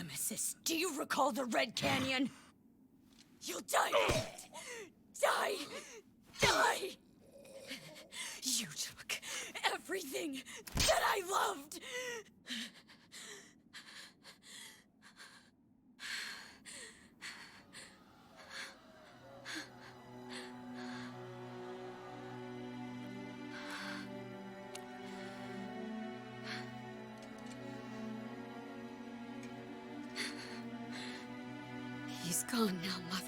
Nemesis, do you recall the Red Canyon? You'll die in it! Die! Die! You took everything that I loved! He's gone now, Mother.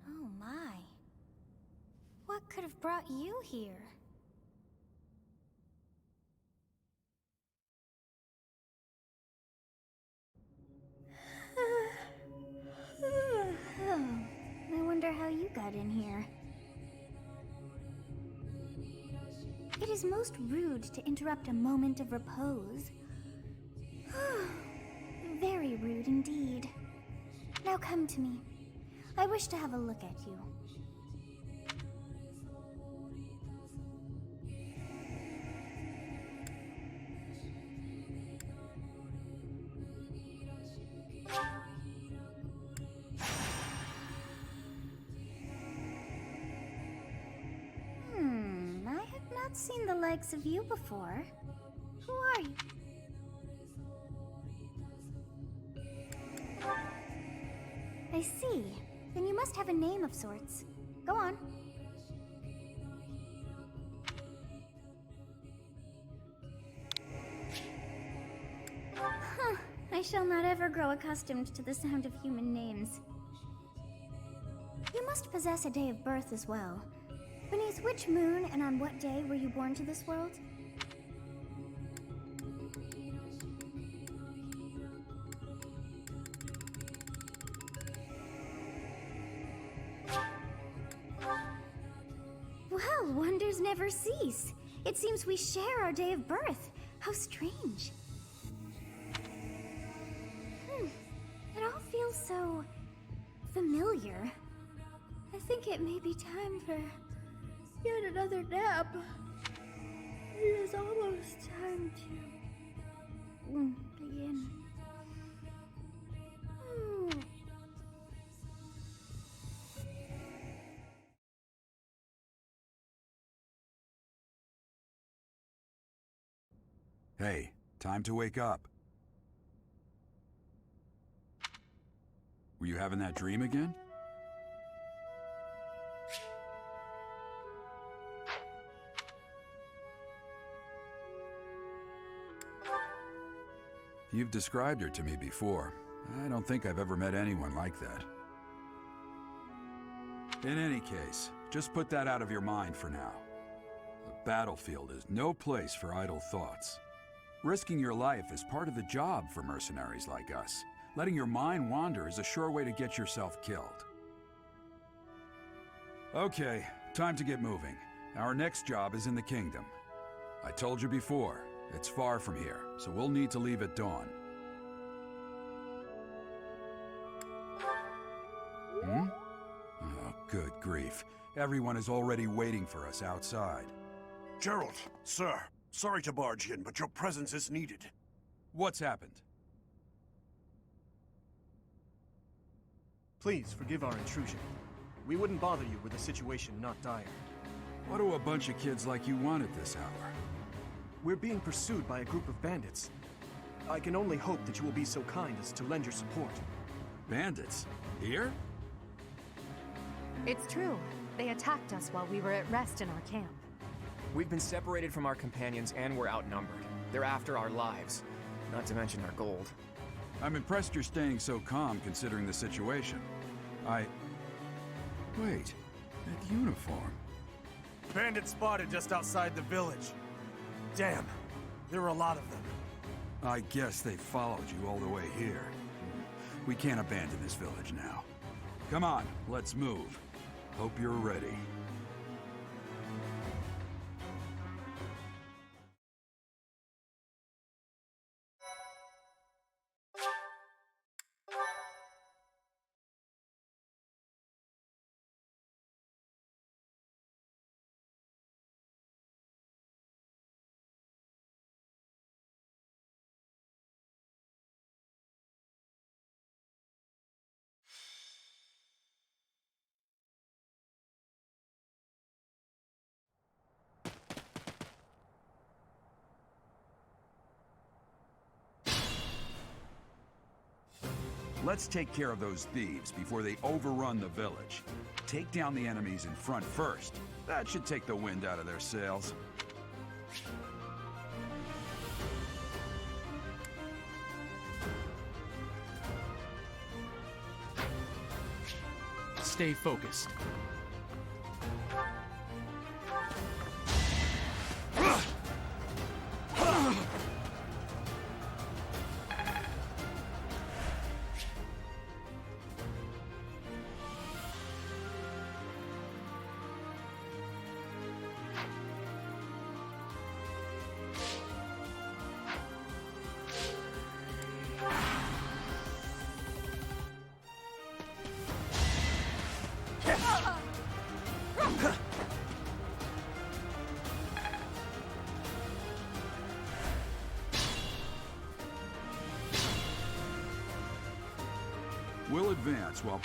Oh my. What could have brought you here? I wonder how you got in here. It is most rude to interrupt a moment of repose. Very rude indeed. Now come to me. I wish to have a look at you. I have not seen the likes of you before. Who are you? I see. Then you must have a name of sorts. Go on. Huh. I shall not ever grow accustomed to the sound of human names. You must possess a day of birth as well. Beneath which moon and on what day were you born to this world? Well, wonders never cease. It seems we share our day of birth. How strange. It all feels so familiar. I think it may be time for yet another nap. It is almost time to begin. Hey, time to wake up. Were you having that dream again? You've described her to me before. I don't think I've ever met anyone like that. In any case, just put that out of your mind for now. The battlefield is no place for idle thoughts. Risking your life is part of the job for mercenaries like us. Letting your mind wander is a sure way to get yourself killed. Okay, time to get moving. Our next job is in the kingdom. I told you before, it's far from here, so we'll need to leave at dawn. Oh, good grief. Everyone is already waiting for us outside. Gerald, sir, sorry to barge in, but your presence is needed. What's happened? Please forgive our intrusion. We wouldn't bother you were the situation not dire. What do a bunch of kids like you want at this hour? We're being pursued by a group of bandits. I can only hope that you will be so kind as to lend your support. Bandits? Here? It's true. They attacked us while we were at rest in our camp. We've been separated from our companions and we're outnumbered. They're after our lives, not to mention our gold. I'm impressed you're staying so calm considering the situation. Wait, that uniform. Bandits spotted just outside the village. Damn, there were a lot of them. I guess they followed you all the way here. We can't abandon this village now. Come on, let's move. Hope you're ready. Let's take care of those thieves before they overrun the village. Take down the enemies in front first. That should take the wind out of their sails. Stay focused. We'll advance while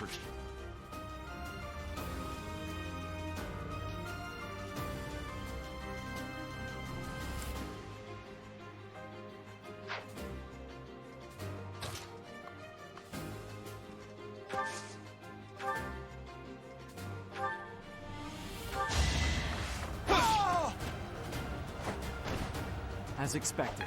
As expected.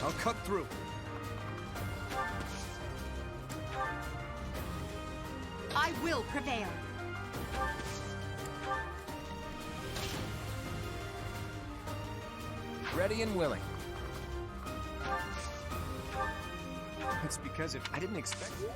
I'll cut through. I will prevail. Ready and willing. It's because I didn't expect it.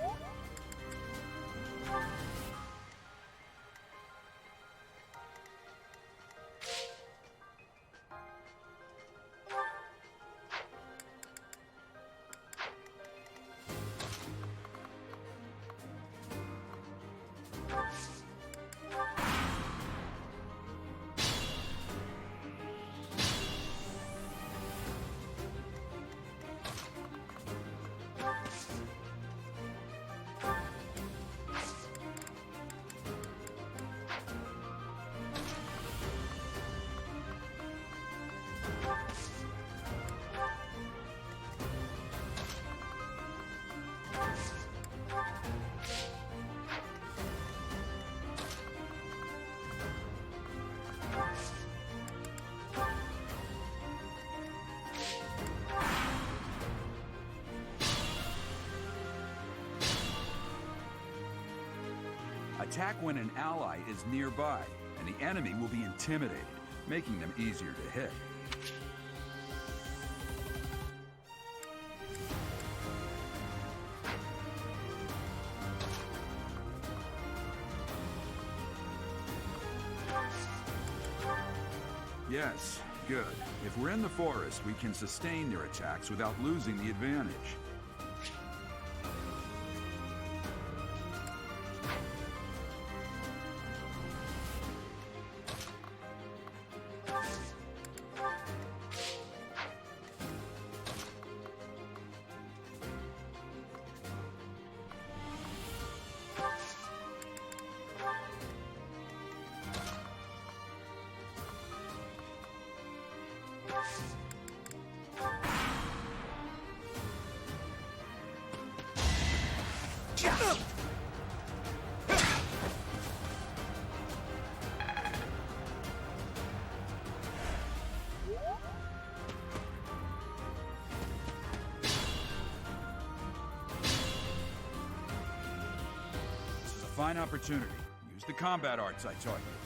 Attack when an ally is nearby, and the enemy will be intimidated, making them easier to hit. Yes, good. If we're in the forest, we can sustain their attacks without losing the advantage. This is a fine opportunity. Use the combat arts I taught you.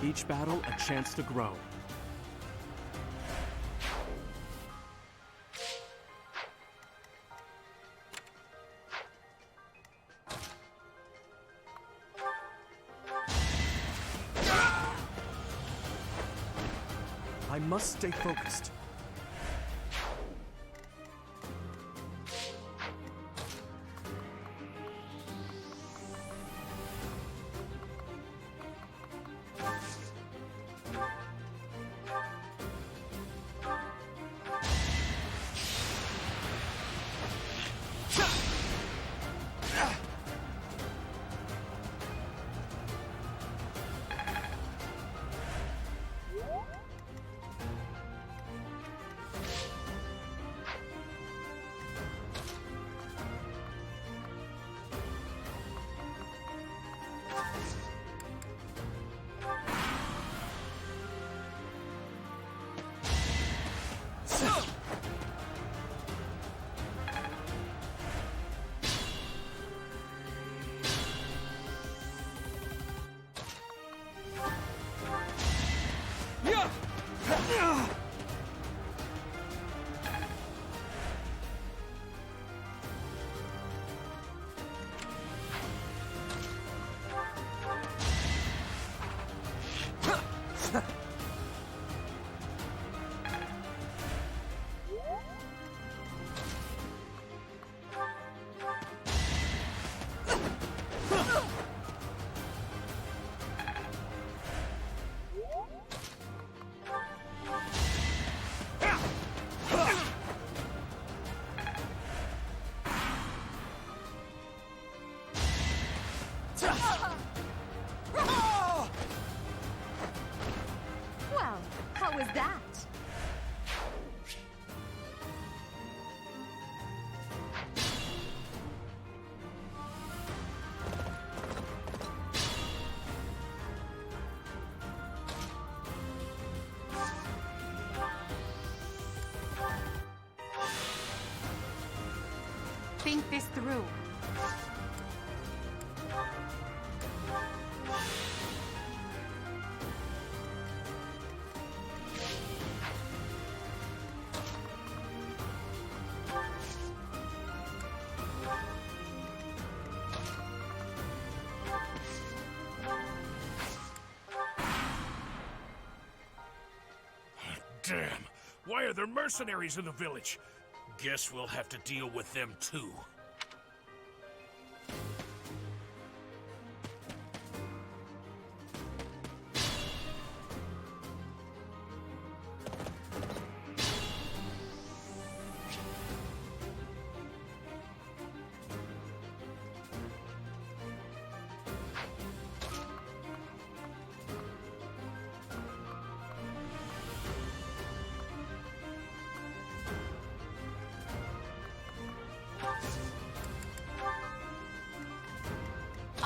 Each battle, a chance to grow. I must stay focused. Well, how was that? Think this through. Damn! Why are there mercenaries in the village? Guess we'll have to deal with them too.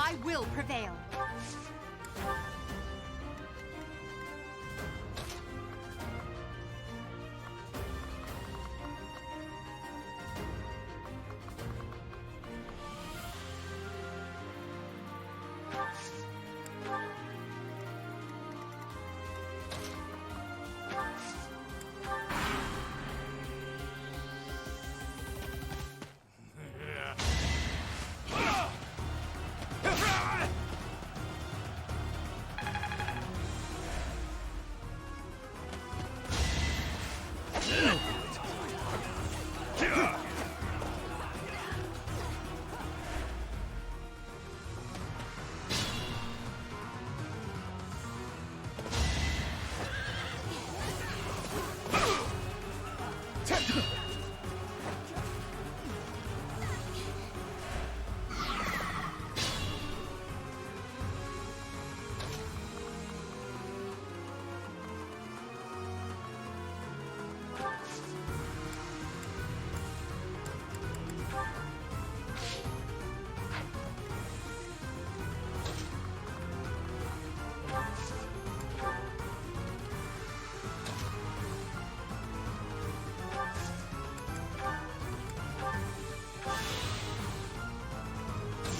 I will prevail.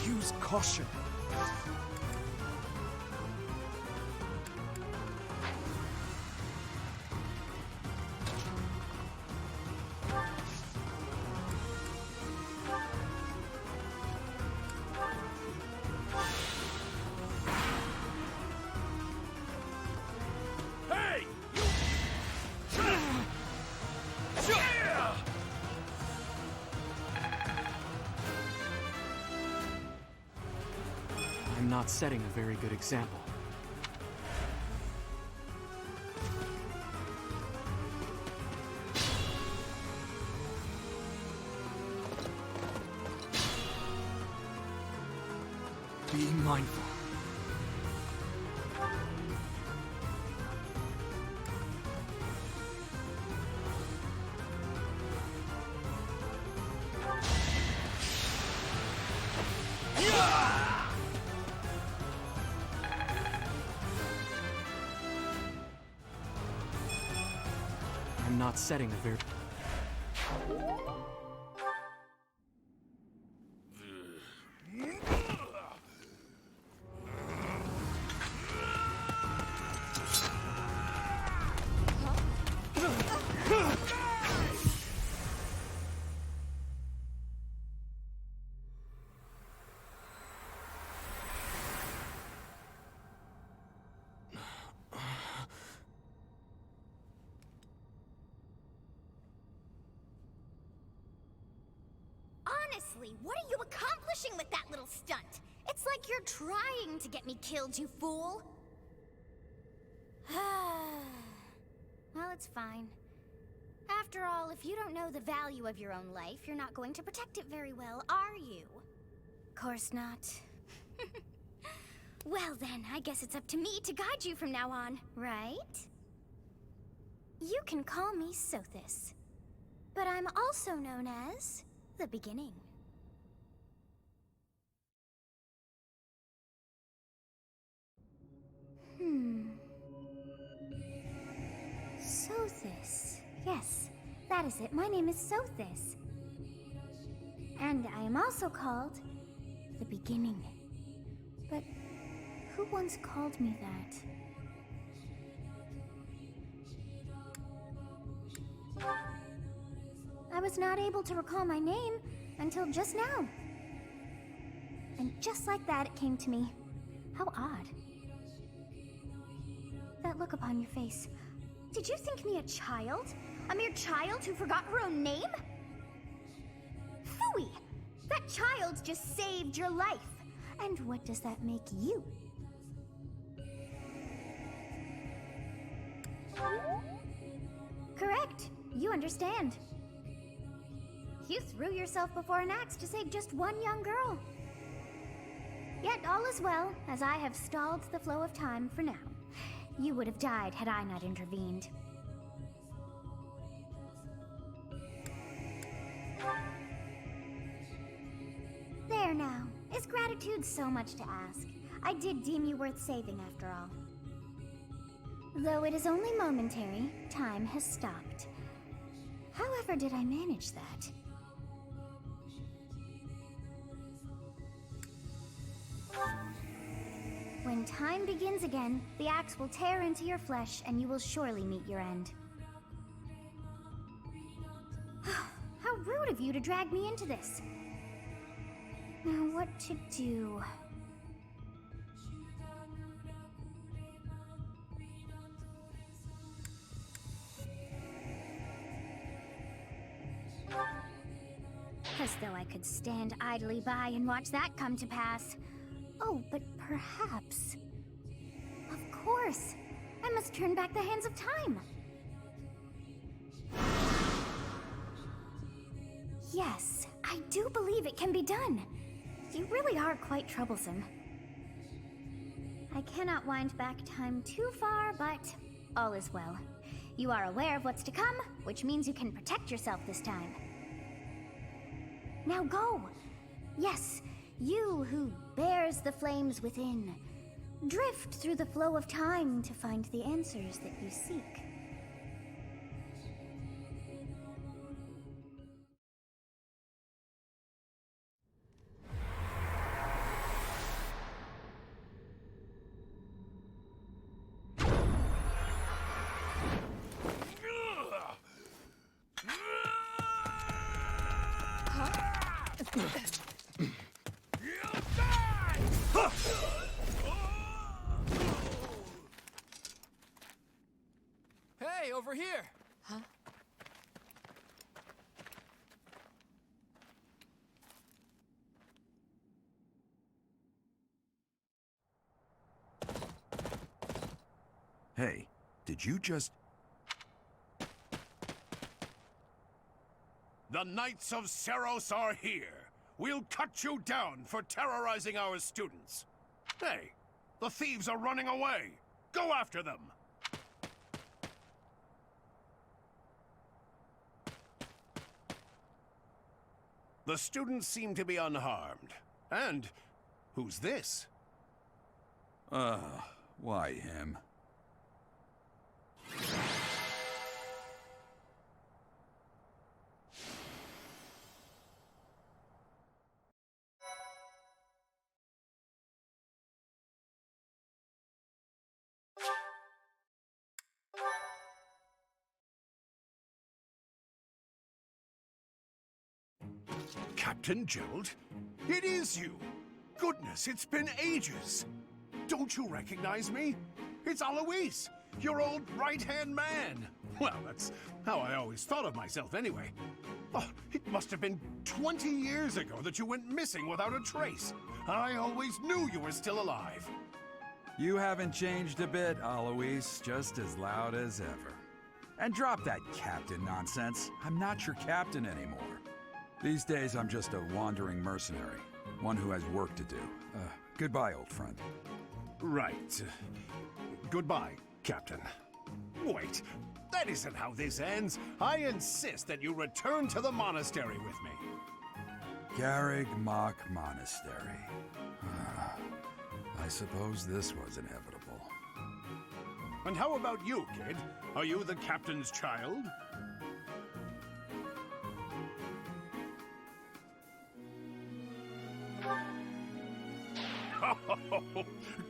Use caution. Hey! Yeah! I'm not setting a very good example. Be mindful. I'm not setting a very... Honestly, what are you accomplishing with that little stunt? It's like you're trying to get me killed, you fool. Well, it's fine. After all, if you don't know the value of your own life, you're not going to protect it very well, are you? Course not. Well then, I guess it's up to me to guide you from now on, right? You can call me Sothis, but I'm also known as the Beginning. Sothis. Yes, that is it. My name is Sothis. And I am also called the Beginning. But who once called me that? I was not able to recall my name until just now. And just like that, it came to me. How odd. That look upon your face. Did you think me a child? A mere child who forgot her own name? Phooey! That child just saved your life. And what does that make you? Correct. You understand. You threw yourself before an axe to save just one young girl. Yet all is well, as I have stalled the flow of time for now. You would have died had I not intervened. There now. Is gratitude so much to ask? I did deem you worth saving after all. Though it is only momentary, time has stopped. However did I manage that? When time begins again, the axe will tear into your flesh and you will surely meet your end. How rude of you to drag me into this. Now what to do? As though I could stand idly by and watch that come to pass. Oh, but perhaps... Of course! I must turn back the hands of time! Yes, I do believe it can be done. You really are quite troublesome. I cannot wind back time too far, but all is well. You are aware of what's to come, which means you can protect yourself this time. Now go! Yes, you who bears the flames within. Drift through the flow of time to find the answers that you seek. Hey, over here! Huh? Hey, did you just... The Knights of Seros are here. We'll cut you down for terrorizing our students. Hey, the thieves are running away. Go after them. The students seem to be unharmed. And who's this? Why him? Captain Gerald? It is you! Goodness, it's been ages! Don't you recognize me? It's Alois, your old right-hand man! Well, that's how I always thought of myself anyway. Oh, it must have been 20 years ago that you went missing without a trace. I always knew you were still alive. You haven't changed a bit, Alois, just as loud as ever. And drop that captain nonsense. I'm not your captain anymore. These days, I'm just a wandering mercenary. One who has work to do. Goodbye, old friend. Right. Goodbye, Captain. Wait, that isn't how this ends. I insist that you return to the monastery with me. Garrig Mach Monastery. I suppose this was inevitable. And how about you, kid? Are you the captain's child?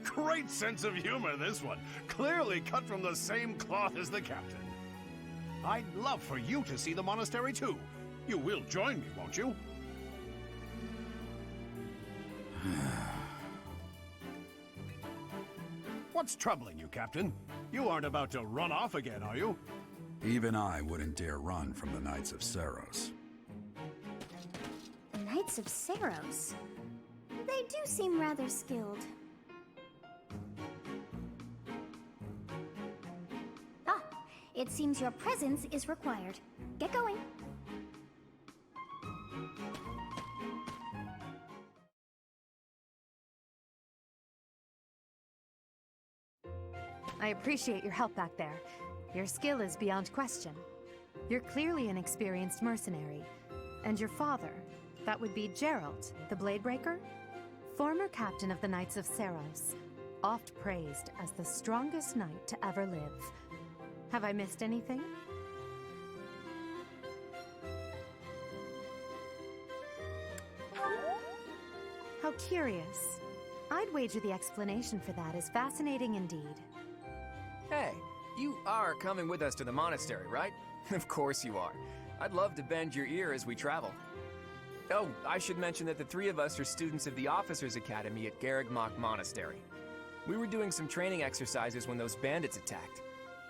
Great sense of humor, this one. Clearly cut from the same cloth as the captain. I'd love for you to see the monastery, too. You will join me, won't you? What's troubling you, Captain? You aren't about to run off again, are you? Even I wouldn't dare run from the Knights of Seros. The Knights of Seros? They do seem rather skilled. Ah, it seems your presence is required. Get going. I appreciate your help back there. Your skill is beyond question. You're clearly an experienced mercenary. And your father, that would be Gerald, the Bladebreaker? Former captain of the Knights of Seros, oft praised as the strongest knight to ever live. Have I missed anything? How curious. I'd wager the explanation for that is fascinating indeed. Hey, you are coming with us to the monastery, right? Of course you are. I'd love to bend your ear as we travel. Oh, I should mention that the three of us are students of the Officers' Academy at Garrig Mach Monastery. We were doing some training exercises when those bandits attacked.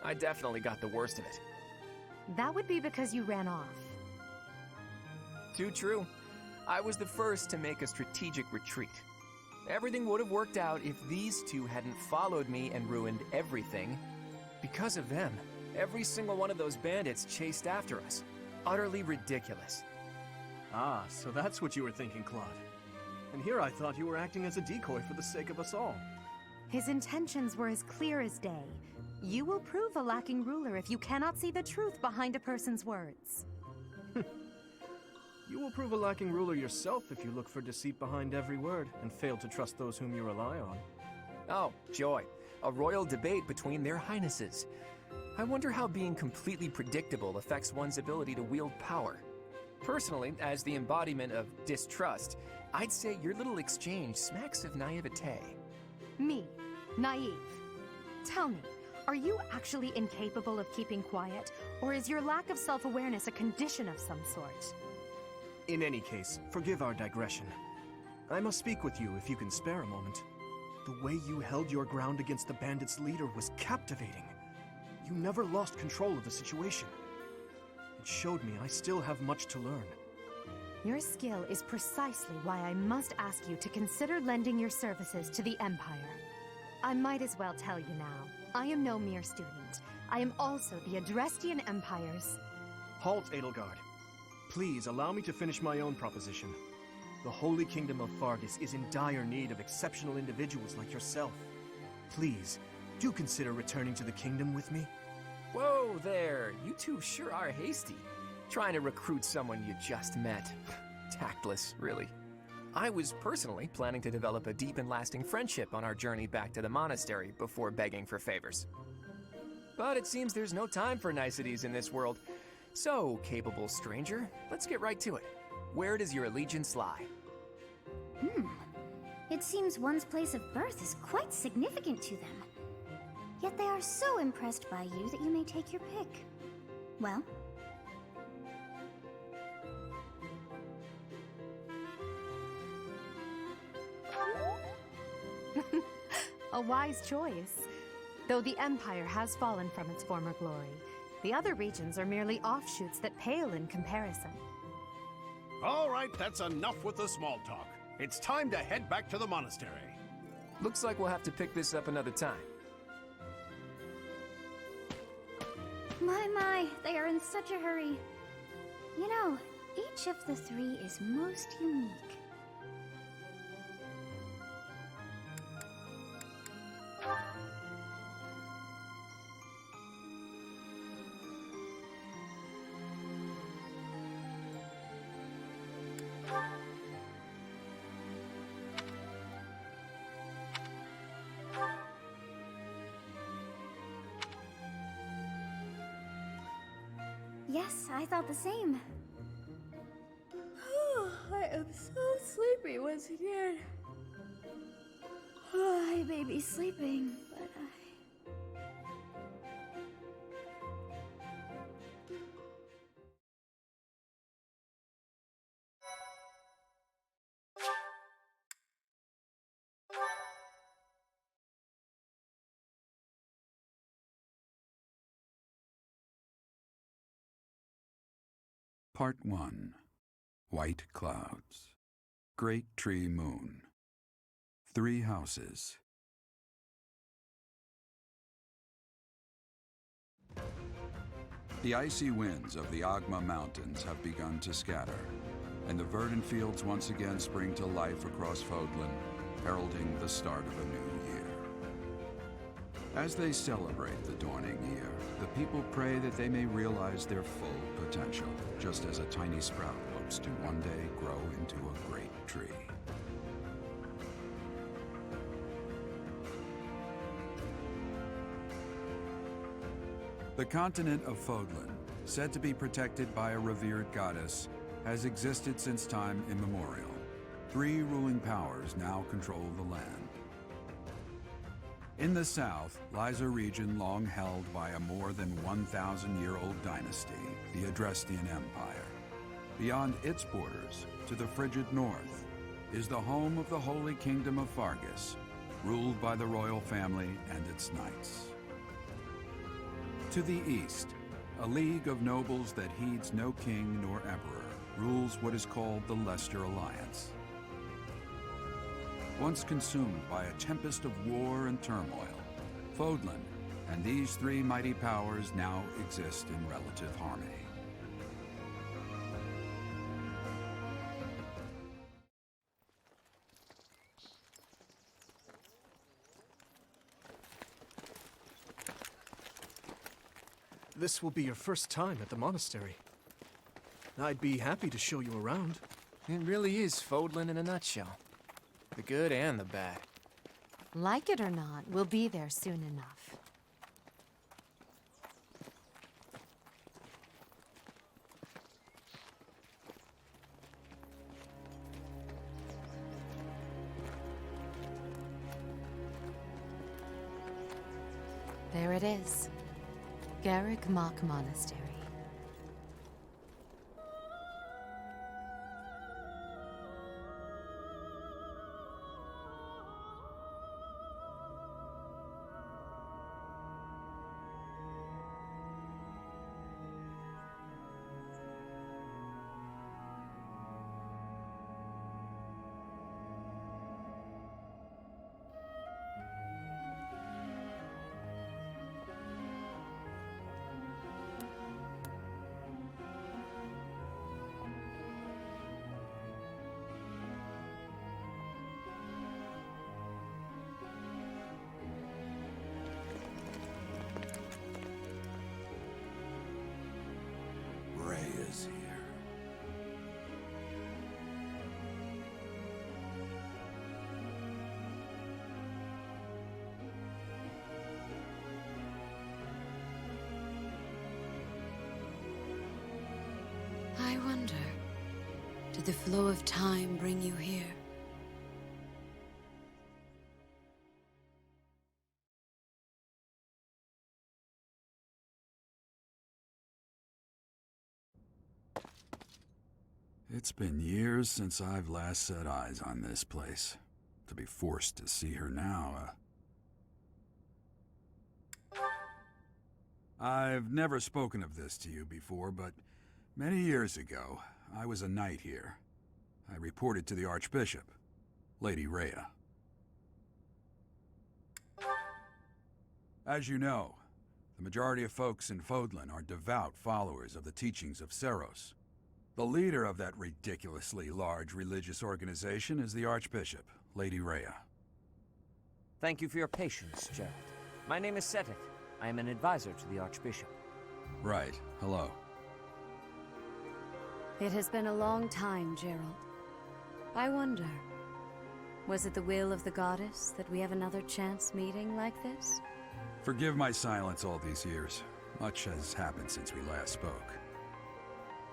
I definitely got the worst of it. That would be because you ran off. Too true. I was the first to make a strategic retreat. Everything would have worked out if these two hadn't followed me and ruined everything. Because of them, every single one of those bandits chased after us. Utterly ridiculous. Ah, so that's what you were thinking, Claude. And here I thought you were acting as a decoy for the sake of us all. His intentions were as clear as day. You will prove a lacking ruler if you cannot see the truth behind a person's words. You will prove a lacking ruler yourself if you look for deceit behind every word and fail to trust those whom you rely on. Oh, joy. A royal debate between their highnesses. I wonder how being completely predictable affects one's ability to wield power. Personally, as the embodiment of distrust, I'd say your little exchange smacks of naivete. Me, naive. Tell me, are you actually incapable of keeping quiet, or is your lack of self-awareness a condition of some sort? In any case, forgive our digression. I must speak with you if you can spare a moment. The way you held your ground against the bandits' leader was captivating. You never lost control of the situation. It showed me I still have much to learn. Your skill is precisely why I must ask you to consider lending your services to the Empire. I might as well tell you now, I am no mere student. I am also the Adrestian Empire's... Halt, Edelgard. Please allow me to finish my own proposition. The Holy Kingdom of Fargus is in dire need of exceptional individuals like yourself. Please, do consider returning to the kingdom with me. Whoa there, you two sure are hasty. Trying to recruit someone you just met. Tactless, really. I was personally planning to develop a deep and lasting friendship on our journey back to the monastery before begging for favors. But it seems there's no time for niceties in this world. So, capable stranger, let's get right to it. Where does your allegiance lie? It seems one's place of birth is quite significant to them. Yet they are so impressed by you that you may take your pick. Well? A wise choice. Though the Empire has fallen from its former glory, the other regions are merely offshoots that pale in comparison. All right, that's enough with the small talk. It's time to head back to the monastery. Looks like we'll have to pick this up another time. My, they are in such a hurry. You know, each of the three is most unique. Yes, I thought the same. I am so sleepy once again. I may be sleeping, but Part 1. White Clouds. Great Tree Moon. 3 houses. The icy winds of the Agma Mountains have begun to scatter, and the verdant fields once again spring to life across Fodlan, heralding the start of a new year. As they celebrate the dawning year, the people pray that they may realize their full potential, just as a tiny sprout hopes to one day grow into a great tree. The continent of Fodlan, said to be protected by a revered goddess, has existed since time immemorial. 3 ruling powers now control the land. In the south lies a region long held by a more than 1,000-year-old dynasty, the Adrestian Empire. Beyond its borders, to the frigid north, is the home of the Holy Kingdom of Fargus, ruled by the royal family and its knights. To the east, a league of nobles that heeds no king nor emperor rules what is called the Leicester Alliance. Once consumed by a tempest of war and turmoil, Fodlan and these 3 mighty powers now exist in relative harmony. This will be your first time at the monastery. I'd be happy to show you around. It really is Fodlan in a nutshell. The good and the bad. Like it or not, we'll be there soon enough. There it is. Garrick Mock Monastery. Is here. I wonder, did the flow of time bring you here? It's been years since I've last set eyes on this place. To be forced to see her now, I've never spoken of this to you before, but many years ago, I was a knight here. I reported to the Archbishop, Lady Rhea. As you know, the majority of folks in Fodlan are devout followers of the teachings of Seros. The leader of that ridiculously large religious organization is the Archbishop, Lady Rhea. Thank you for your patience, Gerald. My name is Seteth. I am an advisor to the Archbishop. Right. Hello. It has been a long time, Gerald. I wonder, was it the will of the goddess that we have another chance meeting like this? Forgive my silence all these years. Much has happened since we last spoke.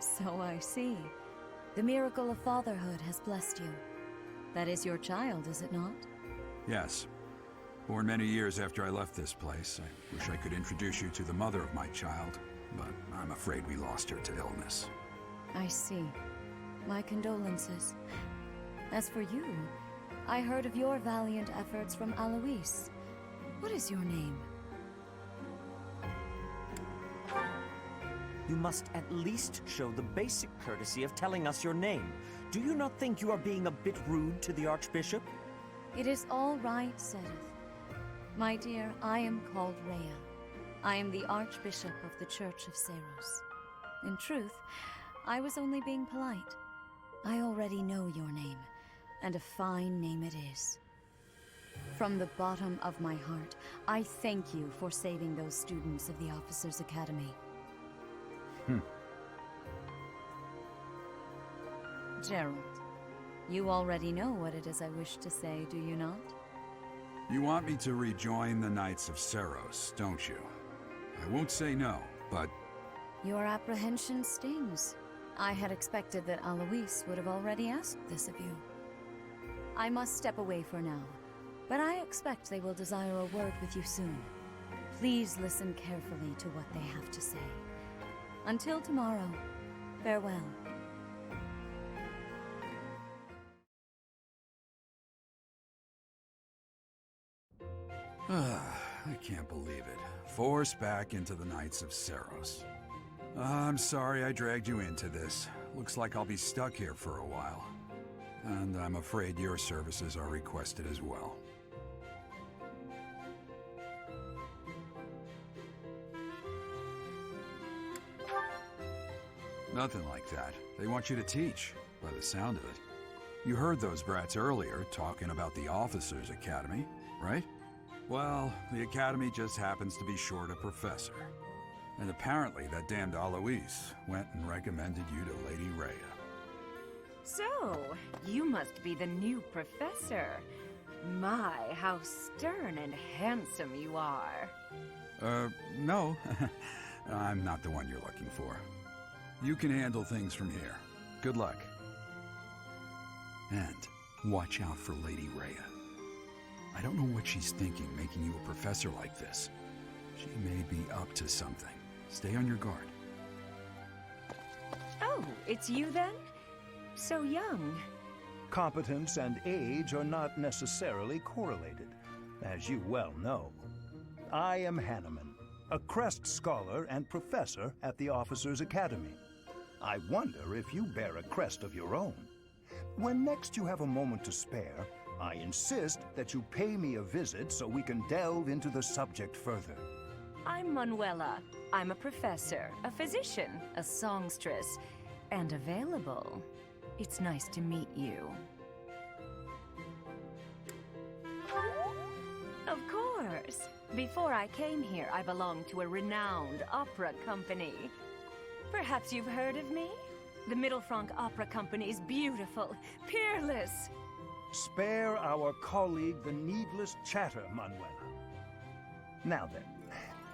So I see. The miracle of fatherhood has blessed you. That is your child, is it not? Yes. Born many years after I left this place, I wish I could introduce you to the mother of my child, but I'm afraid we lost her to illness. I see. My condolences. As for you, I heard of your valiant efforts from Alois. What is your name? You must at least show the basic courtesy of telling us your name. Do you not think you are being a bit rude to the Archbishop? It is all right, Sedith. My dear, I am called Rhea. I am the Archbishop of the Church of Seiros. In truth, I was only being polite. I already know your name, and a fine name it is. From the bottom of my heart, I thank you for saving those students of the Officers' Academy. Gerald, you already know what it is I wish to say, do you not? You want me to rejoin the Knights of Seiros, don't you? I won't say no, but... Your apprehension stings. I had expected that Alois would have already asked this of you. I must step away for now, but I expect they will desire a word with you soon. Please listen carefully to what they have to say. Until tomorrow, farewell. I can't believe it. Forced back into the Knights of Seiros. I'm sorry I dragged you into this. Looks like I'll be stuck here for a while. And I'm afraid your services are requested as well. Nothing like that. They want you to teach, by the sound of it. You heard those brats earlier talking about the Officers' Academy, right? Well, the Academy just happens to be short a professor. And apparently that damned Alois went and recommended you to Lady Rhea. So, you must be the new professor. My, how stern and handsome you are. No. I'm not the one you're looking for. You can handle things from here. Good luck. And watch out for Lady Rhea. I don't know what she's thinking, making you a professor like this. She may be up to something. Stay on your guard. Oh, it's you then? So young. Competence and age are not necessarily correlated, as you well know. I am Hanneman, a Crest Scholar and Professor at the Officers' Academy. I wonder if you bear a crest of your own. When next you have a moment to spare, I insist that you pay me a visit so we can delve into the subject further. I'm Manuela. I'm a professor, a physician, a songstress, and available. It's nice to meet you. Of course. Before I came here, I belonged to a renowned opera company. Perhaps you've heard of me? The Middlefranc Opera Company is beautiful, peerless. Spare our colleague the needless chatter, Manuela. Now then,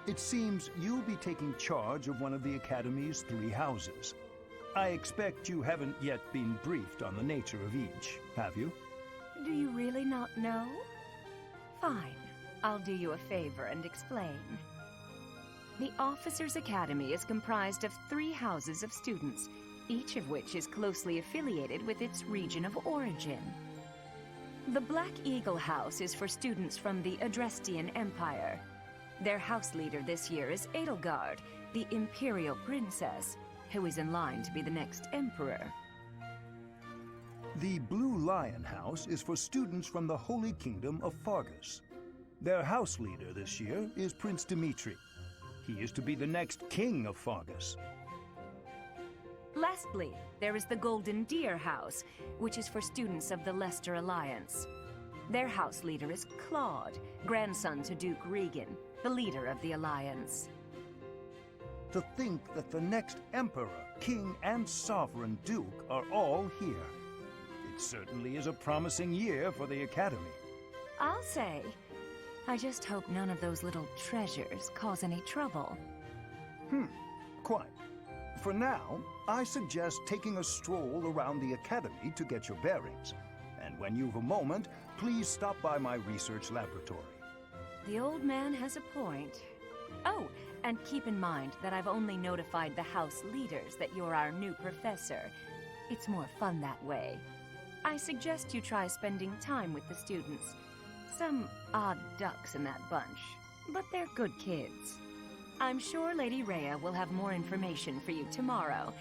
it seems you'll be taking charge of one of the Academy's 3 houses. I expect you haven't yet been briefed on the nature of each, have you? Do you really not know? Fine. I'll do you a favor and explain. The Officers' Academy is comprised of 3 houses of students, each of which is closely affiliated with its region of origin. The Black Eagle House is for students from the Adrestian Empire. Their house leader this year is Edelgard, the Imperial Princess, who is in line to be the next Emperor. The Blue Lion House is for students from the Holy Kingdom of Fargus. Their house leader this year is Prince Dimitri. He is to be the next king of Fargus. Lastly, there is the Golden Deer House, which is for students of the Leicester Alliance. Their house leader is Claude, grandson to Duke Regan, the leader of the Alliance. To think that the next Emperor, King, and Sovereign Duke are all here. It certainly is a promising year for the Academy. I'll say. I just hope none of those little treasures cause any trouble. Quite. For now, I suggest taking a stroll around the Academy to get your bearings. And when you've a moment, please stop by my research laboratory. The old man has a point. Oh, and keep in mind that I've only notified the house leaders that you're our new professor. It's more fun that way. I suggest you try spending time with the students. Some odd ducks in that bunch, but they're good kids. I'm sure Lady Rhea will have more information for you tomorrow,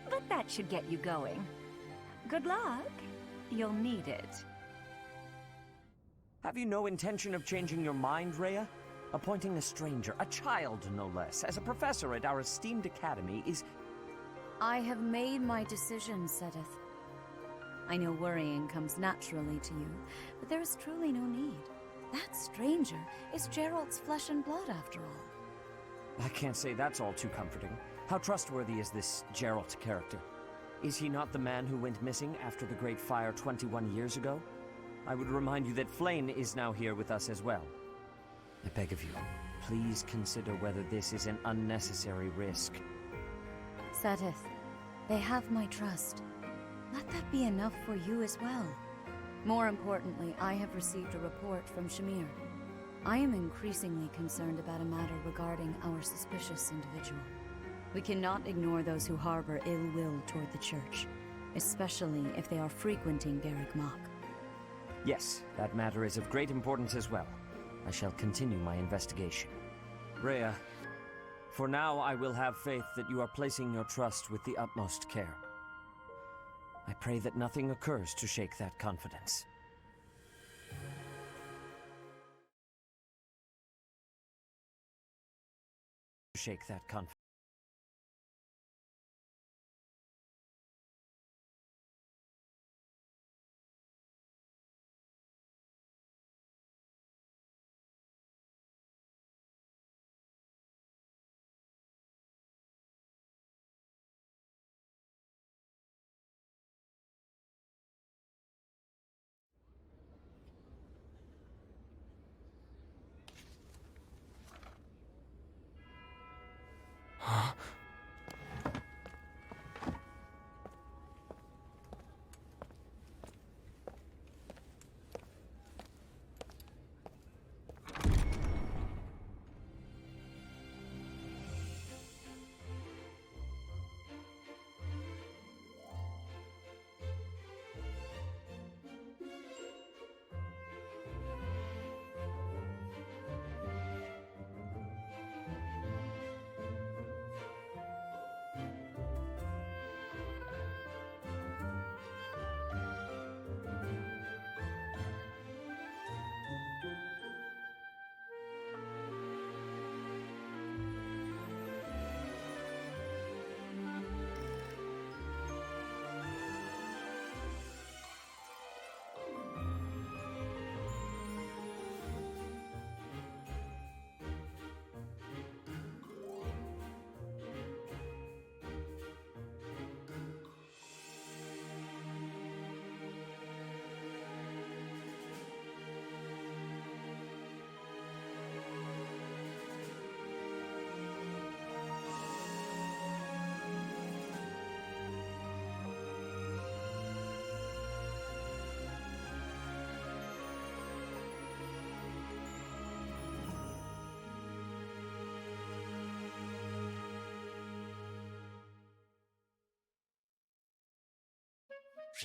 but that should get you going. Good luck. You'll need it. Have you no intention of changing your mind, Rhea? Appointing a stranger, a child no less, as a professor at our esteemed academy is... I have made my decision, Sedith. I know worrying comes naturally to you, but there is truly no need. That stranger is Gerald's flesh and blood, after all. I can't say that's all too comforting. How trustworthy is this Gerald character? Is he not the man who went missing after the Great Fire 21 years ago? I would remind you that Flame is now here with us as well. I beg of you, please consider whether this is an unnecessary risk. Sedith, they have my trust. Let that be enough for you as well. More importantly, I have received a report from Shamir. I am increasingly concerned about a matter regarding our suspicious individual. We cannot ignore those who harbor ill will toward the Church, especially if they are frequenting Garrick Mach. Yes, that matter is of great importance as well. I shall continue my investigation. Rhea, for now I will have faith that you are placing your trust with the utmost care. I pray that nothing occurs to shake that confidence. Shake that confidence.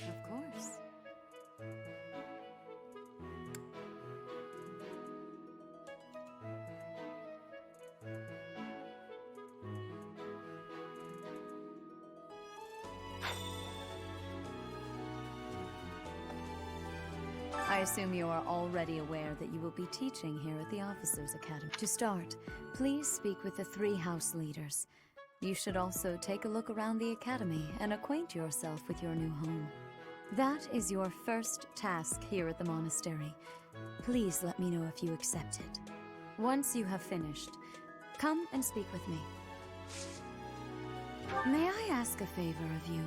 Of course. I assume you are already aware that you will be teaching here at the Officers' Academy. To start, please speak with the 3 house leaders. You should also take a look around the Academy and acquaint yourself with your new home. That is your first task here at the monastery. Please let me know if you accept it. Once you have finished, come and speak with me. May I ask a favor of you?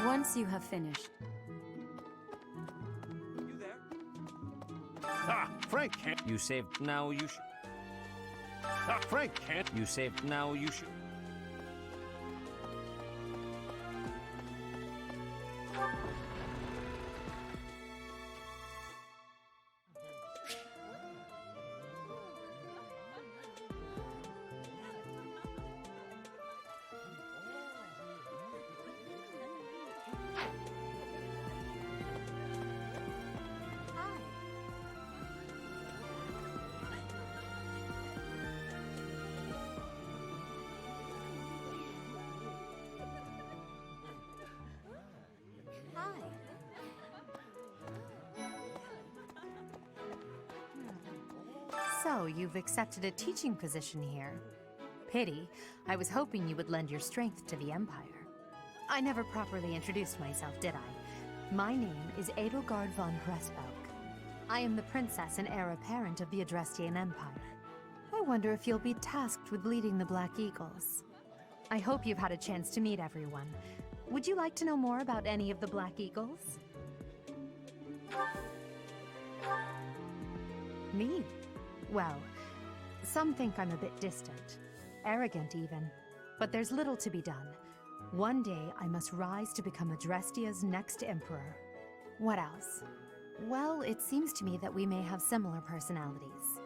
Once you have finished. You there? Ah, Frank can't. You saved. Now you should. Ah, Frank can't. You saved. Now you should. So, you've accepted a teaching position here. Pity. I was hoping you would lend your strength to the Empire. I never properly introduced myself, did I? My name is Edelgard von Hresbauk. I am the princess and heir apparent of the Adrestian Empire. I wonder if you'll be tasked with leading the Black Eagles. I hope you've had a chance to meet everyone. Would you like to know more about any of the Black Eagles? Me? Well, some think I'm a bit distant, arrogant even, but there's little to be done. One day I must rise to become Adrestia's next emperor. What else? Well, it seems to me that we may have similar personalities.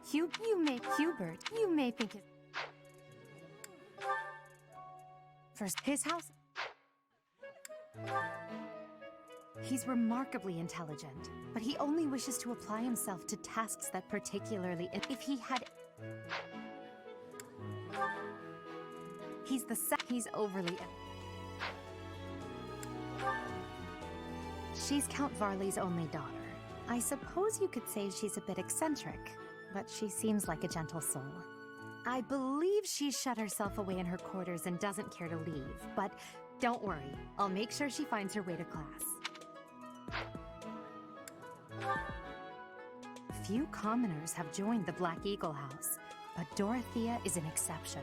Hubert, you may think it... First, his house... He's remarkably intelligent, but he only wishes to apply himself to tasks that particularly... If he had... He's overly... She's Count Varley's only daughter. I suppose you could say she's a bit eccentric, but she seems like a gentle soul. I believe she's shut herself away in her quarters and doesn't care to leave, but don't worry, I'll make sure she finds her way to class. Few commoners have joined the Black Eagle House, but Dorothea is an exception.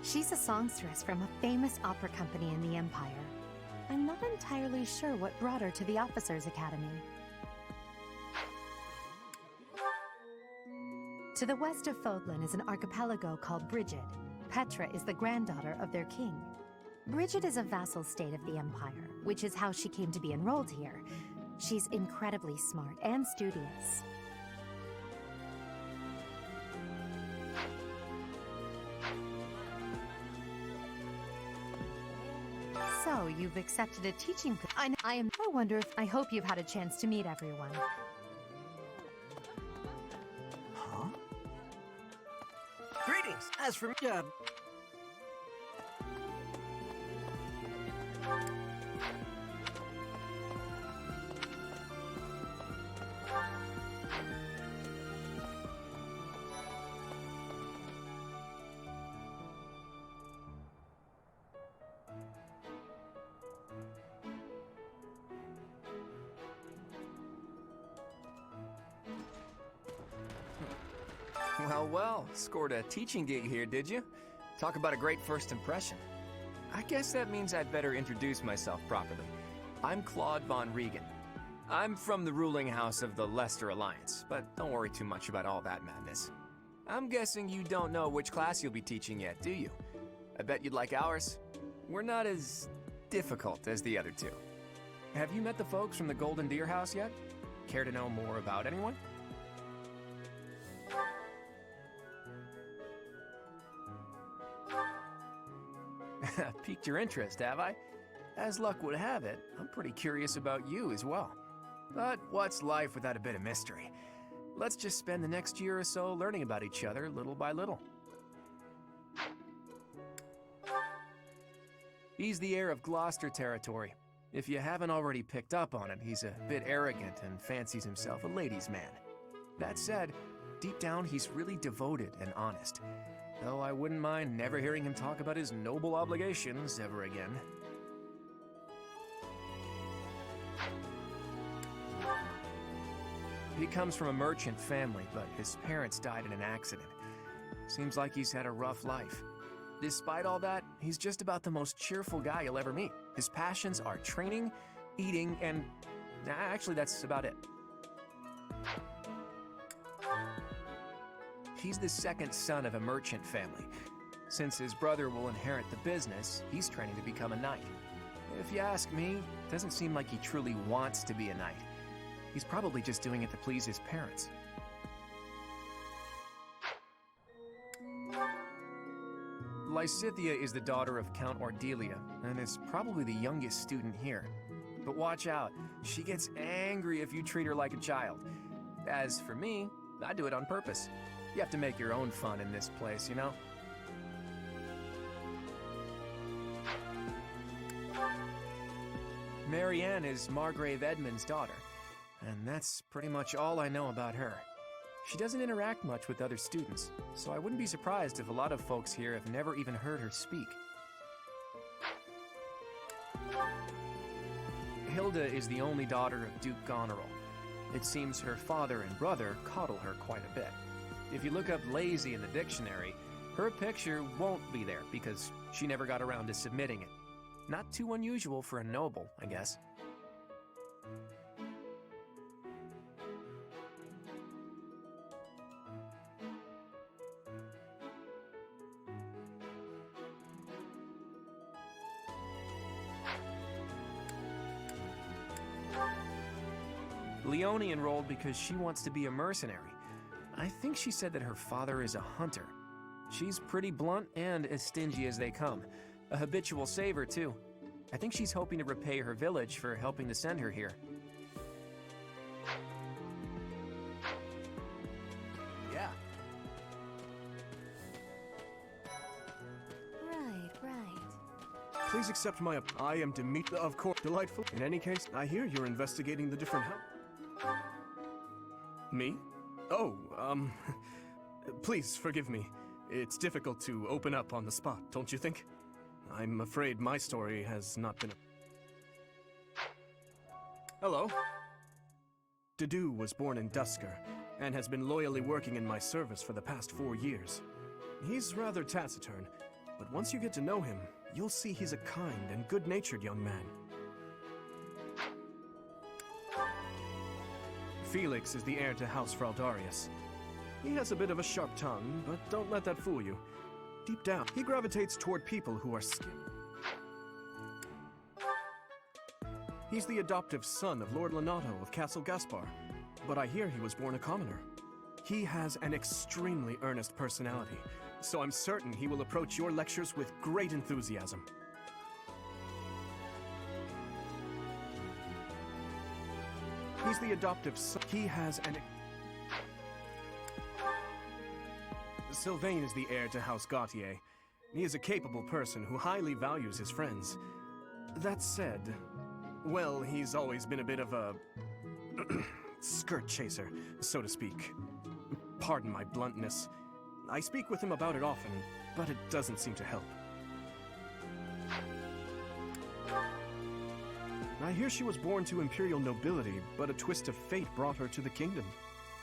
She's a songstress from a famous opera company in the Empire. I'm not entirely sure what brought her to the Officers' Academy. To the west of Fodlan is an archipelago called Brigid. Petra is the granddaughter of their king. Brigid is a vassal state of the Empire, which is how she came to be enrolled here. She's incredibly smart and studious. So, you've accepted a teaching... I hope you've had a chance to meet everyone. Huh? Greetings! As for me, Well, scored a teaching gig here, did you? Talk about a great first impression. I guess that means I'd better introduce myself properly. I'm Claude von Regan. I'm from the ruling house of the Leicester Alliance, but don't worry too much about all that madness. I'm guessing you don't know which class you'll be teaching yet, do you? I bet you'd like ours. We're not as difficult as the other two. Have you met the folks from the Golden Deer House yet? Care to know more about anyone? Piqued your interest, have I? As luck would have it, I'm pretty curious about you as well. But what's life without a bit of mystery? Let's just spend the next year or so learning about each other little by little. He's the heir of Gloucester territory. If you haven't already picked up on it, he's a bit arrogant and fancies himself a ladies' man. That said, deep down he's really devoted and honest. Though I wouldn't mind never hearing him talk about his noble obligations ever again. He comes from a merchant family, but his parents died in an accident. Seems like he's had a rough life. Despite all that, he's just about the most cheerful guy you'll ever meet. His passions are training, eating, and... actually, that's about it. He's the second son of a merchant family. Since his brother will inherit the business, he's training to become a knight. If you ask me, it doesn't seem like he truly wants to be a knight. He's probably just doing it to please his parents. Lysithea is the daughter of Count Ordelia, and is probably the youngest student here. But watch out, she gets angry if you treat her like a child. As for me, I do it on purpose. You have to make your own fun in this place, you know? Marianne is Margrave Edmund's daughter, and that's pretty much all I know about her. She doesn't interact much with other students, so I wouldn't be surprised if a lot of folks here have never even heard her speak. Hilda is the only daughter of Duke Goneril. It seems her father and brother coddle her quite a bit. If you look up lazy in the dictionary, her picture won't be there because she never got around to submitting it. Not too unusual for a noble, I guess. Leonie enrolled because she wants to be a mercenary. I think she said that her father is a hunter. She's pretty blunt and as stingy as they come. A habitual saver, too. I think she's hoping to repay her village for helping to send her here. Yeah. Right. Please accept my... I am Demetra, of course. Delightful. In any case, I hear you're investigating the different Me? Oh, please forgive me. It's difficult to open up on the spot, don't you think? I'm afraid my story has not been... Hello. Dedu was born in Dusker, and has been loyally working in my service for the past 4 years. He's rather taciturn, but once you get to know him, you'll see he's a kind and good-natured young man. Felix is the heir to House Fraldarius. He has a bit of a sharp tongue, but don't let that fool you. Deep down, he gravitates toward people who are skilled. He's the adoptive son of Lord Lenato of Castle Gaspar, but I hear he was born a commoner. He has an extremely earnest personality, so I'm certain he will approach your lectures with great enthusiasm. He's the adoptive son. He has an... Sylvain is the heir to House Gautier. He is a capable person who highly values his friends. That said, well, he's always been a bit of a... skirt chaser, so to speak. Pardon my bluntness. I speak with him about it often, but it doesn't seem to help. I hear she was born to imperial nobility, but a twist of fate brought her to the kingdom.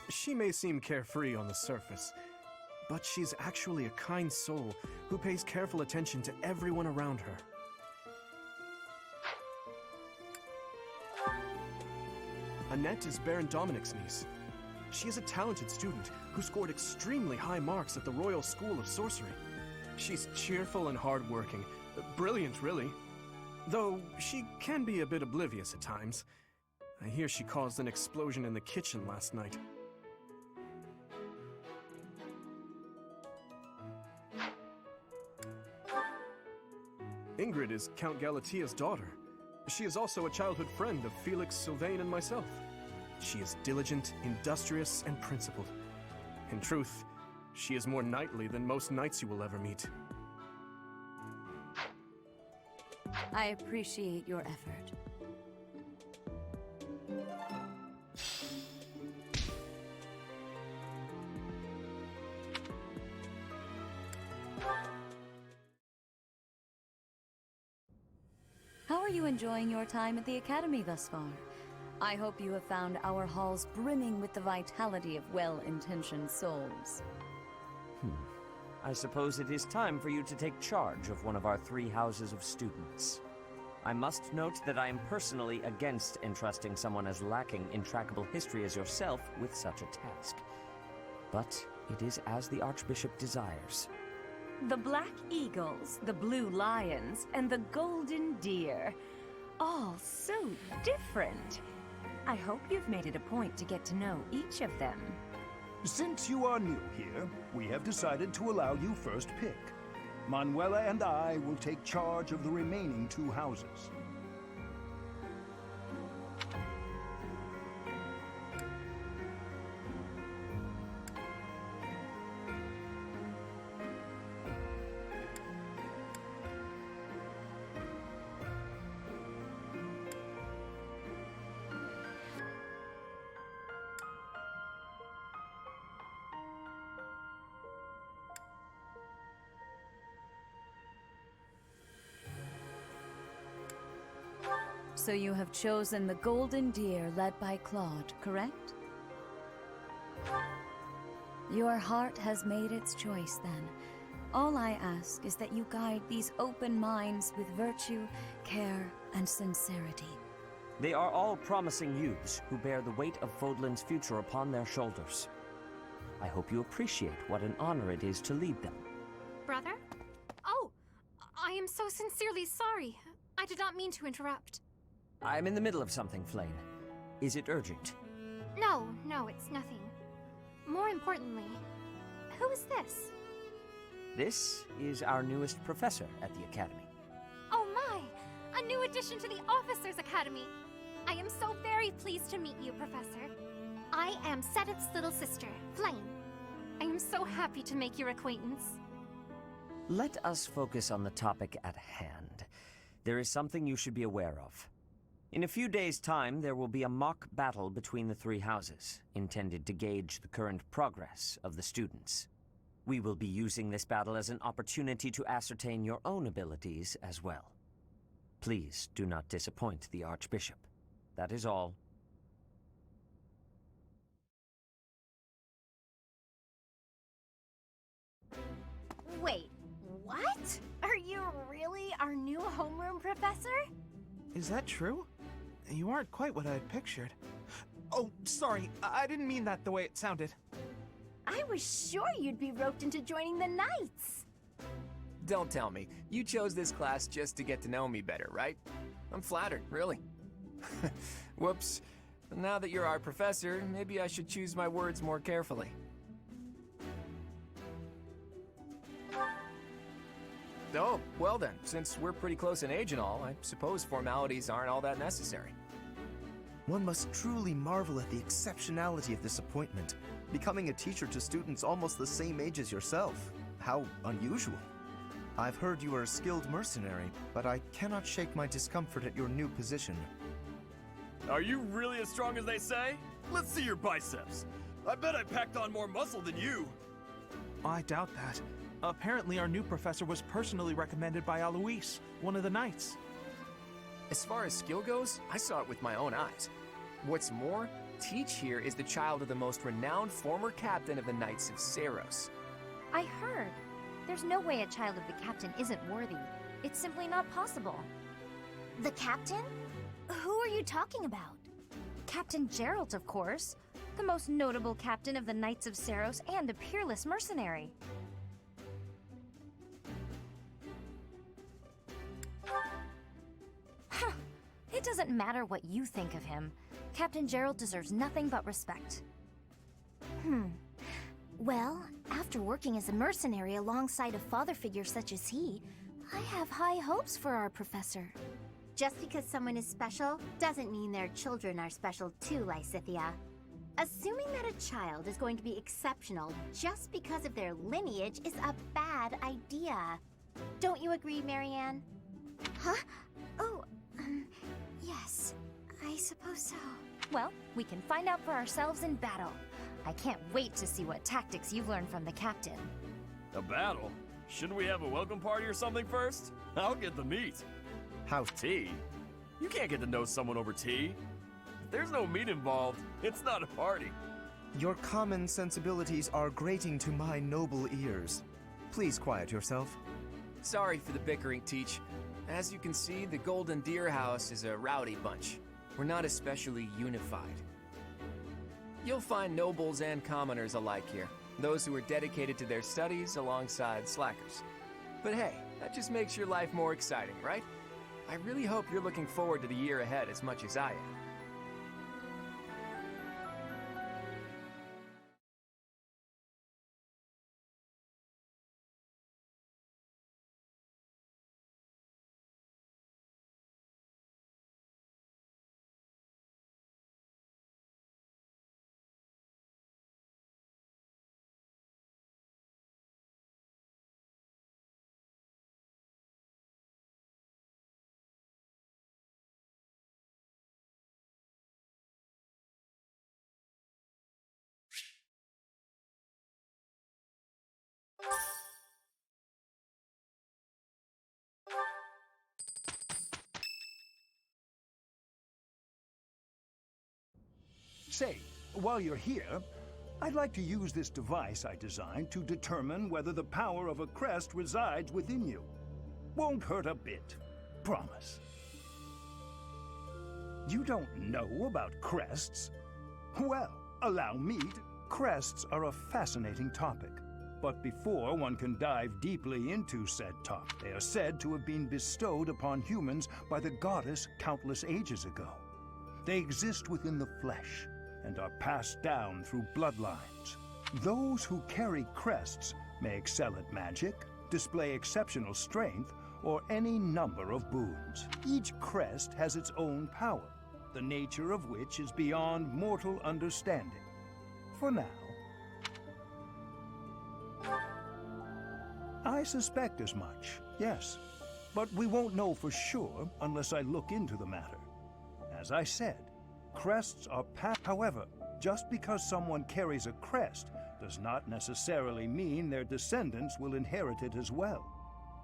She may seem carefree on the surface, but she's actually a kind soul who pays careful attention to everyone around her. Annette is Baron Dominic's niece. She is a talented student who scored extremely high marks at the Royal School of Sorcery. She's cheerful and hardworking. Brilliant, really. Though she can be a bit oblivious at times. I hear she caused an explosion in the kitchen last night. Ingrid is Count Galatia's daughter. She is also a childhood friend of Felix, Sylvain, and myself. She is diligent, industrious, and principled. In truth, she is more knightly than most knights you will ever meet. I appreciate your effort. How are you enjoying your time at the Academy thus far? I hope you have found our halls brimming with the vitality of well-intentioned souls. I suppose it is time for you to take charge of one of our 3 houses of students. I must note that I am personally against entrusting someone as lacking in trackable history as yourself with such a task. But it is as the Archbishop desires. The Black Eagles, the Blue Lions, and the Golden Deer. All so different. I hope you've made it a point to get to know each of them. Since you are new here, we have decided to allow you first pick. Manuela and I will take charge of the remaining 2 houses. So you have chosen the Golden Deer led by Claude, correct? Your heart has made its choice, then. All I ask is that you guide these open minds with virtue, care, and sincerity. They are all promising youths who bear the weight of Fodlan's future upon their shoulders. I hope you appreciate what an honor it is to lead them. Brother? Oh, I am so sincerely sorry. I did not mean to interrupt. I'm in the middle of something, Flame. Is it urgent? No, it's nothing. More importantly, who is this? This is our newest professor at the Academy. Oh my! A new addition to the Officers Academy! I am so very pleased to meet you, Professor. I am Sedith's little sister, Flame. I am so happy to make your acquaintance. Let us focus on the topic at hand. There is something you should be aware of. In a few days' time, there will be a mock battle between the 3 houses, intended to gauge the current progress of the students. We will be using this battle as an opportunity to ascertain your own abilities as well. Please do not disappoint the Archbishop. That is all. Wait, what? Are you really our new homeroom professor? Is that true? You aren't quite what I had pictured. Oh, sorry. I didn't mean that the way it sounded. I was sure you'd be roped into joining the Knights. Don't tell me. You chose this class just to get to know me better, right? I'm flattered, really. Whoops. Now that you're our professor, maybe I should choose my words more carefully. Oh, well then, since we're pretty close in age and all, I suppose formalities aren't all that necessary. One must truly marvel at the exceptionality of this appointment. Becoming a teacher to students almost the same age as yourself. How unusual. I've heard you are a skilled mercenary, but I cannot shake my discomfort at your new position. Are you really as strong as they say? Let's see your biceps. I bet I packed on more muscle than you. I doubt that. Apparently our new professor was personally recommended by Alois, one of the Knights. As far as skill goes, I saw it with my own eyes. What's more, Teach here is the child of the most renowned former captain of the Knights of Seiros. I heard. There's no way a child of the captain isn't worthy. It's simply not possible. The captain? Who are you talking about? Captain Geralt, of course. The most notable captain of the Knights of Seiros and a peerless mercenary. Huh. It doesn't matter what you think of him. Captain Geralt deserves nothing but respect. Well, after working as a mercenary alongside a father figure such as he, I have high hopes for our professor. Just because someone is special doesn't mean their children are special too, Lysithia. Assuming that a child is going to be exceptional just because of their lineage is a bad idea. Don't you agree, Marianne? Huh? Oh, yes, I suppose so. Well, we can find out for ourselves in battle. I can't wait to see what tactics you've learned from the captain. A battle? Shouldn't we have a welcome party or something first? I'll get the meat. How's tea? You can't get to know someone over tea. If there's no meat involved, it's not a party. Your common sensibilities are grating to my noble ears. Please quiet yourself. Sorry for the bickering, Teach. As you can see, the Golden Deer House is a rowdy bunch. We're not especially unified. You'll find nobles and commoners alike here. Those who are dedicated to their studies alongside slackers. But hey, that just makes your life more exciting, right? I really hope you're looking forward to the year ahead as much as I am. Say, while you're here, I'd like to use this device I designed to determine whether the power of a crest resides within you. Won't hurt a bit. Promise. You don't know about crests? Well, allow me to... Crests are a fascinating topic. But before one can dive deeply into said topic, they are said to have been bestowed upon humans by the goddess countless ages ago. They exist within the flesh and are passed down through bloodlines. Those who carry crests may excel at magic, display exceptional strength, or any number of boons. Each crest has its own power, the nature of which is beyond mortal understanding. For now, I suspect as much, yes. But we won't know for sure unless I look into the matter. As I said, crests are However, just because someone carries a crest does not necessarily mean their descendants will inherit it as well.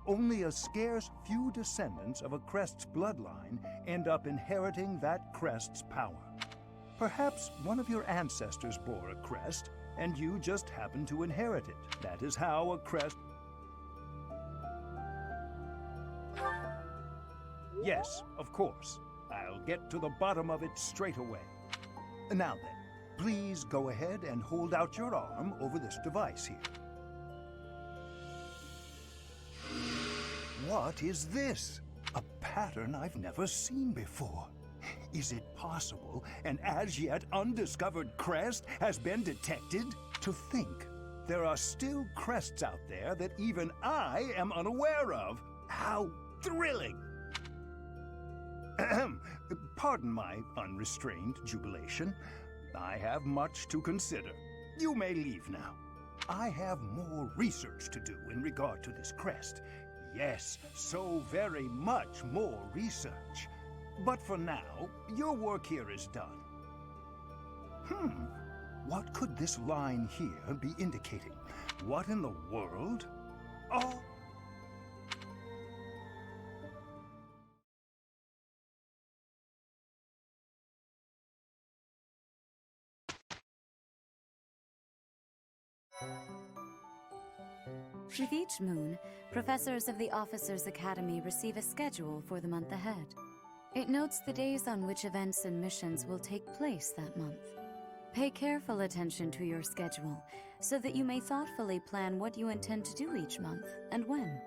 Only a scarce few descendants of a crest's bloodline end up inheriting that crest's power. Perhaps one of your ancestors bore a crest, and you just happen to inherit it. That is how a crest... Yes, of course. I'll get to the bottom of it straight away. Now then, please go ahead and hold out your arm over this device here. What is this? A pattern I've never seen before. Is it possible an as yet undiscovered crest has been detected? To think, there are still crests out there that even I am unaware of. How thrilling! Ahem. Pardon my unrestrained jubilation. I have much to consider. You may leave now. I have more research to do in regard to this crest. Yes, so very much more research. But for now, your work here is done. What could this line here be indicating? What in the world? Oh... With each moon, professors of the Officers' Academy receive a schedule for the month ahead. It notes the days on which events and missions will take place that month. Pay careful attention to your schedule, so that you may thoughtfully plan what you intend to do each month and when.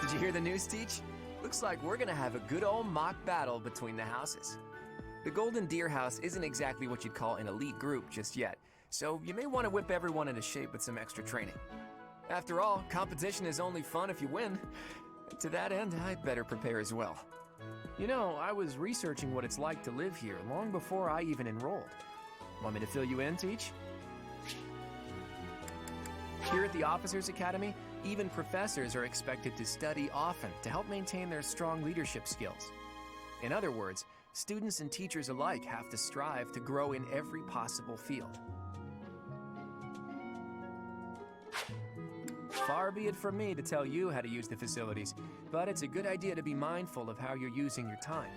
Did you hear the news, Teach? Looks like we're gonna have a good old mock battle between the houses. The Golden Deer House isn't exactly what you'd call an elite group just yet, so you may want to whip everyone into shape with some extra training. After all, competition is only fun if you win. To that end, I'd better prepare as well. You know, I was researching what it's like to live here long before I even enrolled. Want me to fill you in, Teach? Here at the Officers Academy, even professors are expected to study often to help maintain their strong leadership skills. In other words, students and teachers alike have to strive to grow in every possible field. Far be it from me to tell you how to use the facilities, but it's a good idea to be mindful of how you're using your time.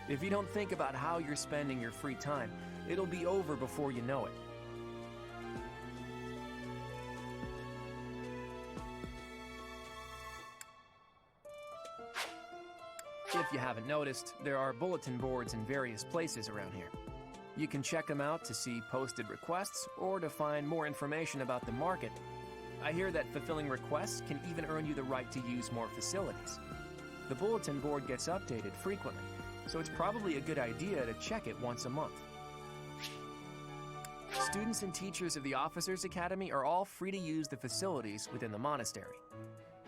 If you don't think about how you're spending your free time, it'll be over before you know it. If you haven't noticed, there are bulletin boards in various places around here. You can check them out to see posted requests or to find more information about the market. I hear that fulfilling requests can even earn you the right to use more facilities. The bulletin board gets updated frequently, so it's probably a good idea to check it once a month. Students and teachers of the Officers Academy are all free to use the facilities within the monastery.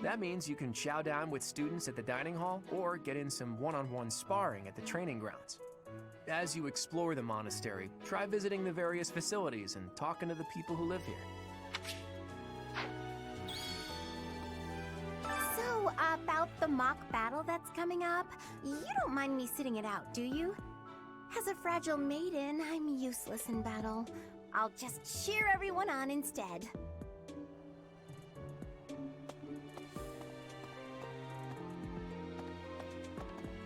That means you can chow down with students at the dining hall or get in some one-on-one sparring at the training grounds. As you explore the monastery, try visiting the various facilities and talking to the people who live here. So, about the mock battle that's coming up, you don't mind me sitting it out, do you? As a fragile maiden, I'm useless in battle. I'll just cheer everyone on instead.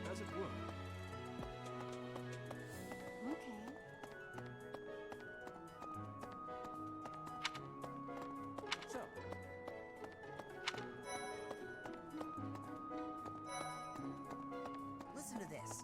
Does it work? Okay. So, Listen to this.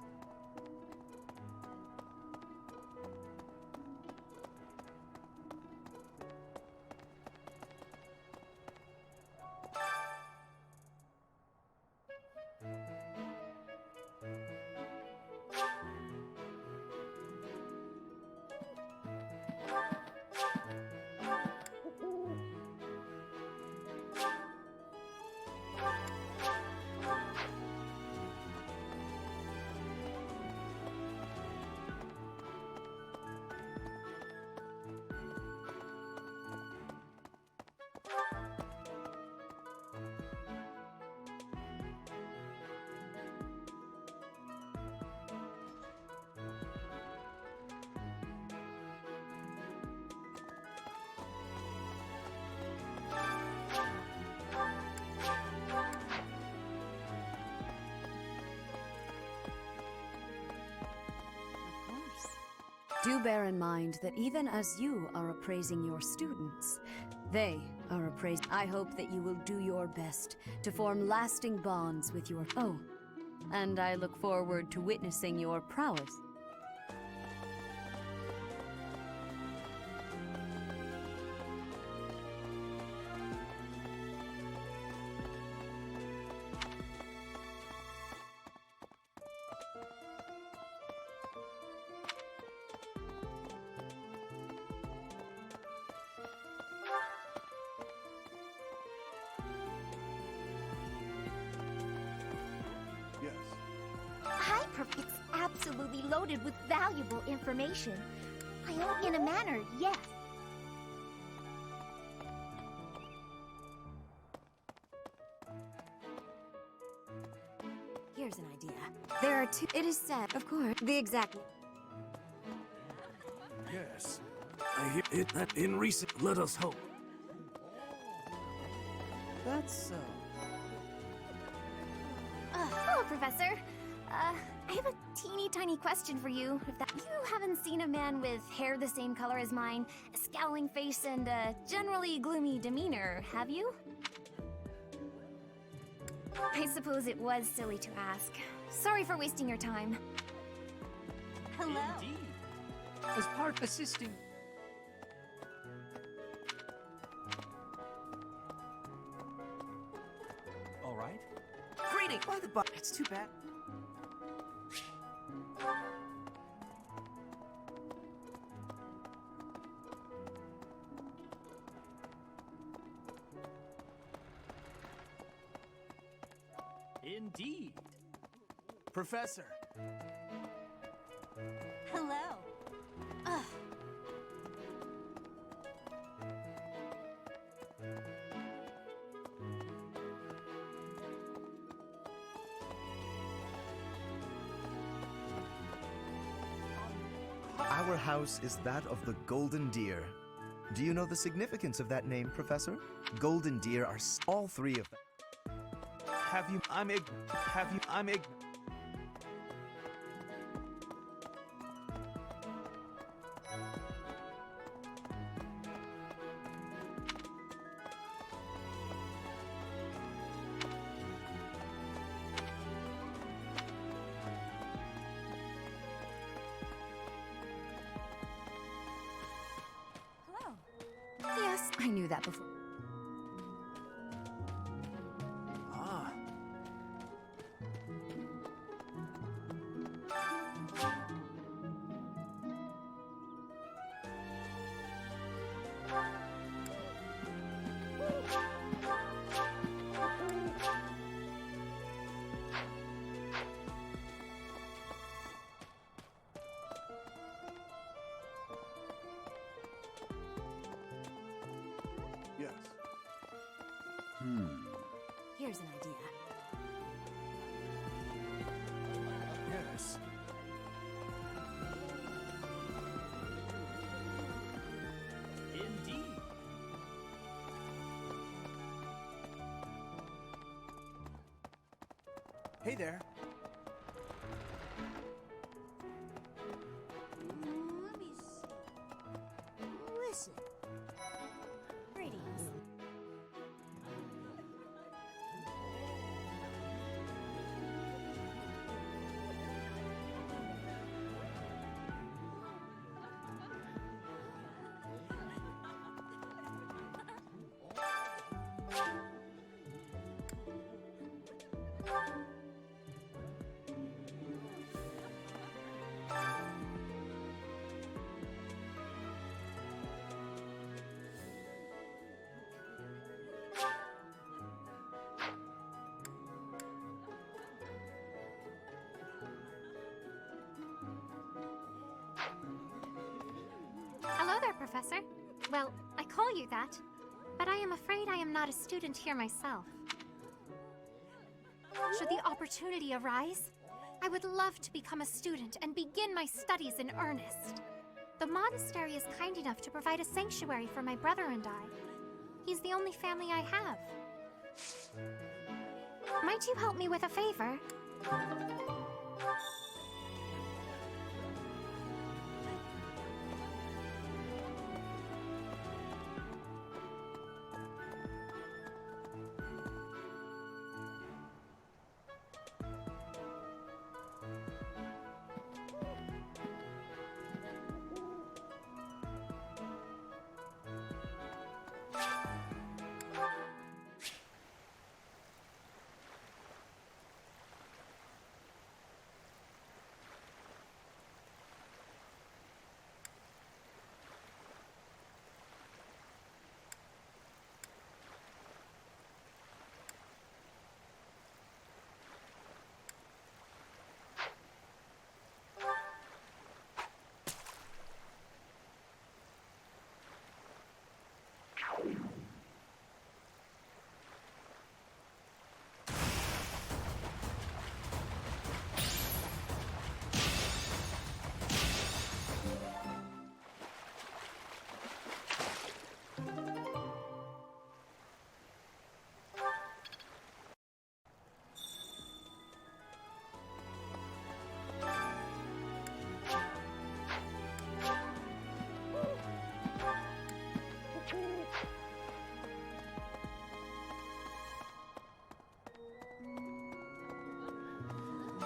Do bear in mind that even as you are appraising your students, they are appraising. I hope that you will do your best to form lasting bonds with your... Oh, and I look forward to witnessing your prowess. Yes. Hi, It's absolutely loaded with valuable information. In a manner, yes. Here's an idea. There are two. It is said, of course, the exact. Yes. I hear it that in recent. Let us hope. That's so. Hello, Professor. I have a teeny tiny question for you. You haven't seen a man with hair the same color as mine, a scowling face, and a generally gloomy demeanor, have you? I suppose it was silly to ask. Sorry for wasting your time. Hello. Indeed. As part of assisting. all right. Greeting! By the by, it's too bad. Indeed. Professor. Hello. Ugh. Our house is that of the golden deer. Do you know the significance of that name, Professor? Golden deer are all three of them. I'm Hello. Yes, I knew that before. Ah. Yes. Here's an idea. Yes. Indeed. Hey there. Let me see. Listen. Greetings. Hello there, Professor. Well, I call you that, but I am afraid I am not a student here myself. Should the opportunity arise, I would love to become a student and begin my studies in earnest. The monastery is kind enough to provide a sanctuary for my brother and I. He's the only family I have. Might you help me with a favor?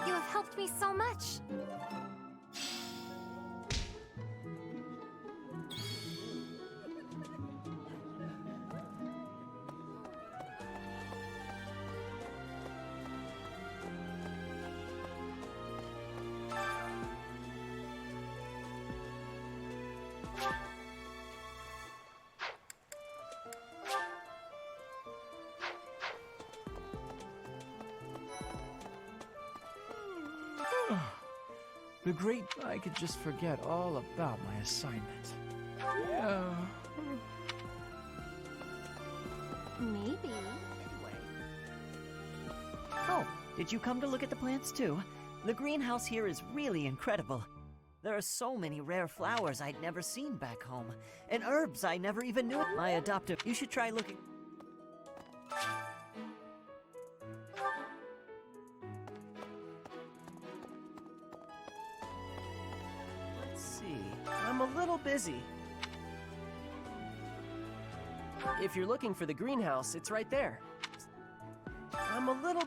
You have helped me so much. The great... I could just forget all about my assignment. Yeah. Maybe. Oh, did you come to look at the plants too? The greenhouse here is really incredible. There are so many rare flowers I'd never seen back home, and herbs I never even knew. My adoptive... You should try looking... Let's see. I'm a little busy. If you're looking for the greenhouse, it's right there. I'm a little...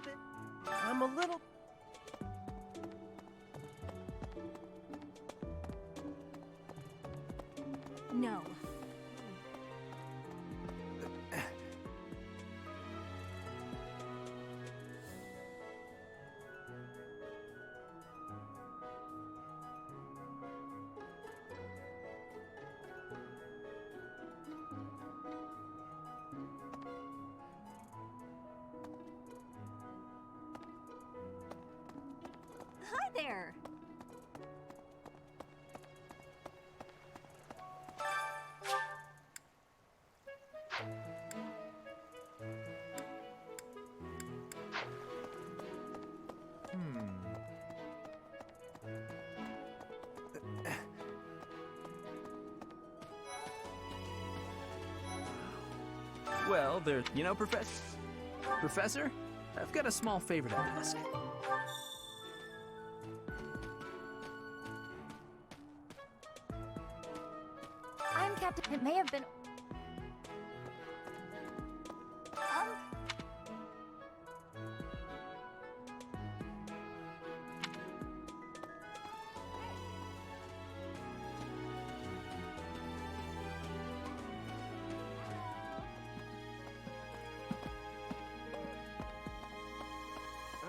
No. Hi there. Well, there... You know, Professor? I've got a small favor to ask. I'm Captain. It may have been.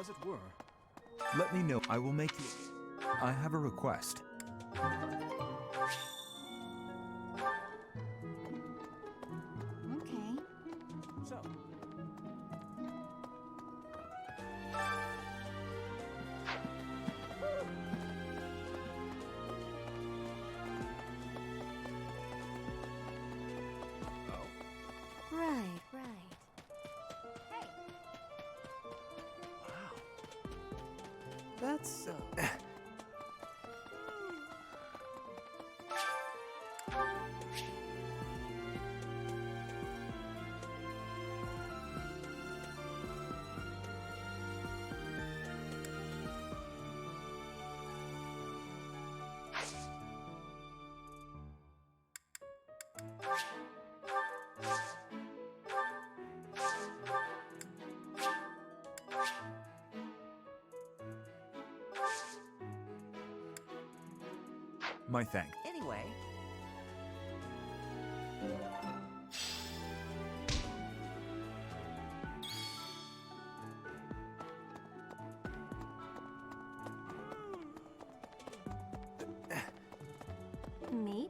As it were. Let me know. I will make you... I have a request. Okay. So... Right. That's... My thanks. Anyway... Maybe.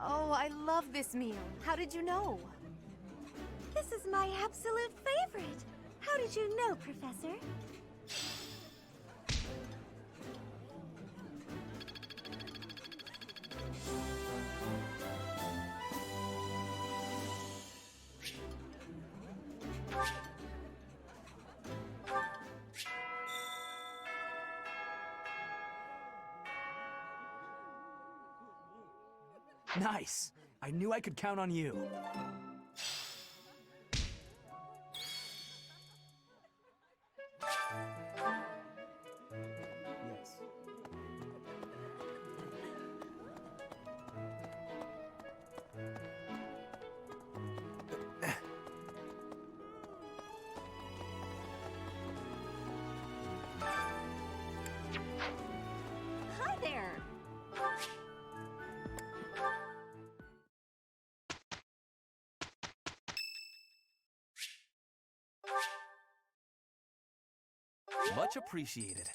Oh, I love this meal. How did you know? This is my absolute favorite. How did you know, Professor? Nice! I knew I could count on you. Yes. Much appreciated.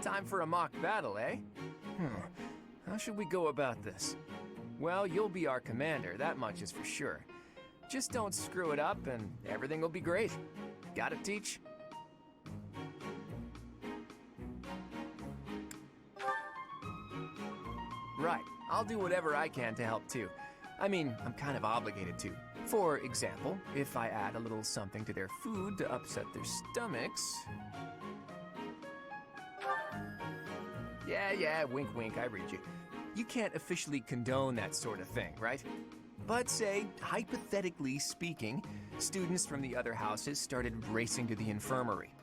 Time for a mock battle, eh? How should we go about this? Well, you'll be our commander, that much is for sure. Just don't screw it up and everything will be great. Got it, Teach? Right, I'll do whatever I can to help too. I mean, I'm kind of obligated to. For example, if I add a little something to their food to upset their stomachs... Yeah, wink wink, I read you. You can't officially condone that sort of thing, right? But say, hypothetically speaking, students from the other houses started racing to the infirmary.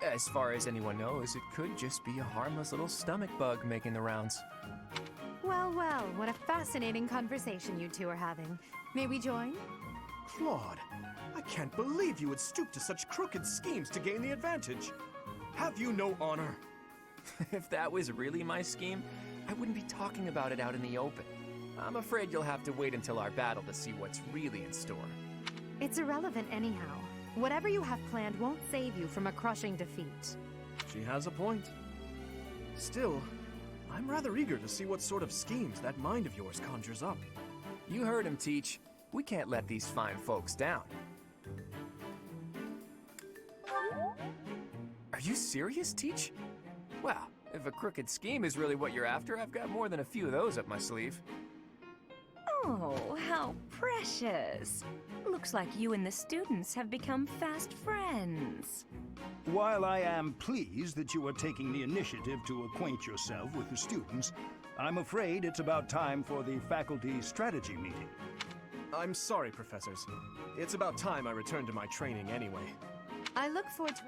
As far as anyone knows, it could just be a harmless little stomach bug making the rounds. Well, what a fascinating conversation you two are having. May we join? Claude, I can't believe you would stoop to such crooked schemes to gain the advantage. Have you no honor? If that was really my scheme, I wouldn't be talking about it out in the open. I'm afraid you'll have to wait until our battle to see what's really in store. It's irrelevant anyhow. Whatever you have planned won't save you from a crushing defeat. She has a point. Still, I'm rather eager to see what sort of schemes that mind of yours conjures up. You heard him, Teach. We can't let these fine folks down. Are you serious, Teach? Well, if a crooked scheme is really what you're after, I've got more than a few of those up my sleeve. Oh, how precious. Looks like you and the students have become fast friends. While I am pleased that you are taking the initiative to acquaint yourself with the students, I'm afraid it's about time for the faculty strategy meeting. I'm sorry, professors. It's about time I returned to my training anyway. I look forward to...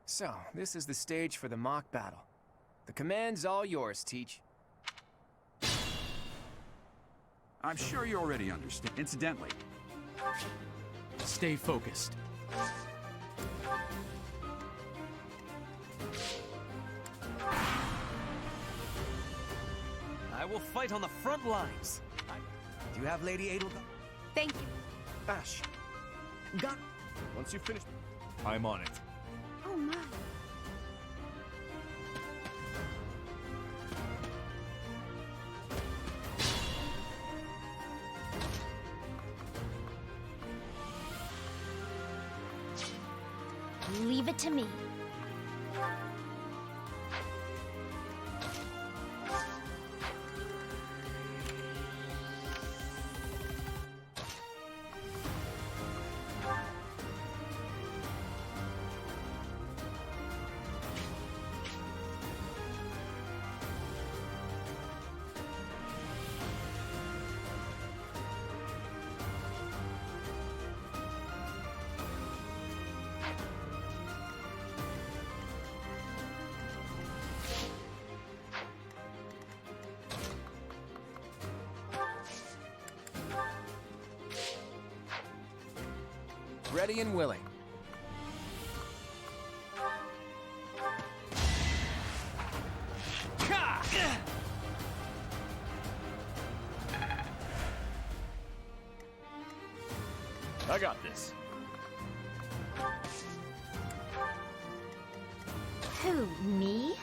So, this is the stage for the mock battle. The command's all yours, Teach. I'm sure you already understand. Incidentally, Stay focused. I will fight on the front lines. Do you have Lady Adel? Thank you. Ash. Got. Once you finish. I'm on it. Oh my. Leave it to me. Ready and willing. I got this. Who, me?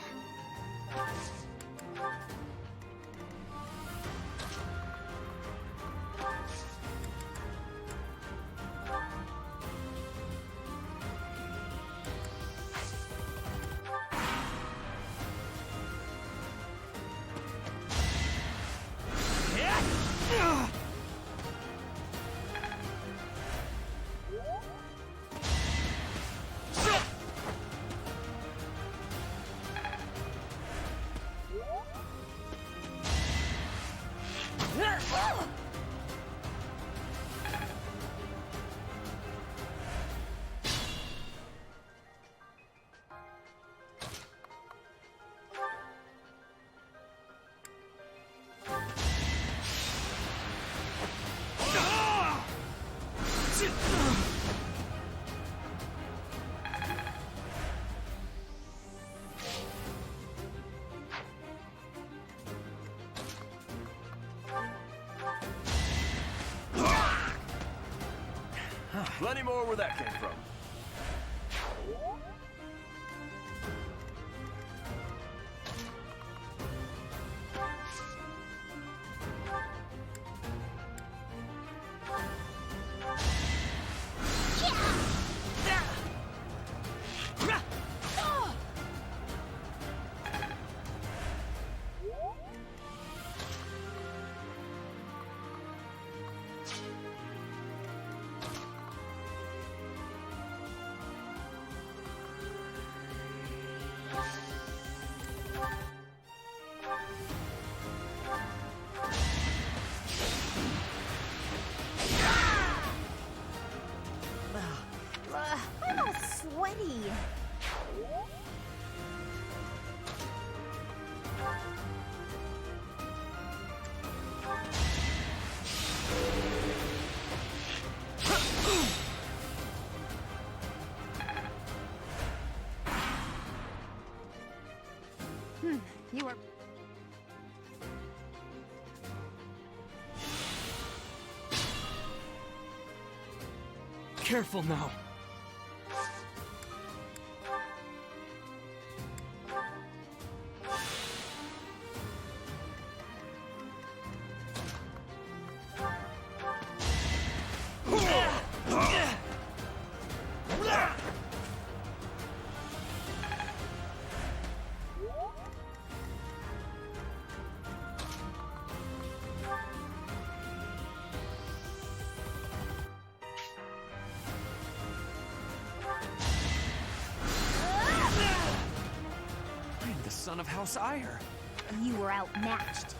Plenty more where that came from. I'm all sweaty. You are... Careful now. Son of House Ire. You were outmatched.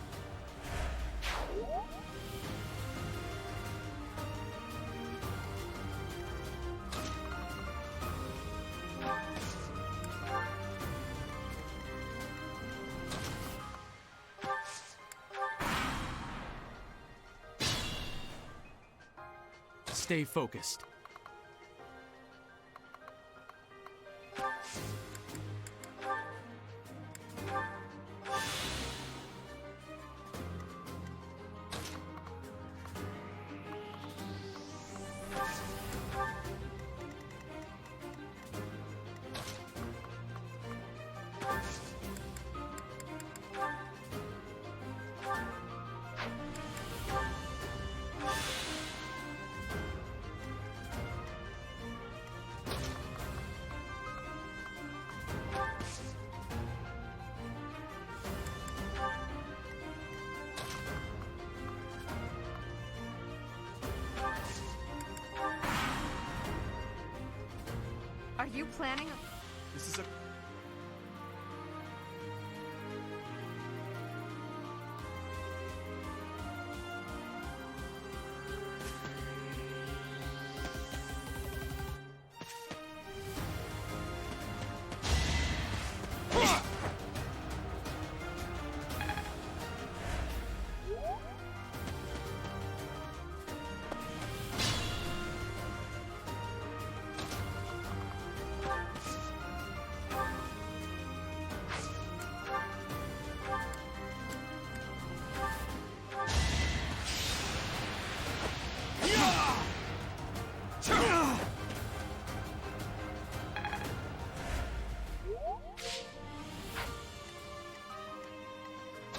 Stay focused. Are you planning? This is a...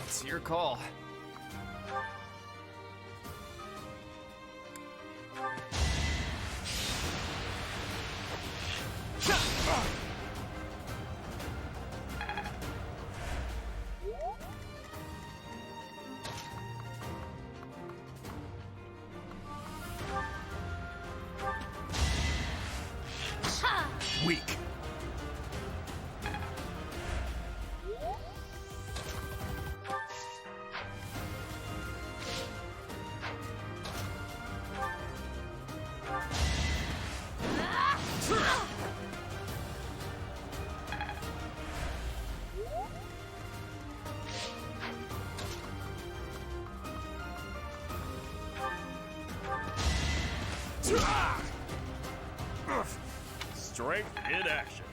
It's your call. Weak. Strength in action.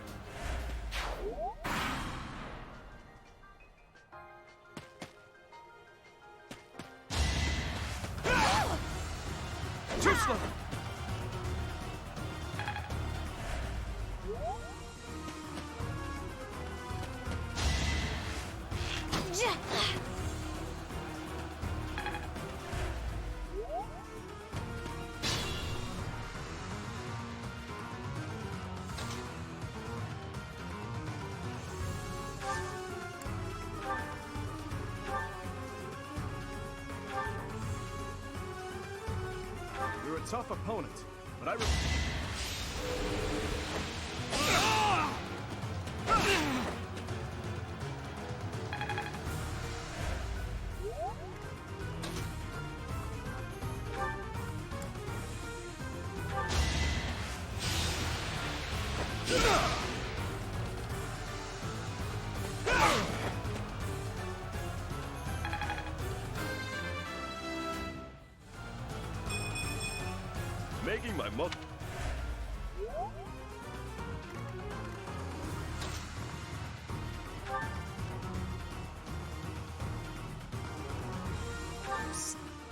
Too slow! You're a tough opponent, but I... Making my mother.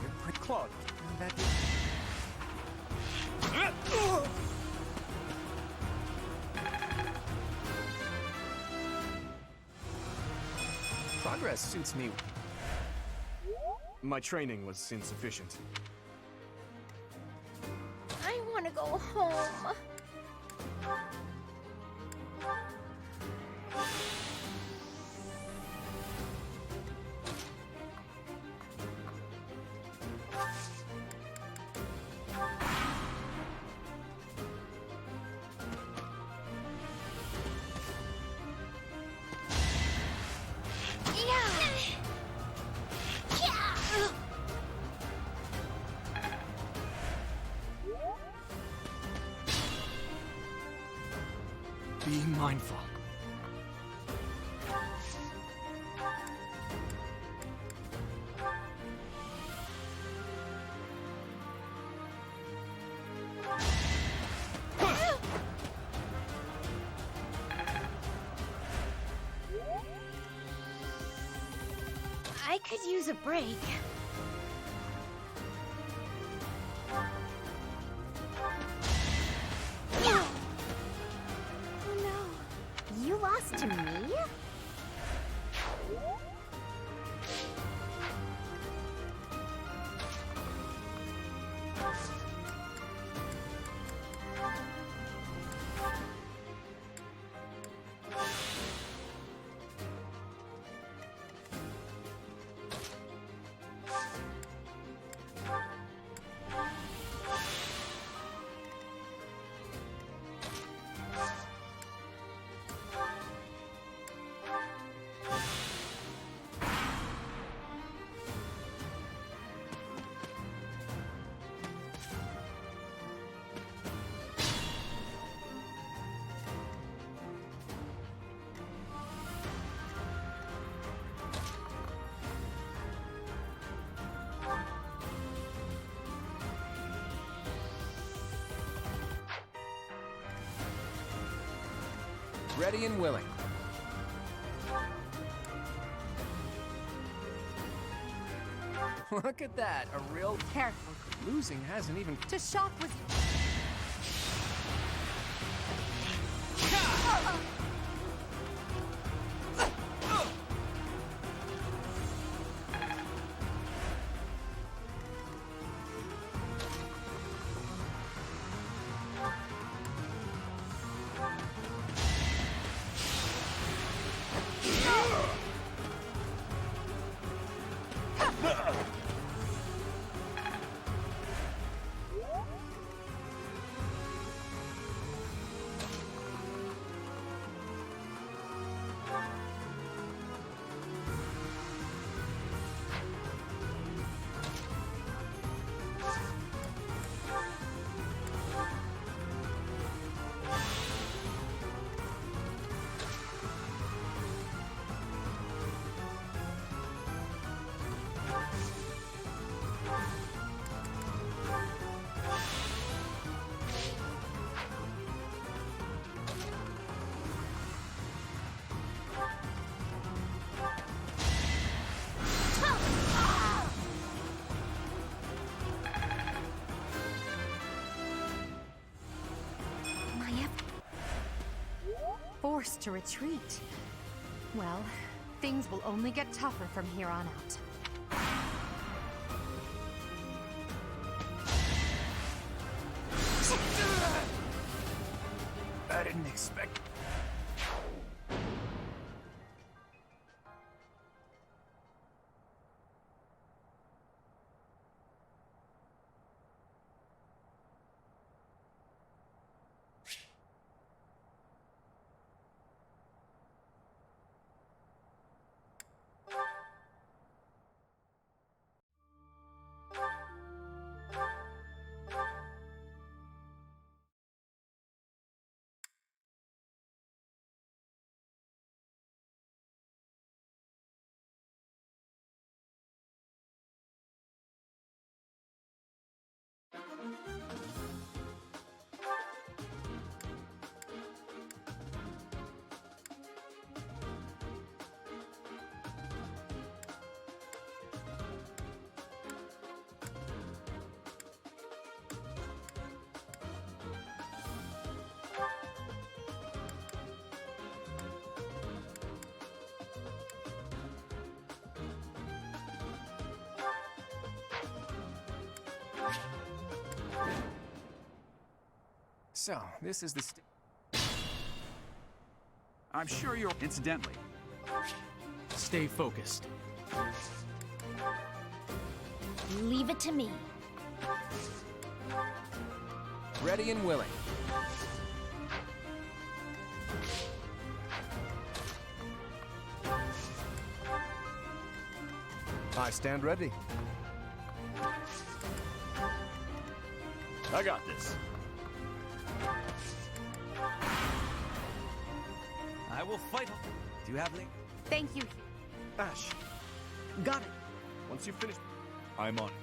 You're pretty clogged. That... Progress suits me. My training was insufficient. I want to go home. Be mindful. Could use a break. Yeah. Oh no. You lost to me? Ready and willing. Look at that, a real Careful. losing hasn't even... To shock was... Forced to retreat. Well, things will only get tougher from here on out. I didn't expect... So, this is the I'm sure you're... Incidentally. Stay focused. Leave it to me. Ready and willing. I stand ready. I got this. I will fight. Do you have any? Thank you. Ash, got it. Once you finish, I'm on it.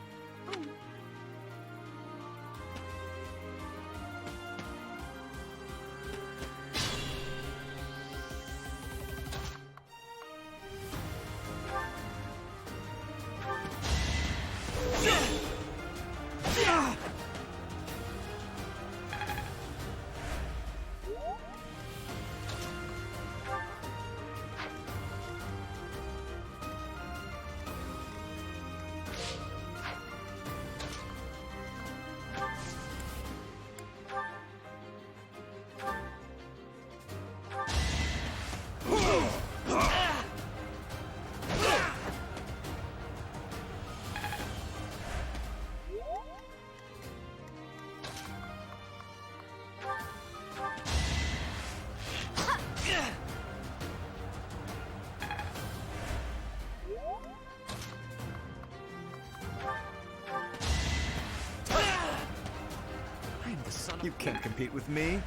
the son of... You can't compete with me.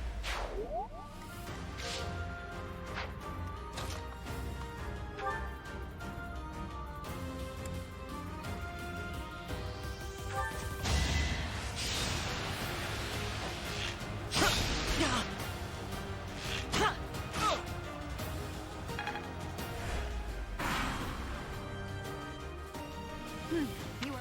You are...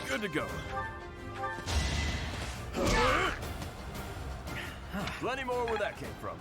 Good to go. Plenty more where that came from.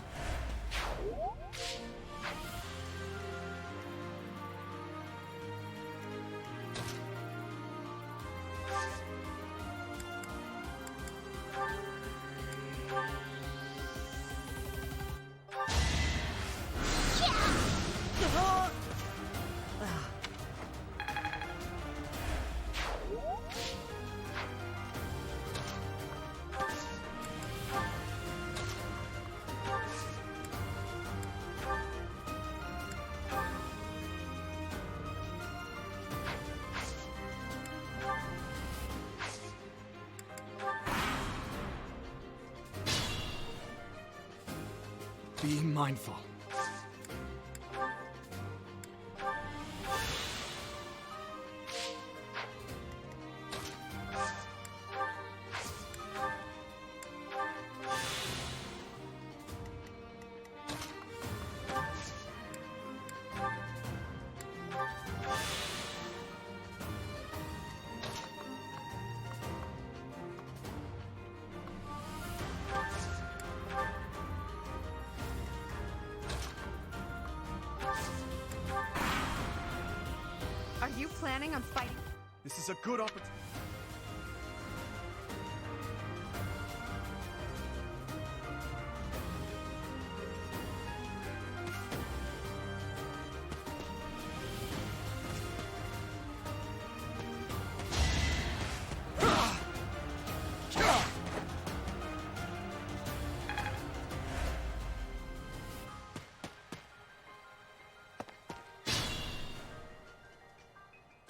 Be mindful. Are you planning on fighting? This is a good opportunity.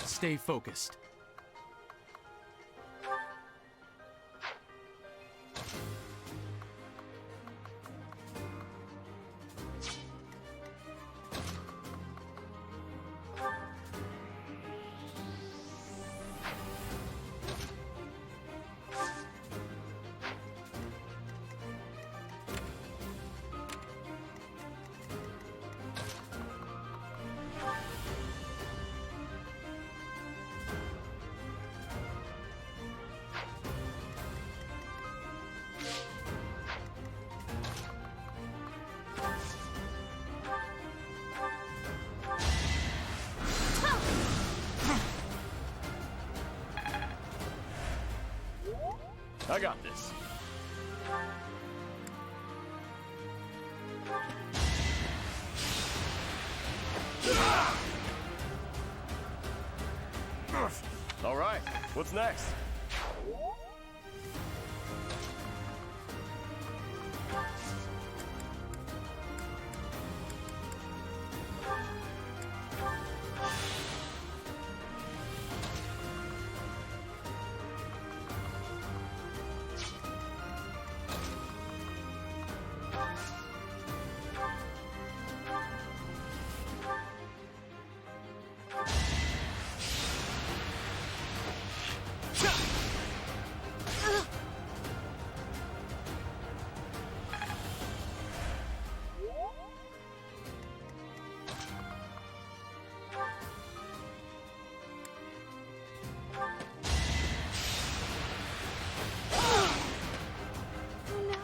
Stay focused. I got this. All right, what's next?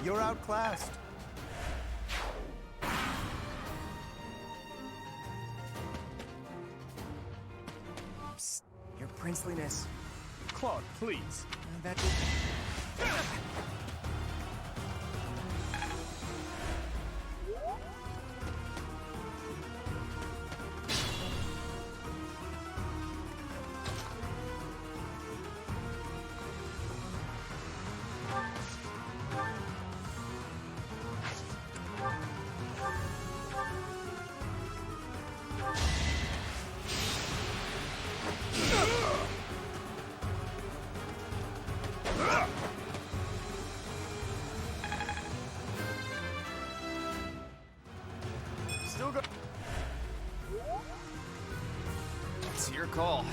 You're outclassed. Psst, your princeliness. Claude, please. That Still go. It's your call.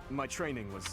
My training was...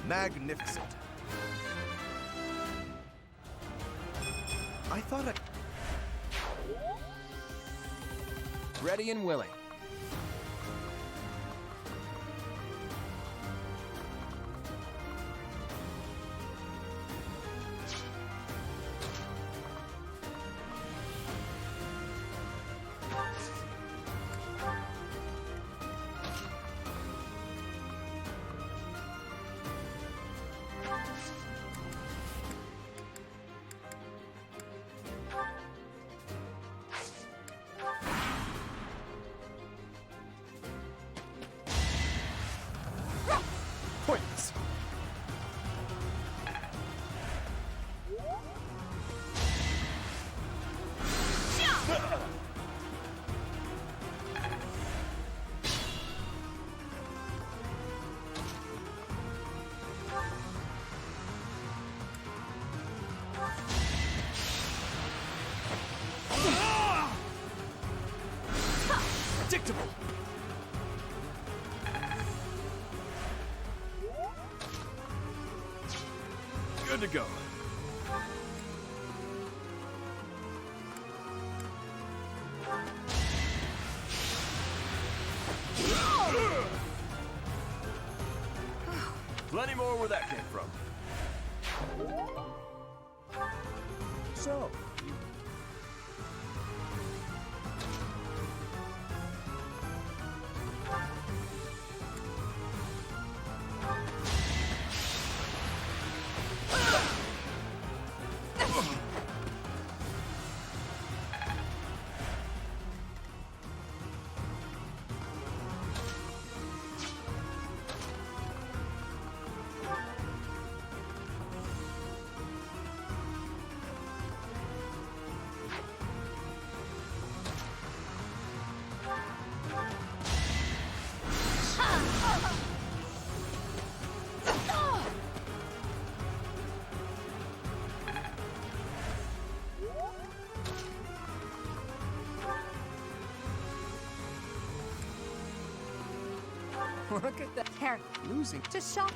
Magnificent. I thought I... ready and willing. Points. Predictable. Good to go. Plenty more where that came from. So, Look at that. Hair Losing. to shock.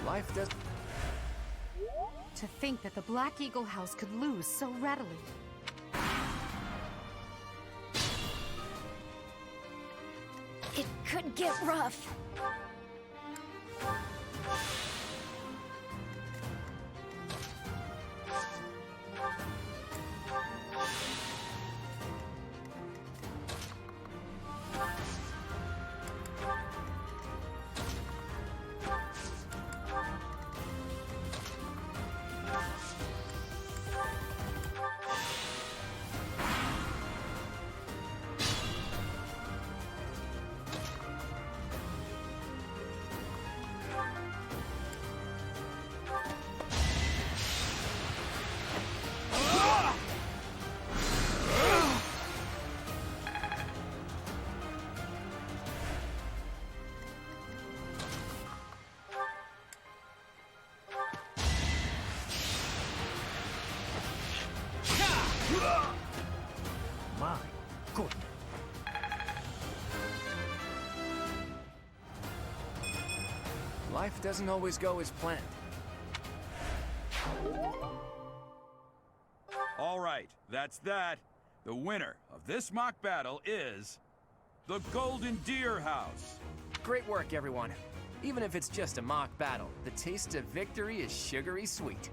Life does. To think that the Black Eagle House could lose so readily. It could get rough. My goodness. Life doesn't always go as planned. All right, that's that. The winner of this mock battle is the Golden Deer House. Great work, everyone. Even if it's just a mock battle, the taste of victory is sugary sweet.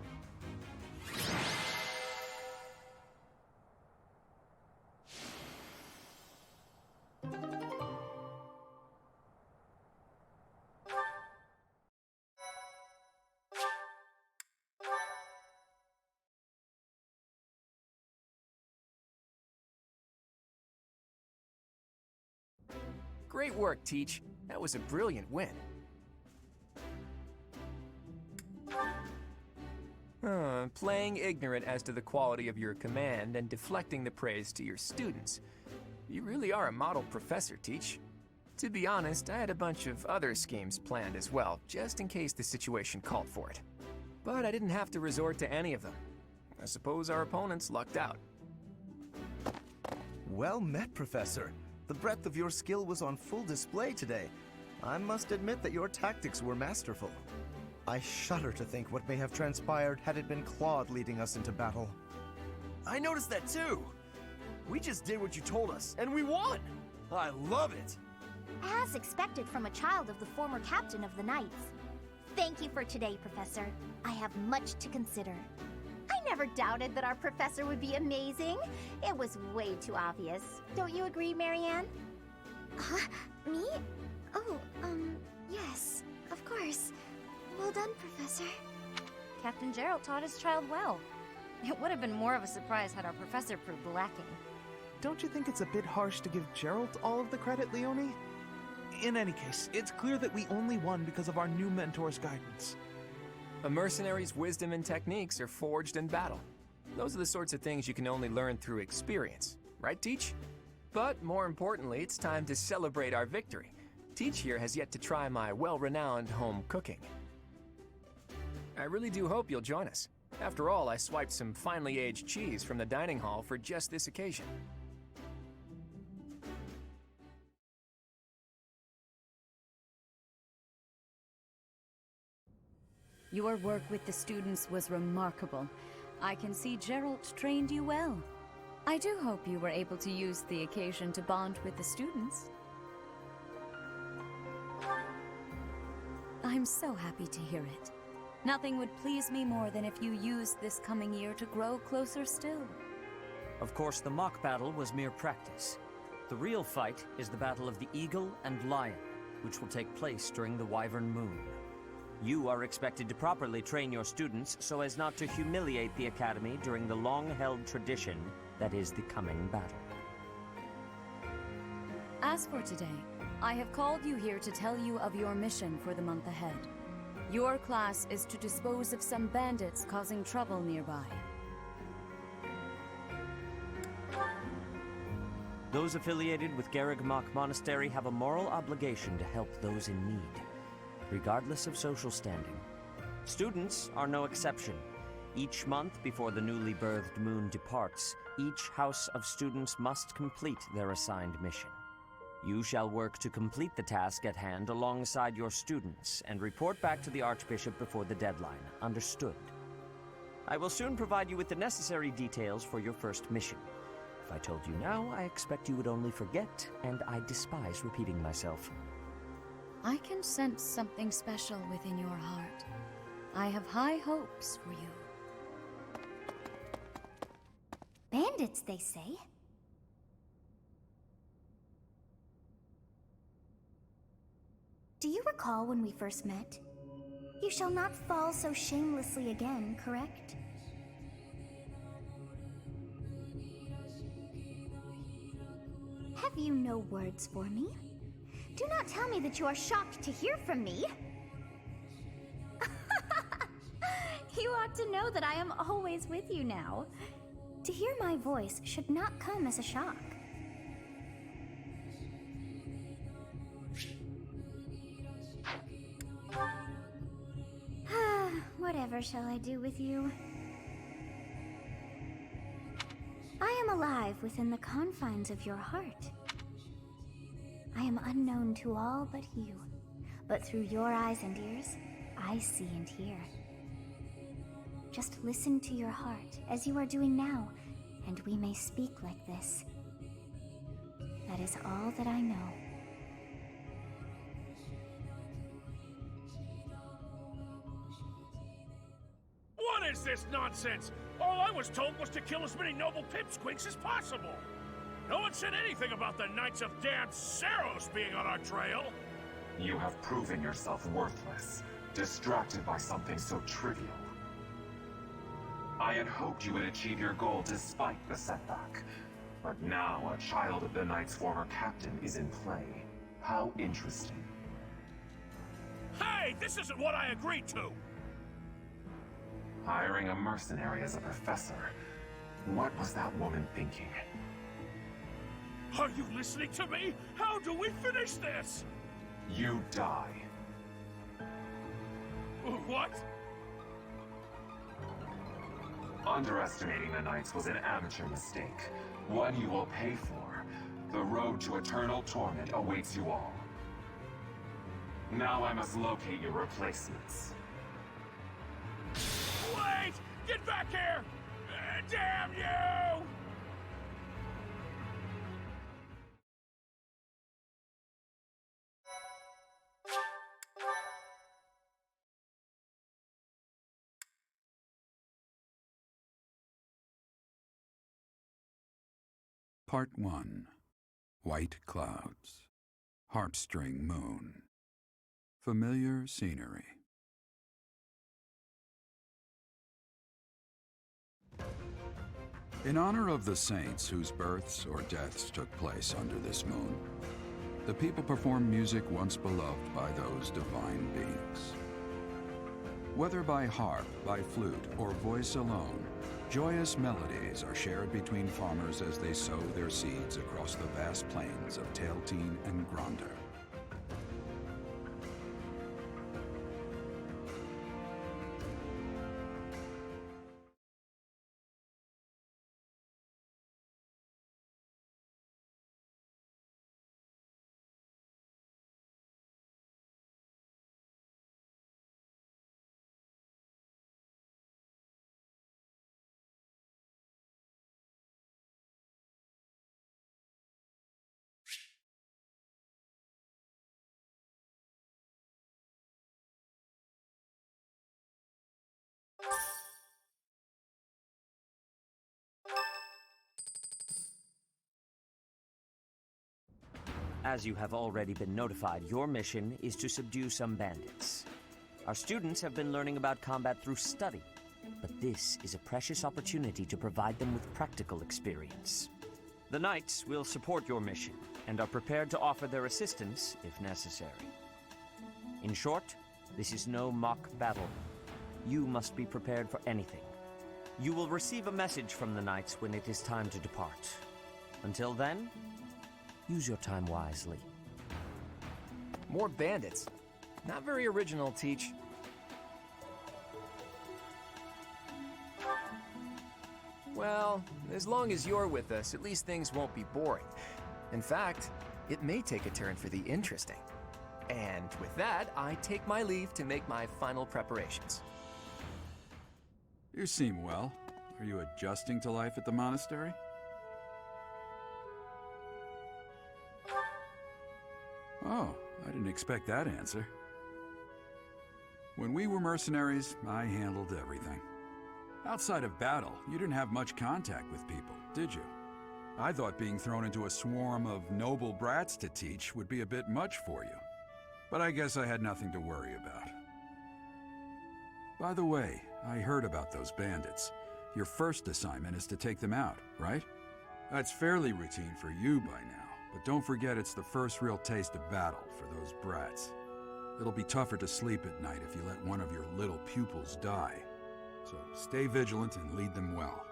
Great work, Teach. That was a brilliant win. Playing ignorant as to the quality of your command and deflecting the praise to your students. You really are a model professor, Teach. To be honest, I had a bunch of other schemes planned as well, just in case the situation called for it. But I didn't have to resort to any of them. I suppose our opponents lucked out. Well met, Professor. The breadth of your skill was on full display today. I must admit that your tactics were masterful. I shudder to think what may have transpired had it been Claude leading us into battle. I noticed that too. We just did what you told us, and we won! I love it! As expected from a child of the former captain of the Knights. Thank you for today, Professor. I have much to consider. I never doubted that our professor would be amazing. It was way too obvious. Don't you agree, Marianne? Huh? Me? Oh, yes, of course. Well done, Professor. Captain Gerald taught his child well. It would have been more of a surprise had our professor proved lacking. Don't you think it's a bit harsh to give Gerald all of the credit, Leonie? In any case, it's clear that we only won because of our new mentor's guidance. A mercenary's wisdom and techniques are forged in battle. Those are the sorts of things you can only learn through experience. Right, Teach? But more importantly, it's time to celebrate our victory. Teach here has yet to try my well-renowned home cooking. I really do hope you'll join us. After all, I swiped some finely aged cheese from the dining hall for just this occasion. Your work with the students was remarkable. I can see Gerald trained you well. I do hope you were able to use the occasion to bond with the students. I'm so happy to hear it. Nothing would please me more than if you used this coming year to grow closer still. Of course, the mock battle was mere practice. The real fight is the battle of the Eagle and Lion, which will take place during the Wyvern Moon. You are expected to properly train your students so as not to humiliate the Academy during the long-held tradition that is the coming battle. As for today, I have called you here to tell you of your mission for the month ahead. Your class is to dispose of some bandits causing trouble nearby. Those affiliated with Garrigmach Monastery have a moral obligation to help those in need, regardless of social standing. Students are no exception. Each month before the newly birthed moon departs, each house of students must complete their assigned mission. You shall work to complete the task at hand alongside your students and report back to the Archbishop before the deadline. Understood? I will soon provide you with the necessary details for your first mission. If I told you now, I expect you would only forget, and I despise repeating myself. I can sense something special within your heart. I have high hopes for you. Bandits, they say. Do you recall when we first met? You shall not fall so shamelessly again, correct? Have you no words for me? Do not tell me that you are shocked to hear from me. You ought to know that I am always with you now. To hear my voice should not come as a shock. Whatever shall I do with you? I am alive within the confines of your heart. I am unknown to all but you, but through your eyes and ears, I see and hear. Just listen to your heart, as you are doing now, and we may speak like this. That is all that I know. What is this nonsense? All I was told was to kill as many noble pipsqueaks as possible. No one said anything about the Knights of Damned Saros being on our trail. You have proven yourself worthless, distracted by something so trivial. I had hoped you would achieve your goal despite the setback. But now a child of the Knight's former captain is in play. How interesting. Hey, this isn't what I agreed to! Hiring a mercenary as a professor. What was that woman thinking? Are you listening to me? How do we finish this? You die. What? Underestimating the Knights was an amateur mistake. One you will pay for. The road to eternal torment awaits you all. Now I must locate your replacements. Wait! Get back here! Damn you! Part 1. White Clouds. Harpstring Moon. Familiar scenery. In honor of the saints whose births or deaths took place under this moon, the people perform music once beloved by those divine beings. Whether by harp, by flute, or voice alone, joyous melodies are shared between farmers as they sow their seeds across the vast plains of Tailteen and Gronder. As you have already been notified, your mission is to subdue some bandits. Our students have been learning about combat through study, but this is a precious opportunity to provide them with practical experience. The Knights will support your mission and are prepared to offer their assistance if necessary. In short, this is no mock battle. You must be prepared for anything. You will receive a message from the Knights when it is time to depart. Until then, use your time wisely. More bandits. Not very original, Teach. Well, as long as you're with us, at least things won't be boring. In fact, it may take a turn for the interesting. And with that, I take my leave to make my final preparations. You seem well. Are you adjusting to life at the monastery? Oh, I didn't expect that answer. When we were mercenaries, I handled everything. Outside of battle, you didn't have much contact with people, did you? I thought being thrown into a swarm of noble brats to teach would be a bit much for you. But I guess I had nothing to worry about. By the way, I heard about those bandits. Your first assignment is to take them out, right? That's fairly routine for you by now, but don't forget it's the first real taste of battle for those brats. It'll be tougher to sleep at night if you let one of your little pupils die. So stay vigilant and lead them well.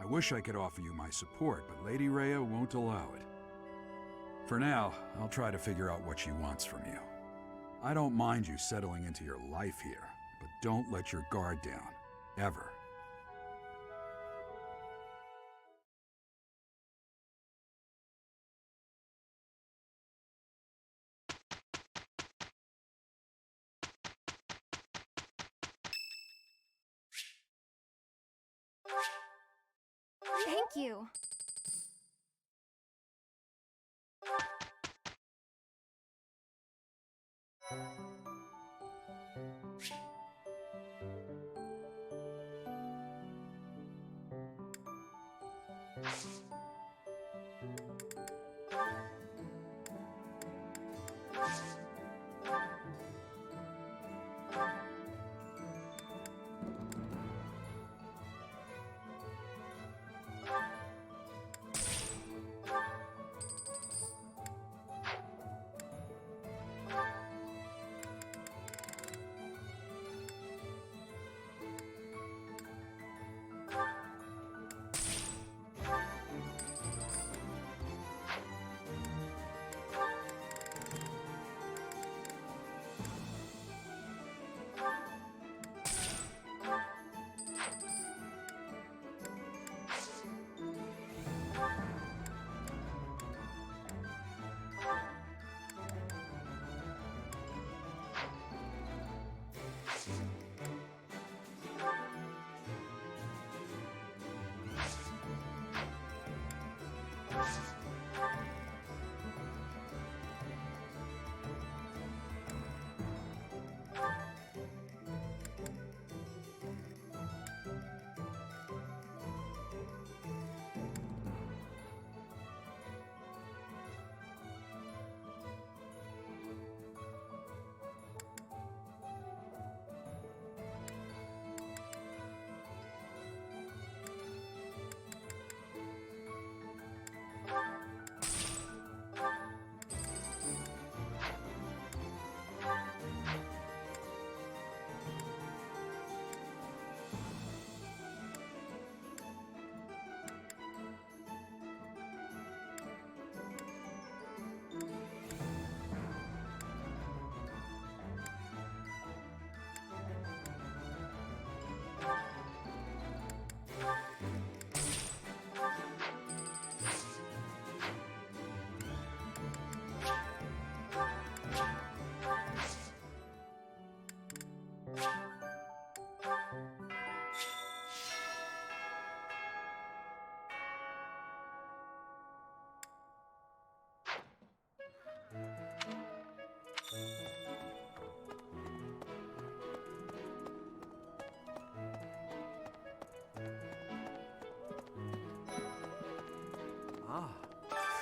I wish I could offer you my support, but Lady Rhea won't allow it. For now, I'll try to figure out what she wants from you. I don't mind you settling into your life here, but don't let your guard down, ever. Thank you.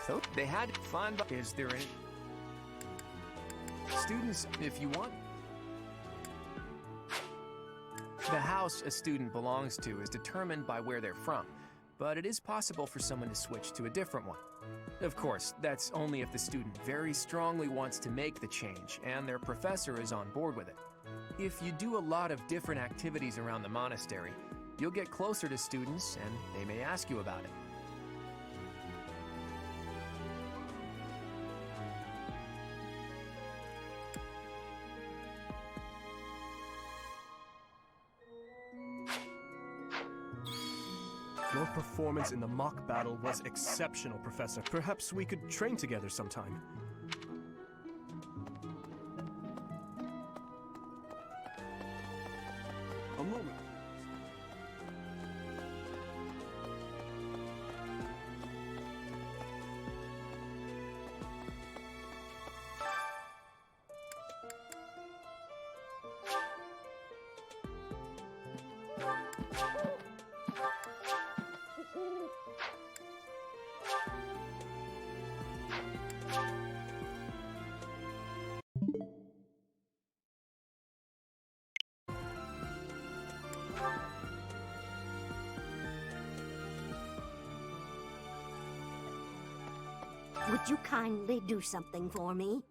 So they had fun, but is there any... Students, if you want... The house a student belongs to is determined by where they're from, but it is possible for someone to switch to a different one. Of course, that's only if the student very strongly wants to make the change and their professor is on board with it. If you do a lot of different activities around the monastery, you'll get closer to students and they may ask you about it. Your performance in the mock battle was exceptional, Professor. Perhaps we could train together sometime. A moment. Would you kindly do something for me?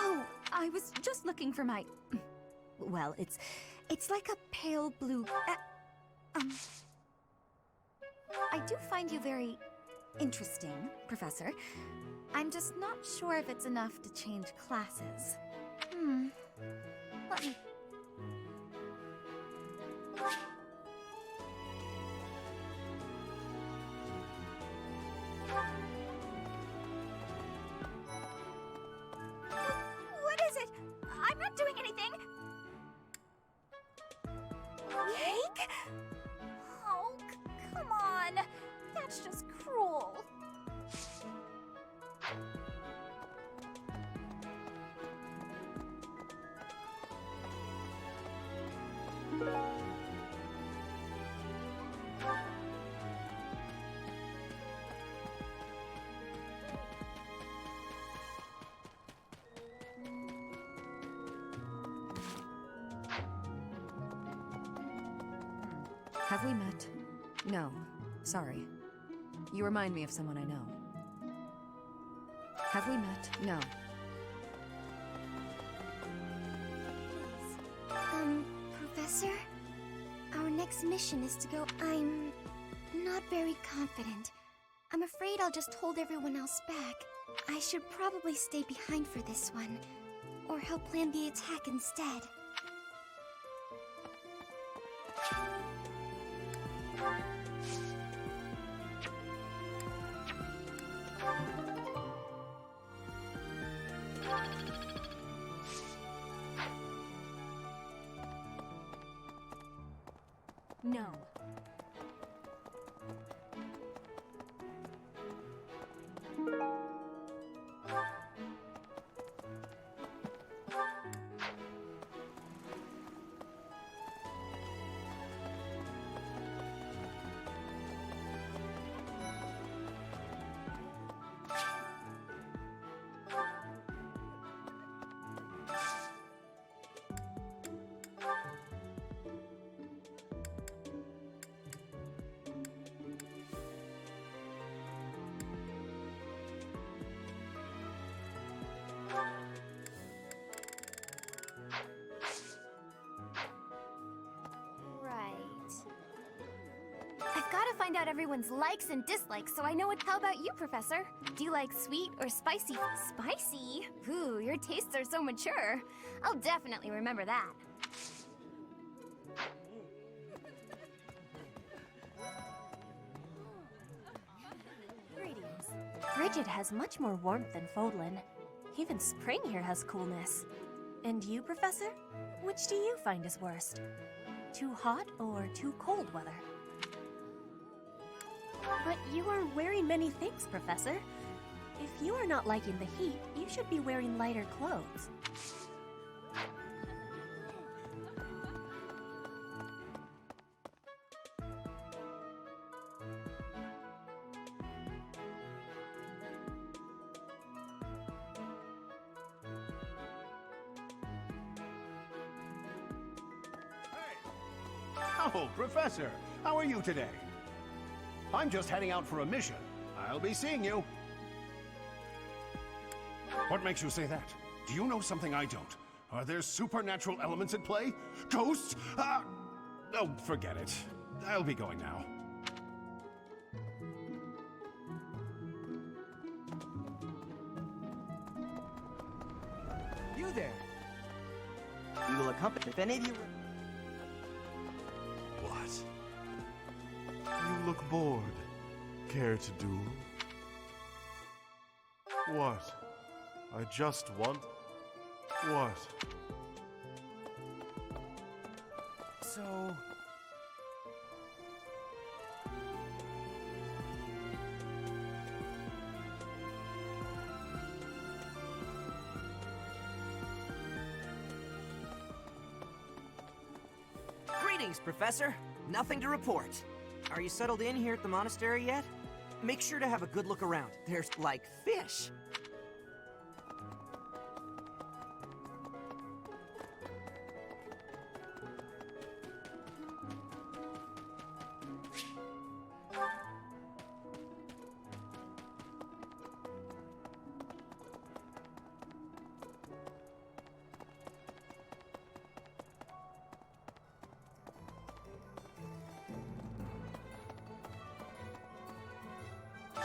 Oh, I was just looking for my... Well, it's like a pale blue... I do find you very interesting, Professor. I'm just not sure if it's enough to change classes. Let me... What is it? I'm not doing anything! Cake? Oh, come on! That's just cruel. Have we met? No. Sorry. You remind me of someone I know. Have we met? No. Professor? Our next mission is to go... I'm not very confident. I'm afraid I'll just hold everyone else back. I should probably stay behind for this one, or help plan the attack instead. No. gotta find out everyone's likes and dislikes so I know it. How about you, Professor? Do you like sweet or spicy? Spicy? Ooh, your tastes are so mature. I'll definitely remember that. Greetings. Frigid has much more warmth than Fodlan. Even spring here has coolness. And you, Professor? Which do you find is worst? Too hot or too cold weather? But you are wearing many things, Professor. If you are not liking the heat, you should be wearing lighter clothes. Oh, Professor, how are you today? I'm just heading out for a mission. I'll be seeing you. What makes you say that? Do you know something I don't? Are there supernatural elements at play? Ghosts? Oh, forget it. I'll be going now. You there. We will accompany if any of you... What? You look bored. Care to duel? What? I just want... What? So... Greetings, Professor. Nothing to report. Are you settled in here at the monastery yet? Make sure to have a good look around. There's, like, fish.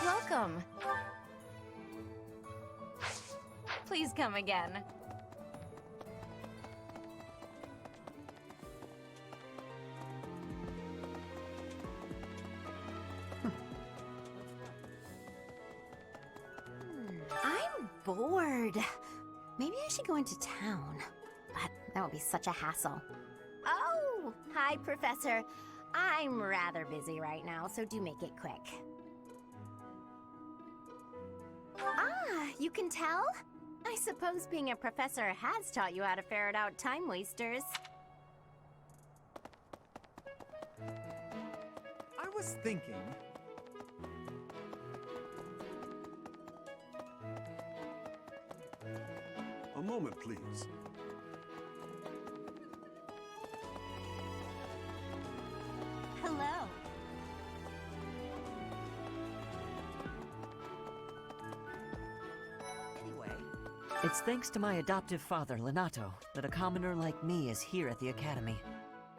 Welcome. Please come again. I'm bored. Maybe I should go into town. But that would be such a hassle. Oh, hi, Professor. I'm rather busy right now, so do make it quick. Ah, you can tell? I suppose being a professor has taught you how to ferret out time wasters. I was thinking... A moment, please. Hello. It's thanks to my adoptive father, Lenato, that a commoner like me is here at the Academy.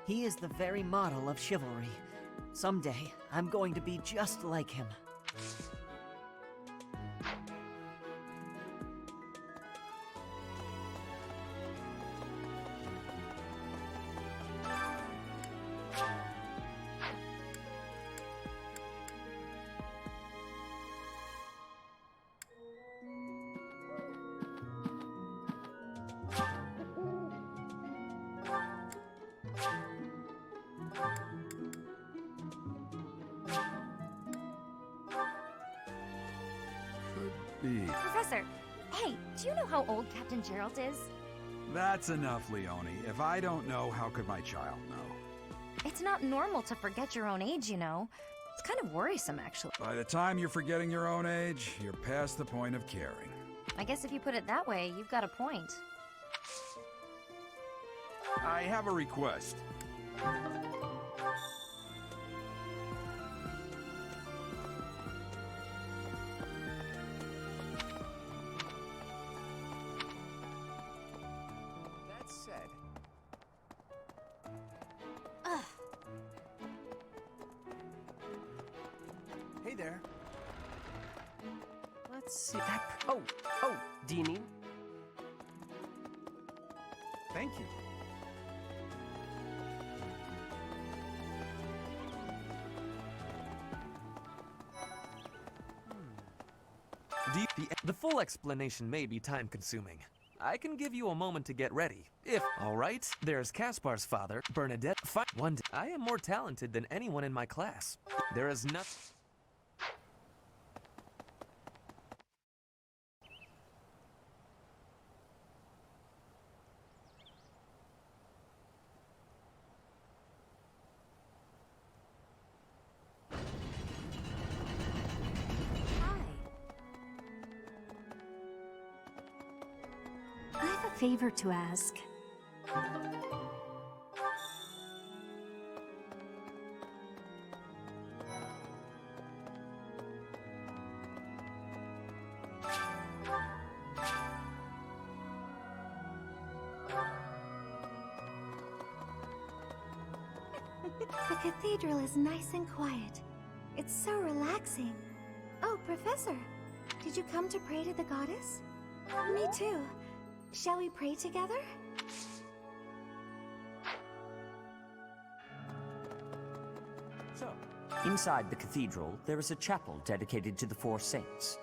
He is the very model of chivalry. Someday, I'm going to be just like him. Professor, hey, do you know how old Captain Gerald is? That's enough, Leone. If I don't know, how could my child know? It's not normal to forget your own age, you know. It's kind of worrisome, actually. By the time you're forgetting your own age, you're past the point of caring. I guess if you put it that way, you've got a point. I have a request. That said... there. Let's see that. Oh, do you need? Thank you. The full explanation may be time-consuming. I can give you a moment to get ready. All right, there's Caspar's father, Bernadette. One day, I am more talented than anyone in my class. There is nothing. I have a favor to ask. The cathedral is nice and quiet. It's so relaxing. Oh, Professor, did you come to pray to the goddess? Me too. Shall we pray together? So, inside the cathedral, there is a chapel dedicated to the four saints.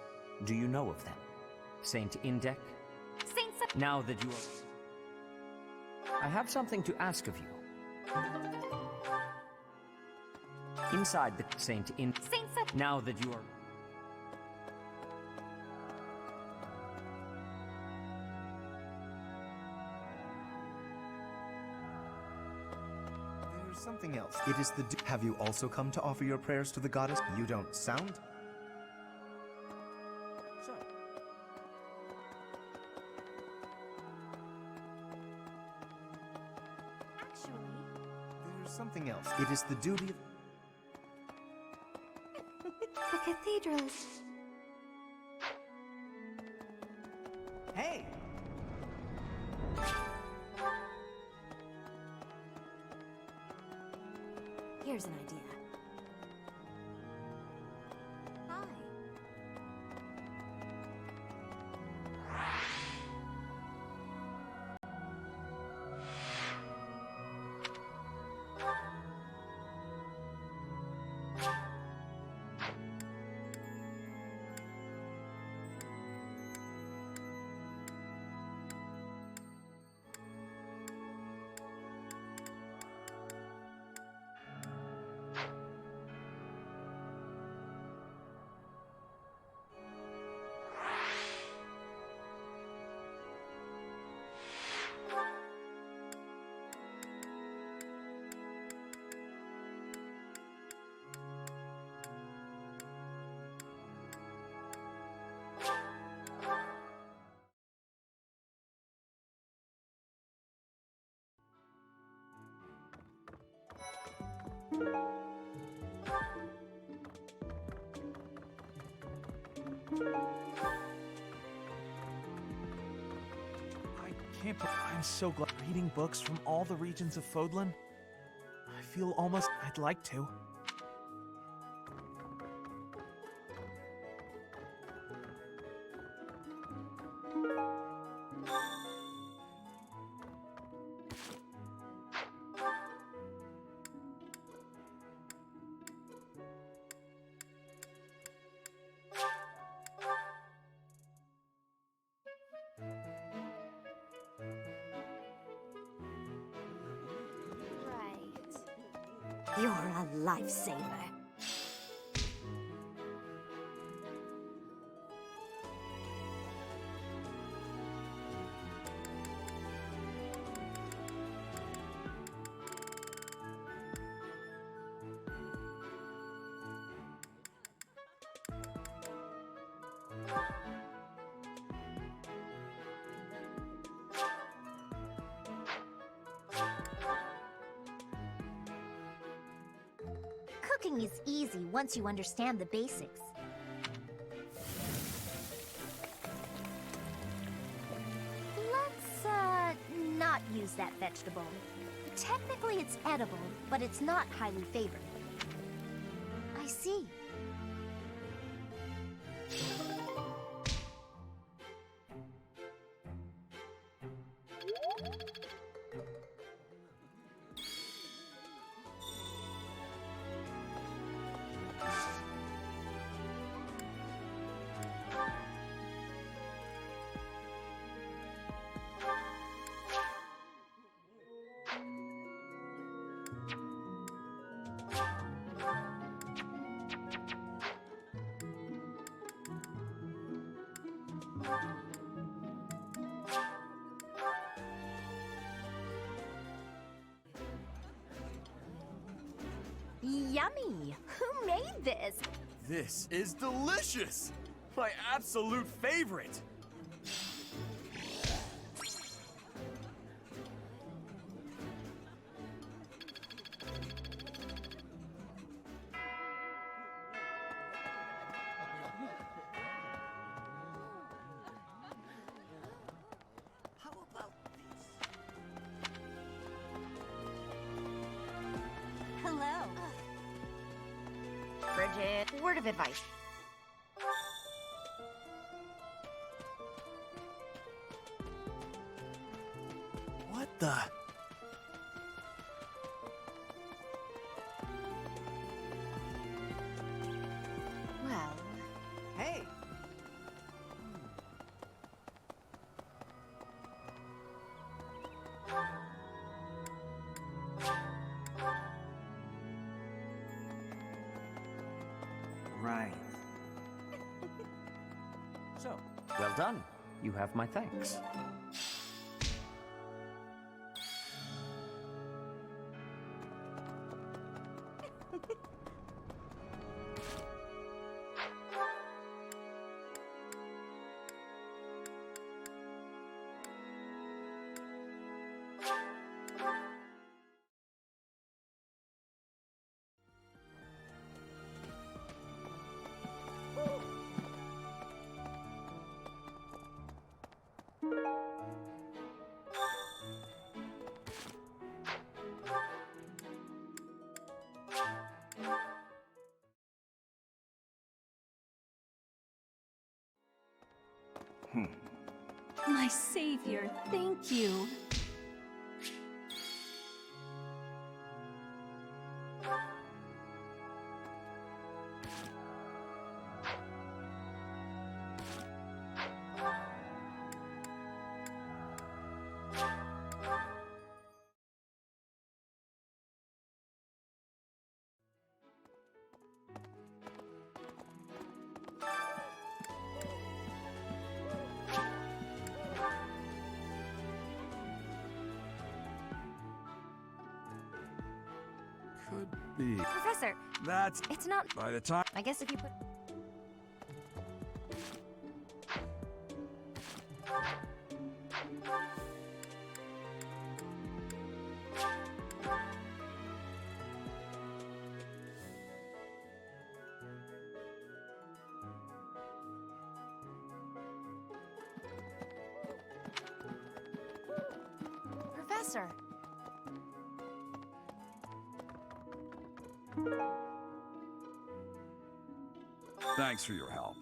Do you know of them? Saint Indec? Now that you are... I have something to ask of you. Inside the Saint Indec... Now that you are... There's something else. It is the... Have you also come to offer your prayers to the goddess? You don't sound... So... There's something else. It is the duty of... The cathedral is... Hey! Here's an idea. Hi. I'm so glad reading books from all the regions of Fodlan. I feel almost I'd like to. You're a lifesaver. Cooking is easy once you understand the basics. Let's, not use that vegetable. Technically it's edible, but it's not highly favored. I see. Yummy! Who made this? This is delicious! My absolute favorite! Hello. Bridget, word of advice. What the? Well, Hey! Right. So, well done. You have my thanks. My savior, thank you. Could be. Professor, That's... it's not... By the time... I guess if you put... Professor! Thanks for your help.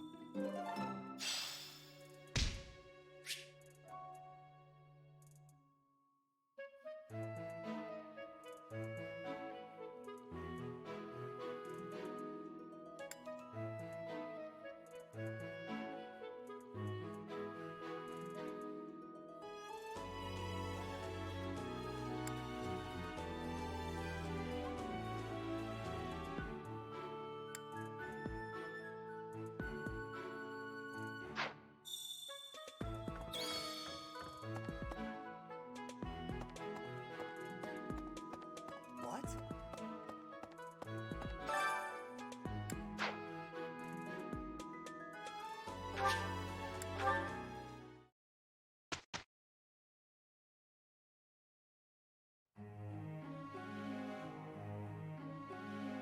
What?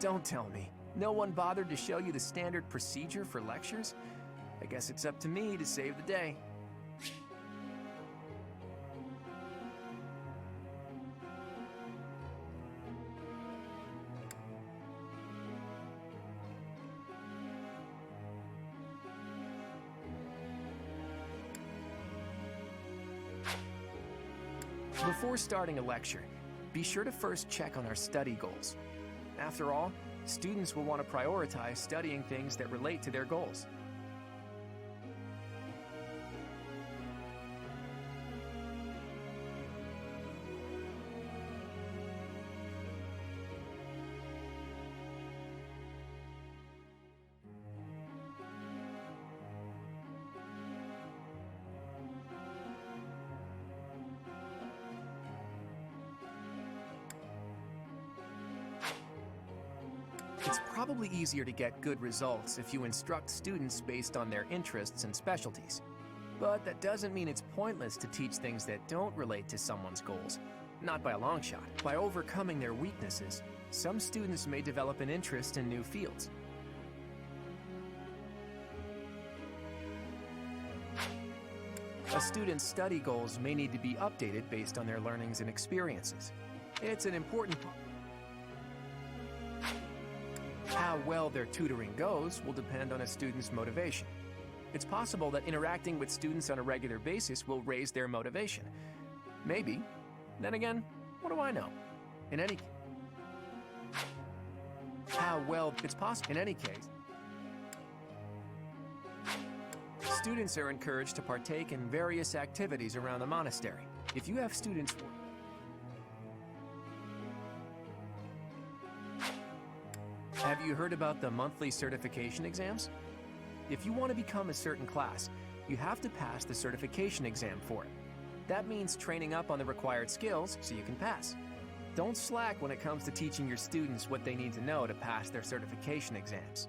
Don't tell me. No one bothered to show you the standard procedure for lectures? I guess it's up to me to save the day. Before starting a lecture, be sure to first check on our study goals. After all, students will want to prioritize studying things that relate to their goals. probably easier to get good results if you instruct students based on their interests and specialties. But that doesn't mean it's pointless to teach things that don't relate to someone's goals. Not by a long shot. By overcoming their weaknesses, some students may develop an interest in new fields. A student's study goals may need to be updated based on their learnings and experiences. It's an important part. How well their tutoring goes will depend on a student's motivation. It's possible that interacting with students on a regular basis will raise their motivation. Maybe. Then again, what do I know? In any case, how well it's possible. In any case, students are encouraged to partake in various activities around the monastery. If you have students Have you heard about the monthly certification exams? If you want to become a certain class, you have to pass the certification exam for it. That means training up on the required skills so you can pass. Don't slack when it comes to teaching your students what they need to know to pass their certification exams.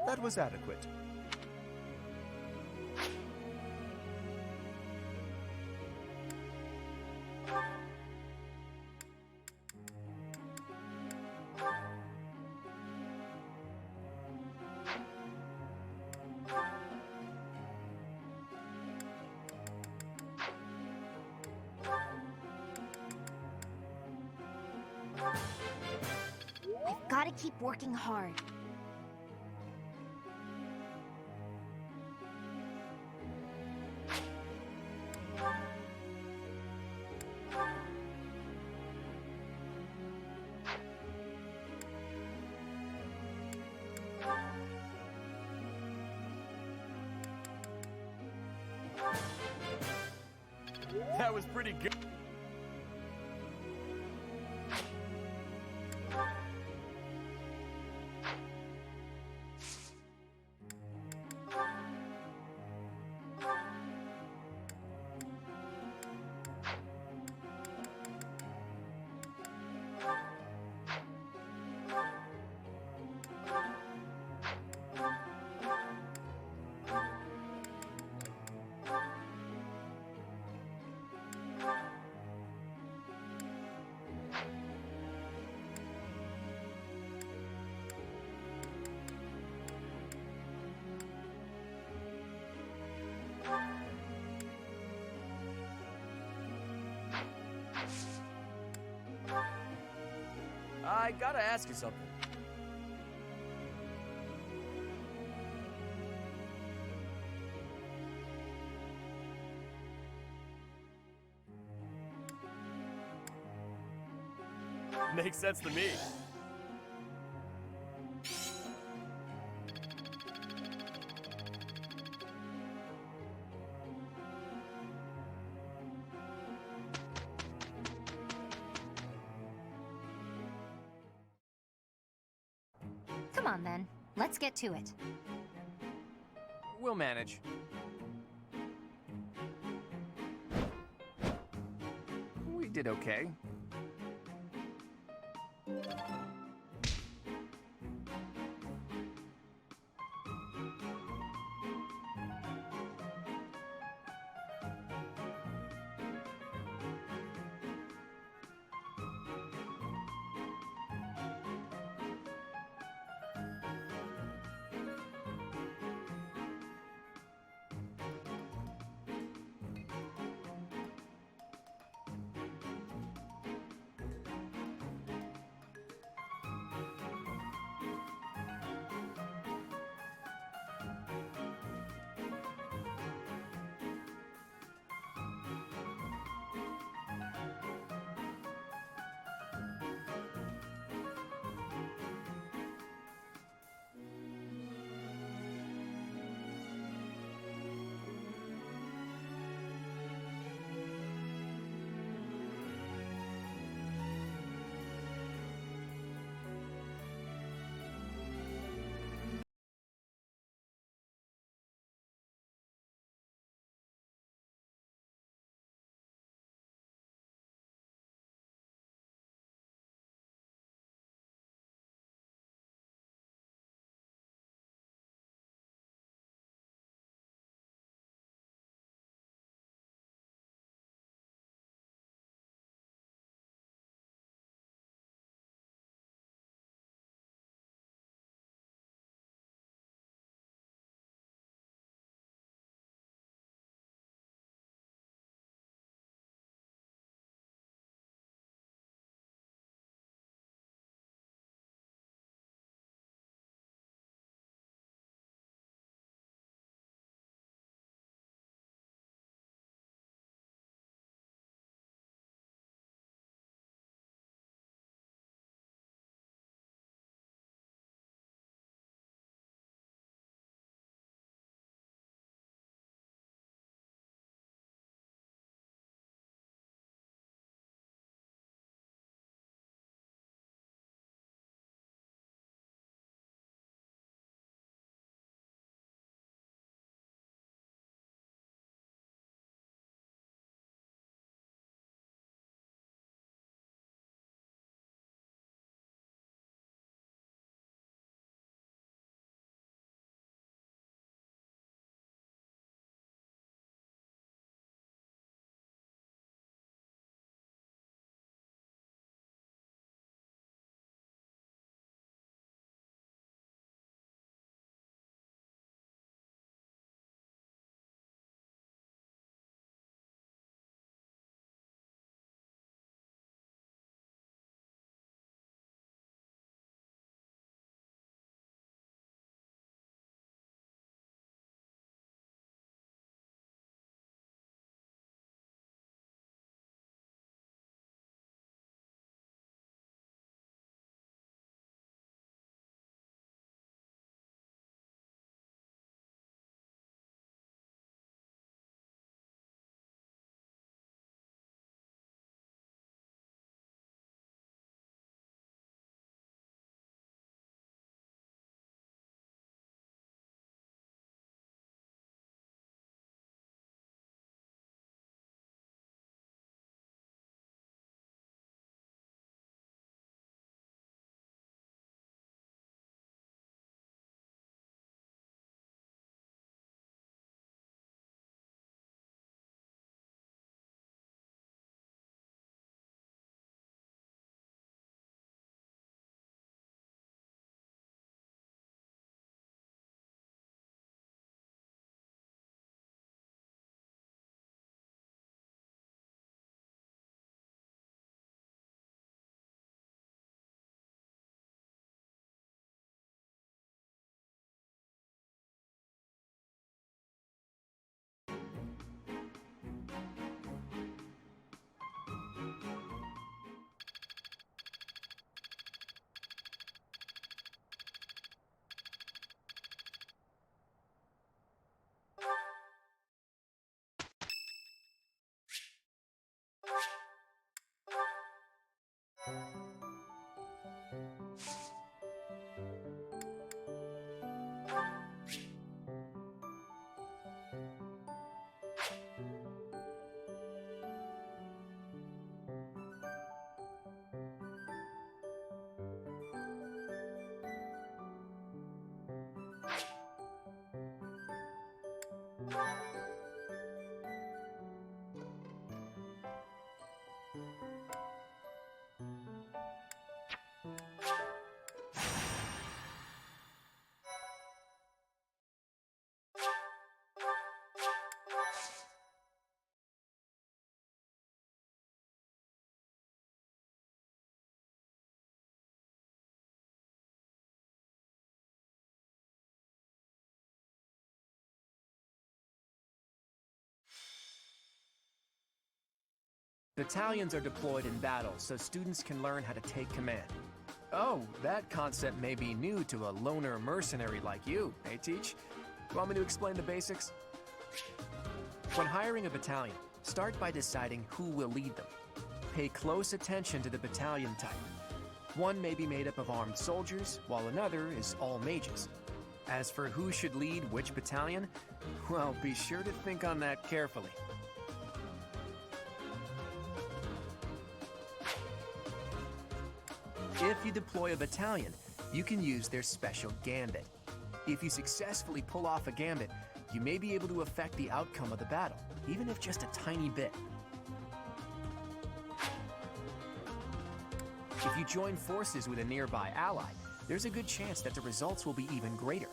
That was adequate. I've got to keep working hard. That was pretty good. I gotta ask you something. Makes sense to me. Come on then, let's get to it. We'll manage. We did okay. Battalions are deployed in battle so students can learn how to take command. Oh, that concept may be new to a loner mercenary like you, eh, Teach? Want me to explain the basics? When hiring a battalion, start by deciding who will lead them. Pay close attention to the battalion type. One may be made up of armed soldiers, while another is all mages. As for who should lead which battalion, well, be sure to think on that carefully. If you deploy a battalion, you can use their special gambit. If you successfully pull off a gambit, you may be able to affect the outcome of the battle, even if just a tiny bit. If you join forces with a nearby ally, there's a good chance that the results will be even greater.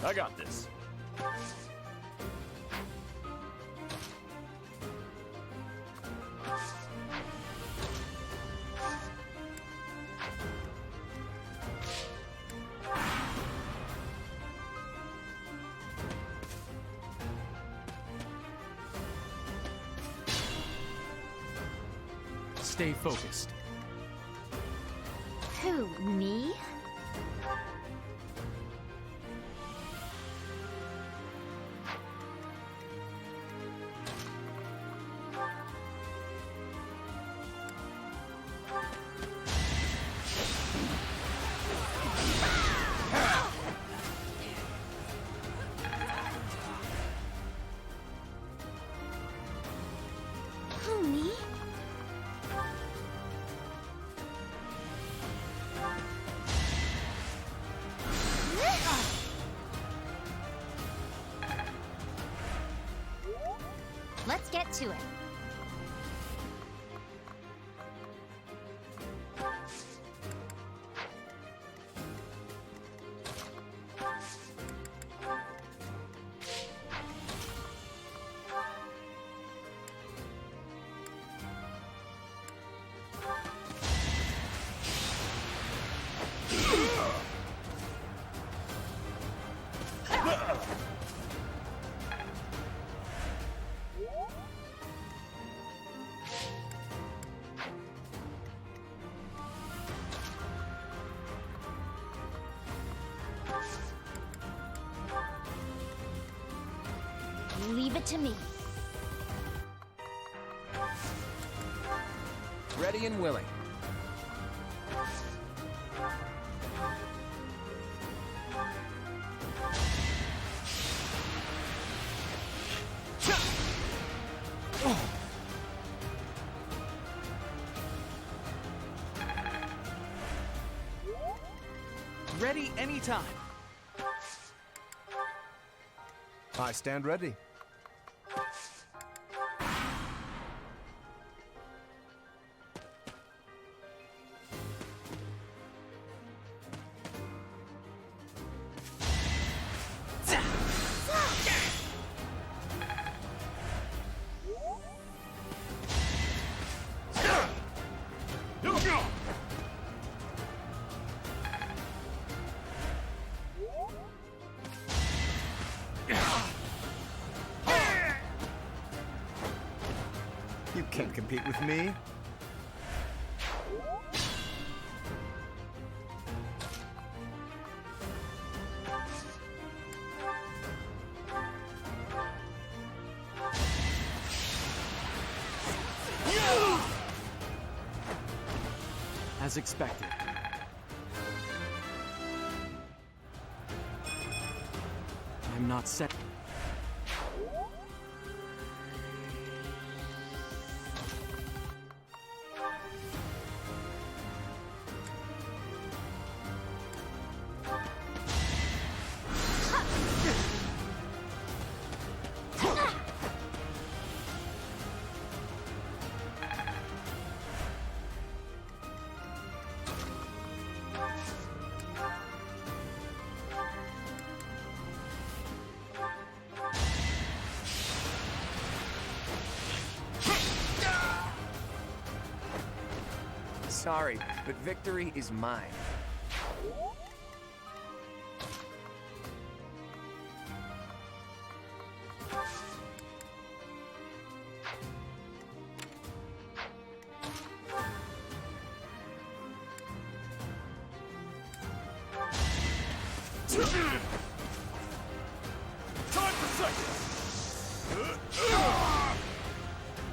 I got this. Stay focused. Who, me? Who, me? Let's get to it. Leave it to me. Ready and willing. Ready anytime. I stand ready. You can't compete with me. As expected. I'm not set. sorry, but victory is mine. Time for seconds!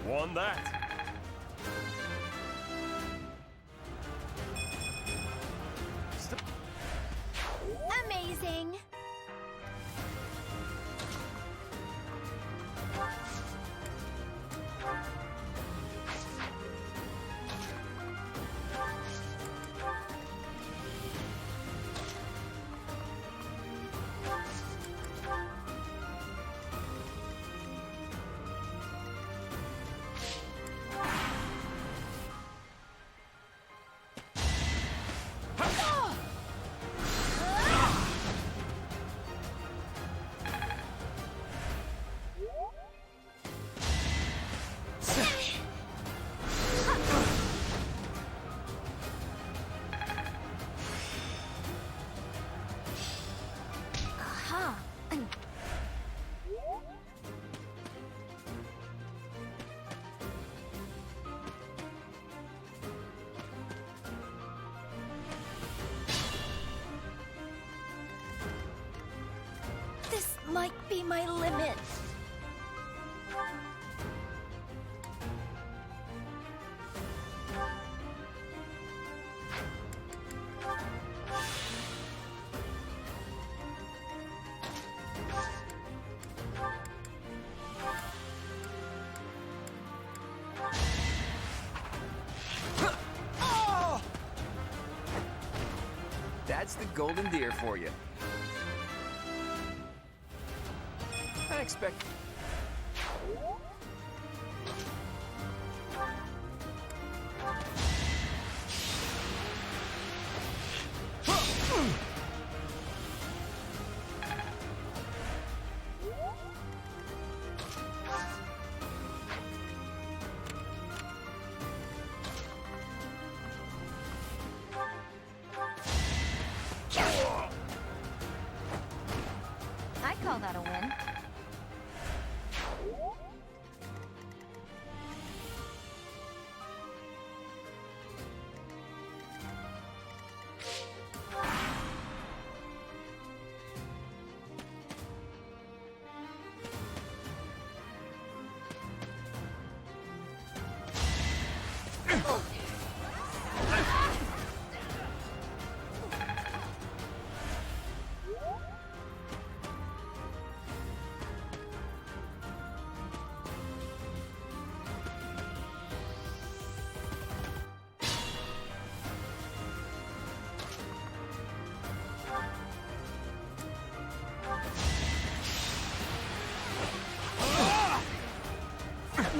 Won that. Amazing! This might be my limit. That's the golden deer for you. I expect... I'd call that a win.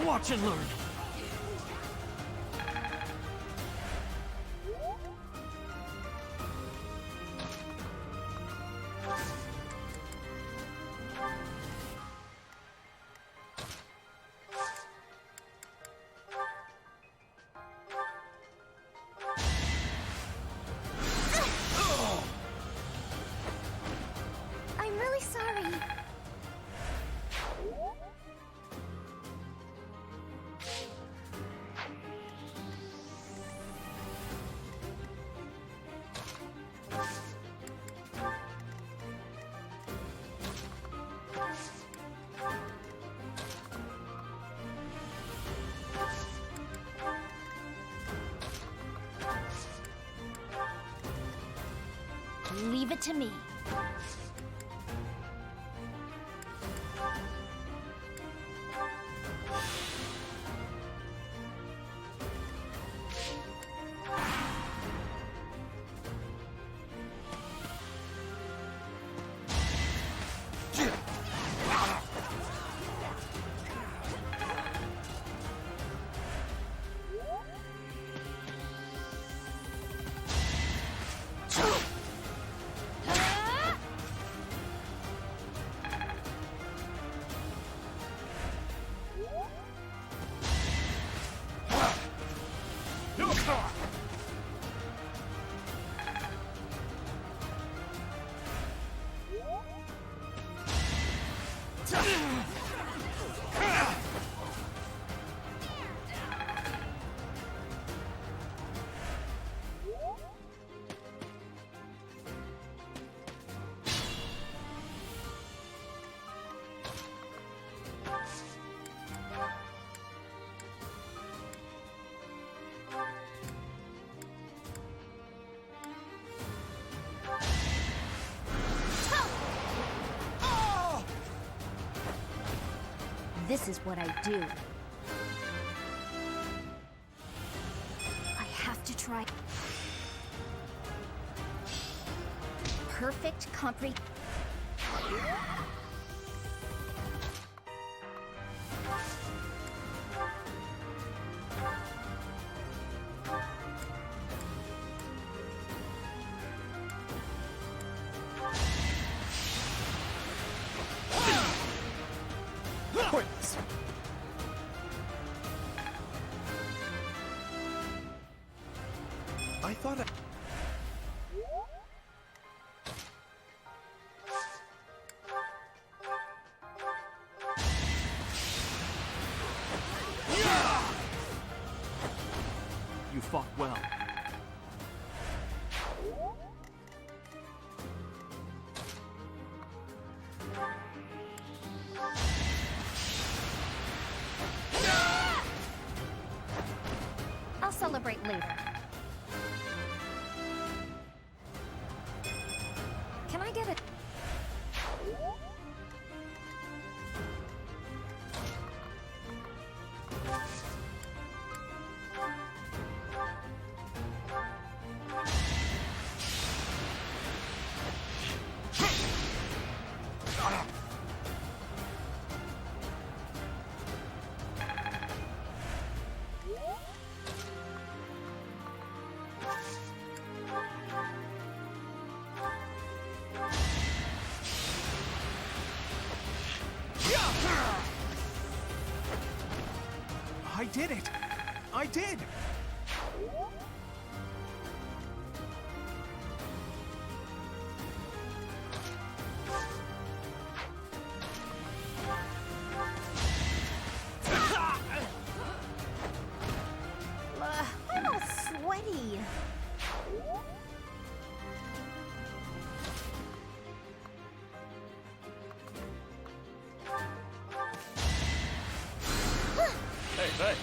Watch and learn. I'm really sorry. Leave it to me. This is what I do. I have to try. Perfect compre... Pointless. I thought I... You fought well. I'll celebrate later. Can I get a... I did it! I did! I'm all sweaty. Hey, hey.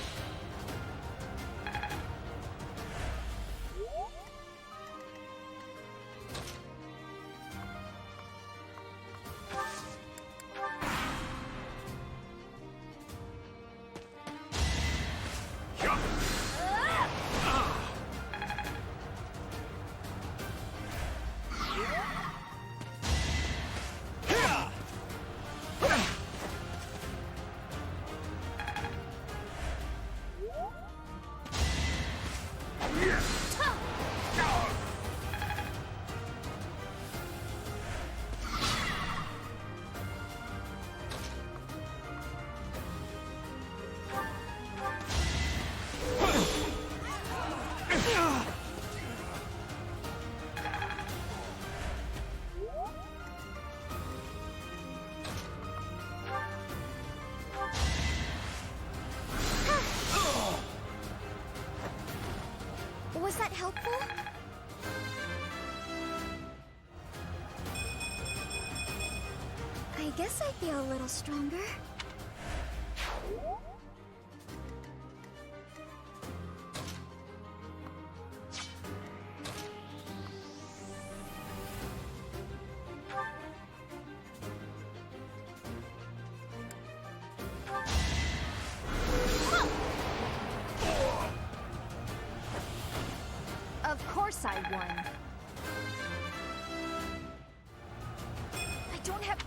Was that helpful? I guess I feel a little stronger. Of course I won. I don't have...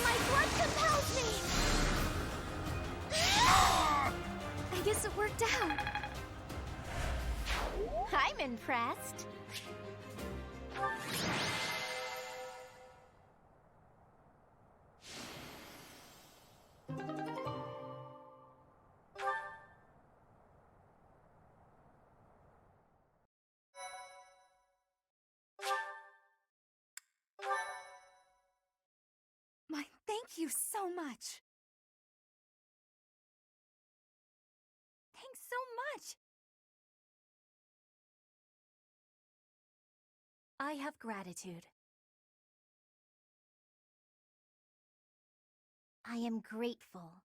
My blood compels me! I guess it worked out. I'm impressed. you so much. Thanks so much. I have gratitude. I am grateful.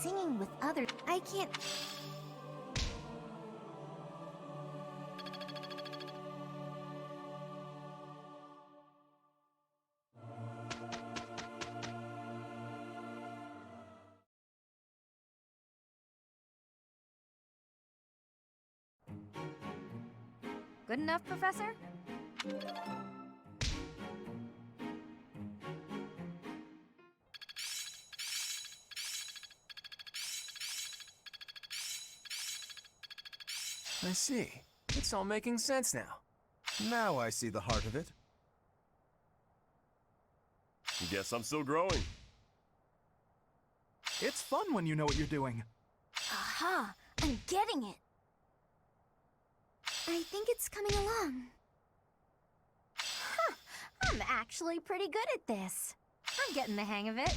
Singing with others. I can't. Good enough, Professor? I see. It's all making sense now. Now I see the heart of it. Guess I'm still growing. It's fun when you know what you're doing. Aha! I'm getting it! I think it's coming along. Huh, I'm actually pretty good at this. I'm getting the hang of it.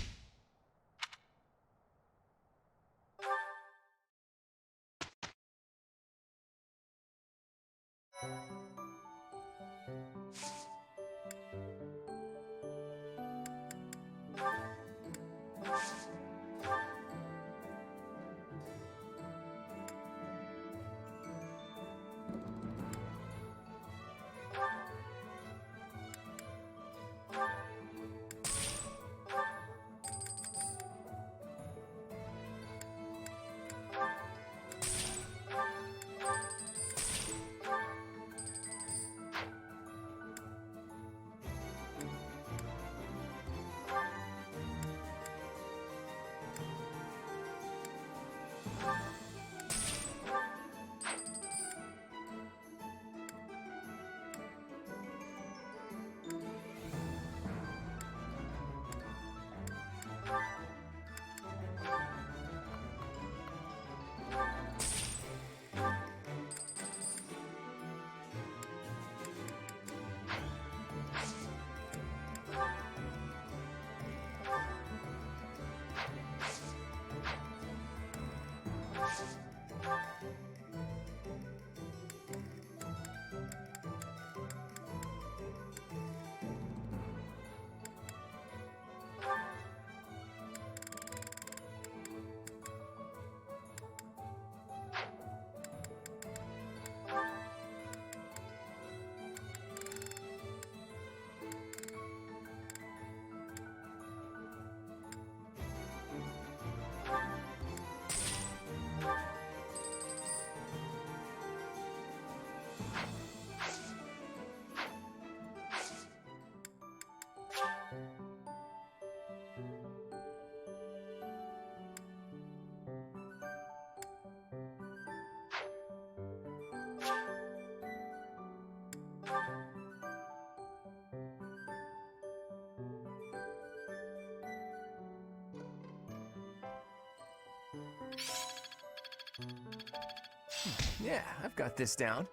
Yeah, I've got this down.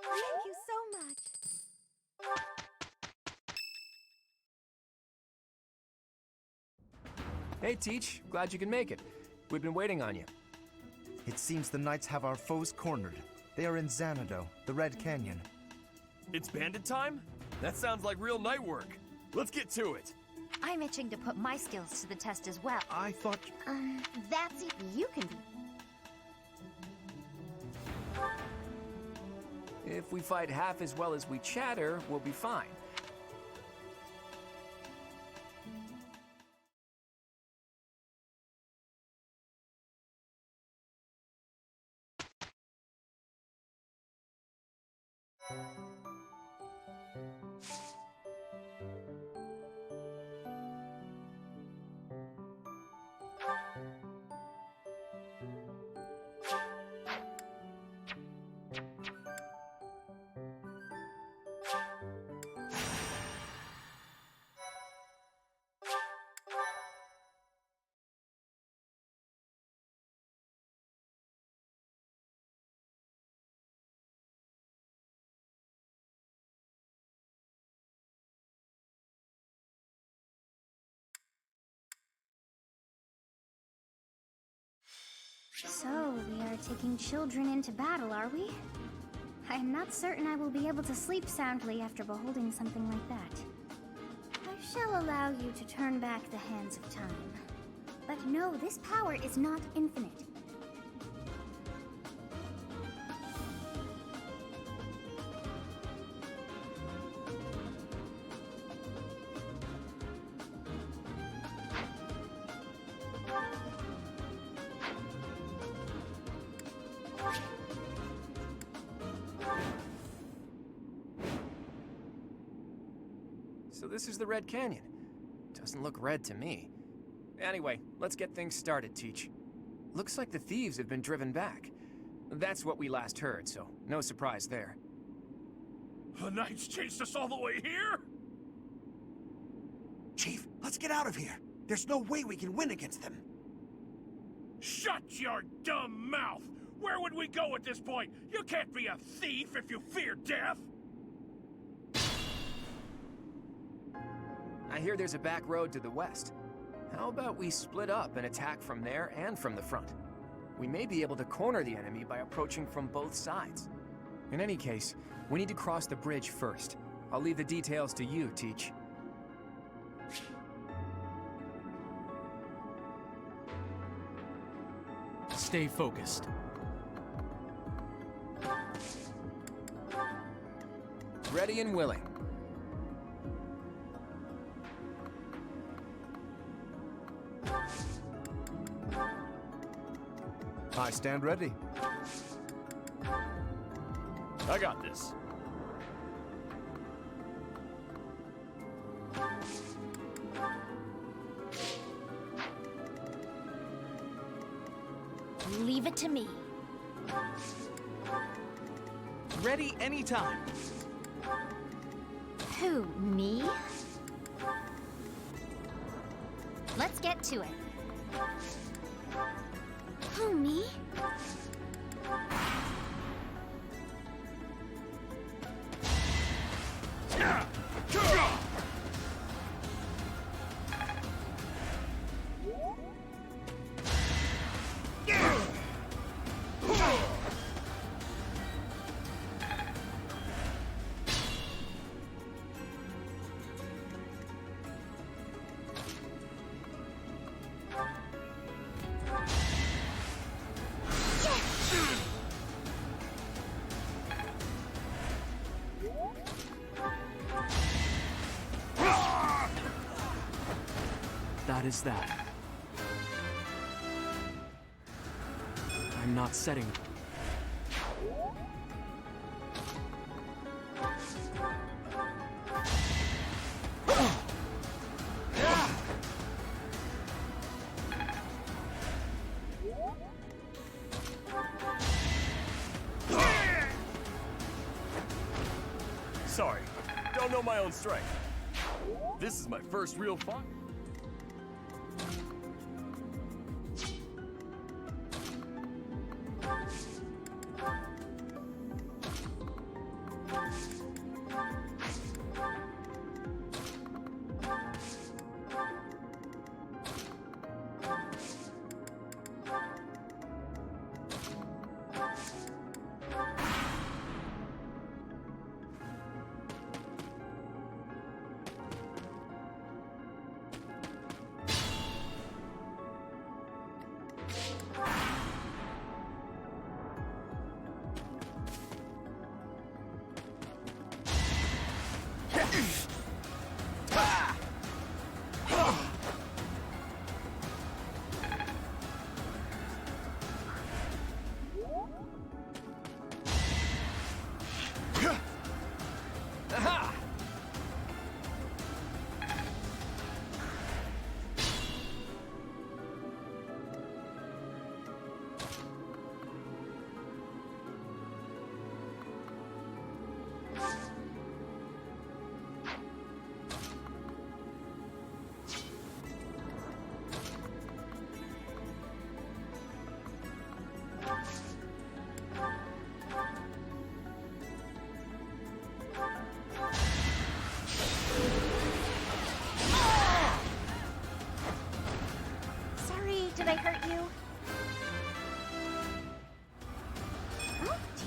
Thank you so much. Hey, Teach. Glad you can make it. We've been waiting on you. It seems the knights have our foes cornered. They are in Xanadu, the Red Canyon. It's bandit time? That sounds like real night work. Let's get to it. I'm itching to put my skills to the test as well. I thought... That's it. You can be. If we fight half as well as we chatter, we'll be fine. So, we are taking children into battle, are we? I am not certain I will be able to sleep soundly after beholding something like that. I shall allow you to turn back the hands of time. But no, this power is not infinite. So this is the Red Canyon. Doesn't look red to me. Anyway, let's get things started, Teach. Looks like the thieves have been driven back. That's what we last heard, so no surprise there. The Knights chased us all the way here? Chief, let's get out of here. There's no way we can win against them. Shut your dumb mouth! Where would we go at this point? You can't be a thief if you fear death! I hear there's a back road to the west. How about we split up and attack from there and from the front? We may be able to corner the enemy by approaching from both sides. In any case, we need to cross the bridge first. I'll leave the details to you, Teach. Stay focused. Ready and willing. I stand ready. I got this. Leave it to me. Ready anytime. Who, me? Let's get to it. Who, me? That is that. I'm not setting. Sorry, don't know my own strength. This is my first real fight.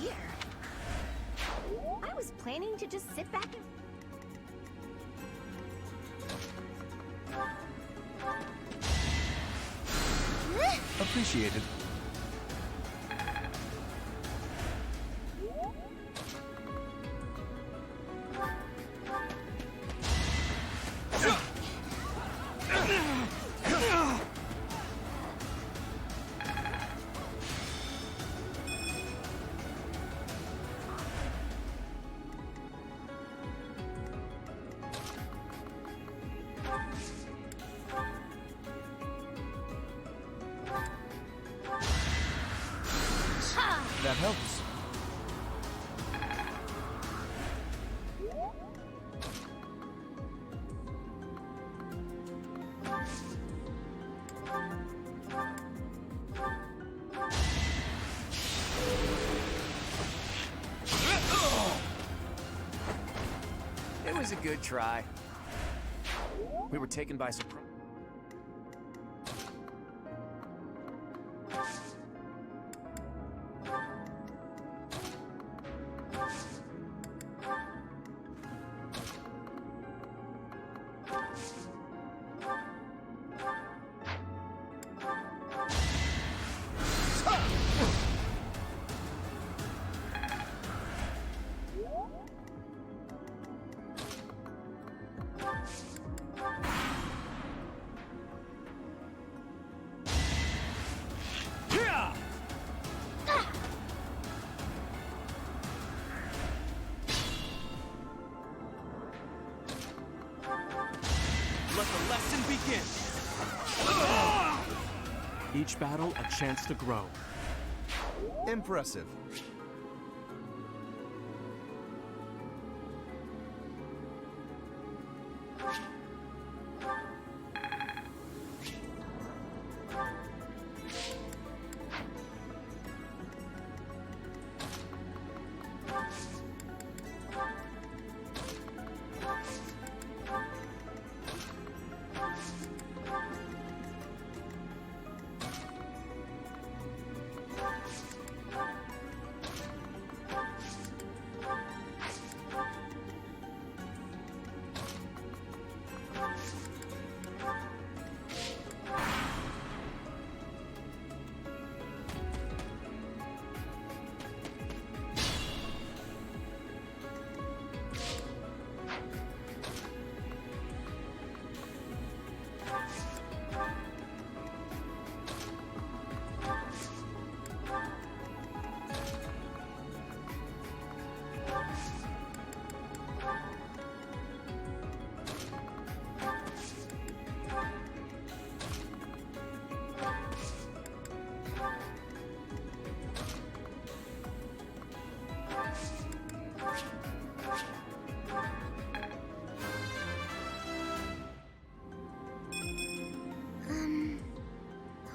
here? I was planning to just sit back and... Appreciated. That helps. It was a good try. We were taken by surprise. Let the lesson begin. Each battle a chance to grow. Impressive.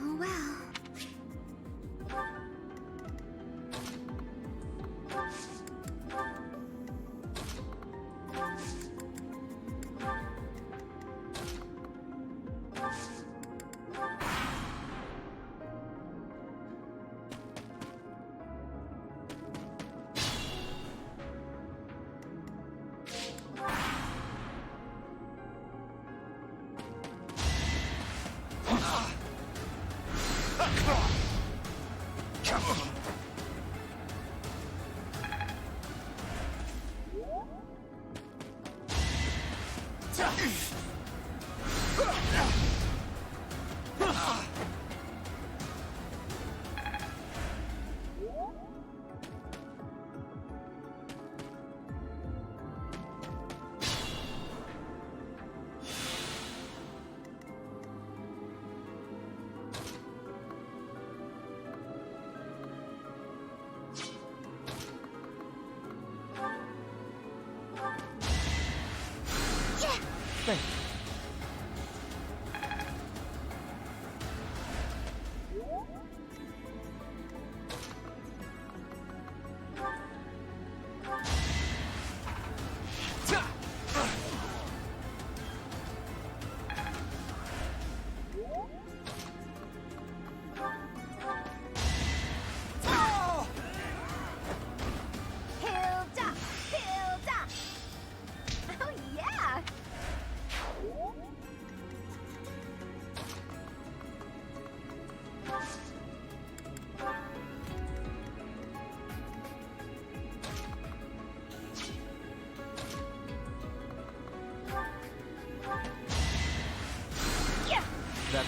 Oh well. Thank you.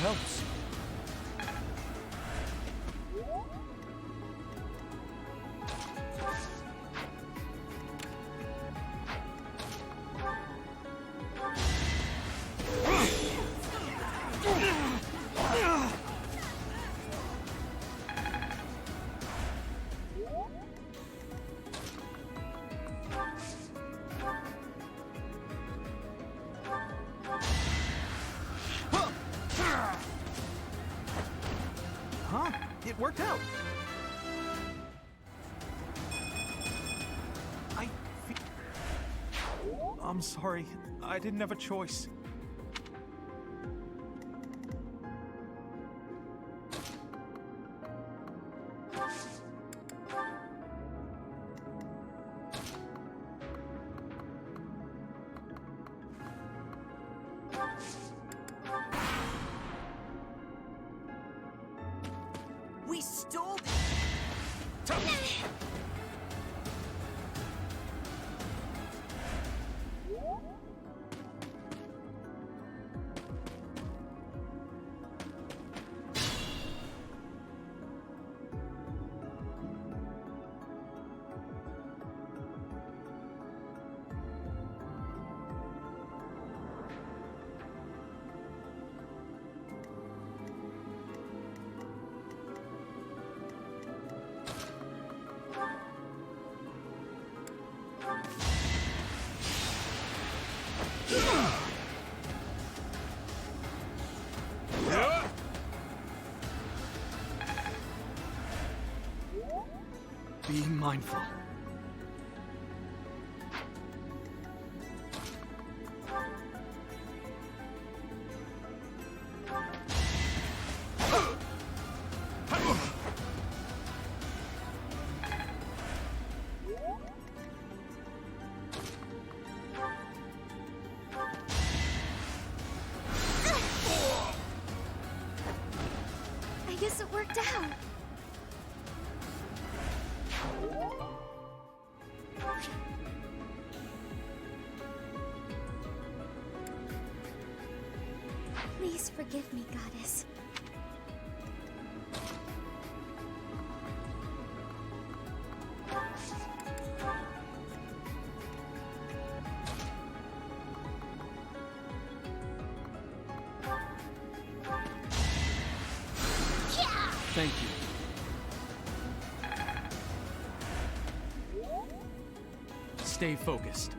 helps. Huh? It worked out. I'm sorry. I didn't have a choice. We stole Be mindful. I guess it worked out. Please forgive me, Goddess. Thank you. Stay focused.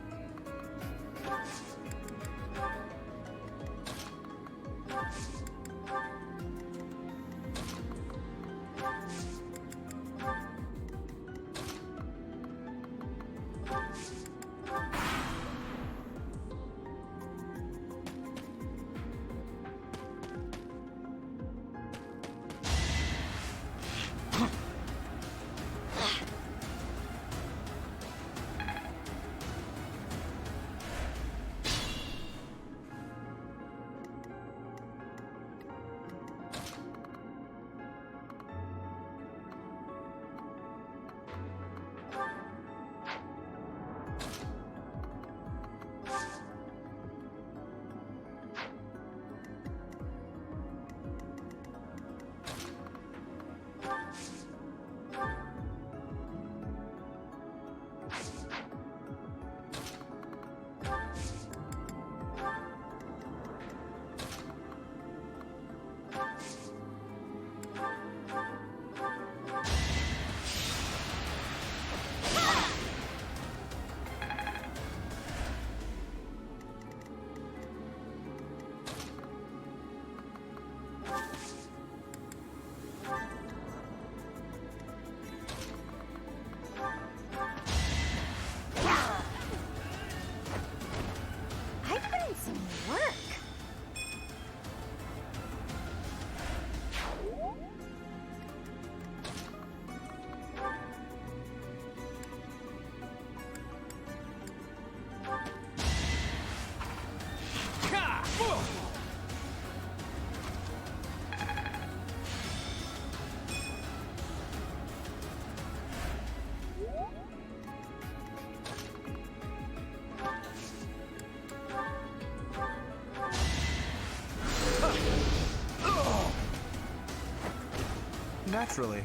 Naturally.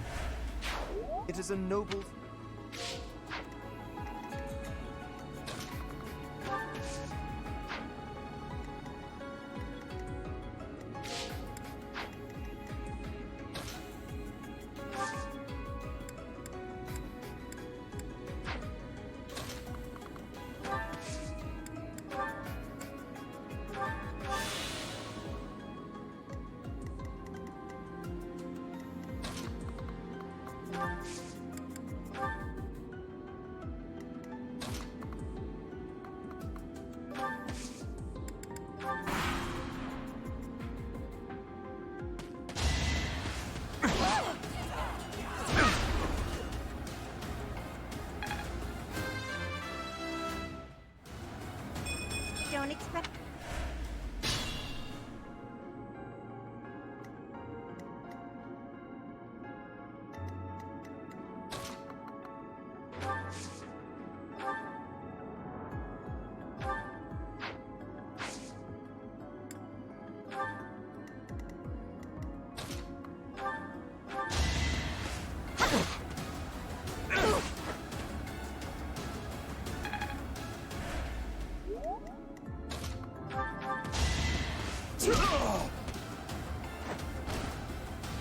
It is a noble... Don't expect...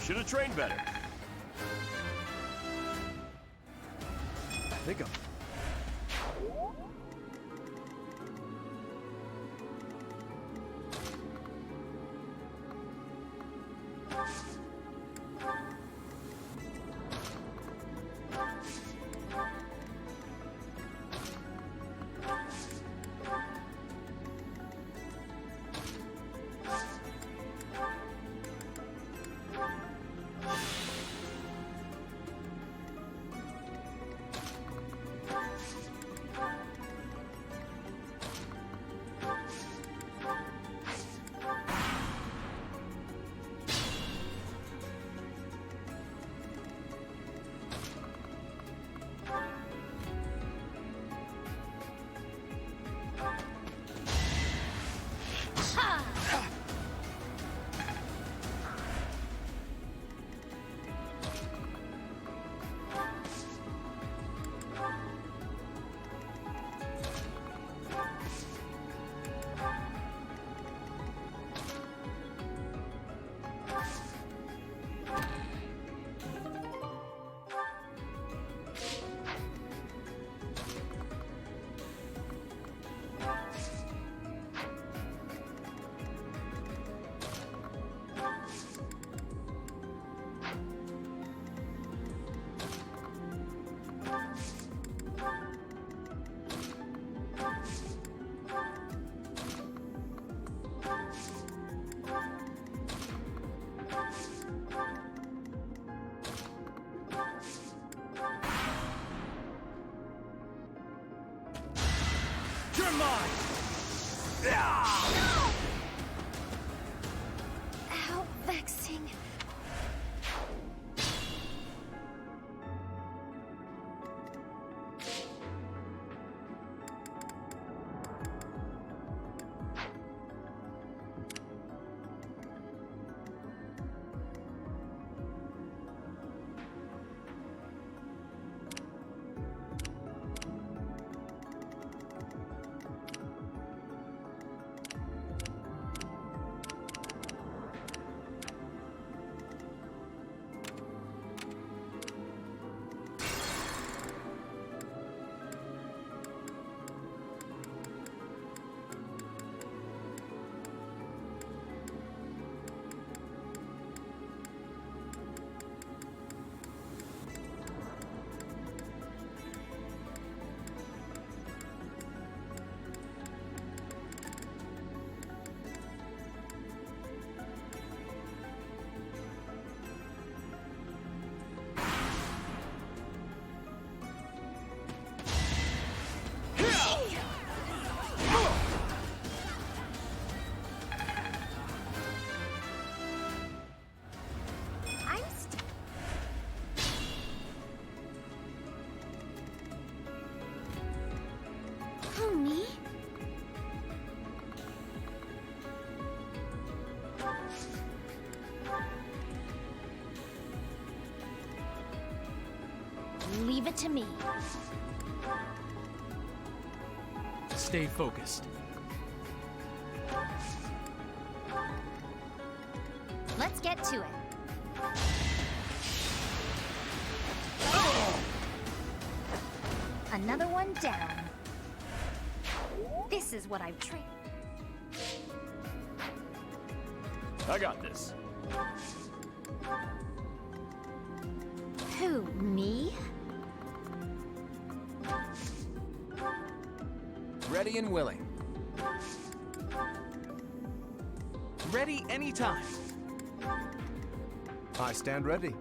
Should have trained better. I think I'm... You're mine! How vexing. to me. Stay focused. Let's get to it. Another one down. This is what I've trained. I got this. Who, me? Ready and willing. Ready anytime. I stand ready.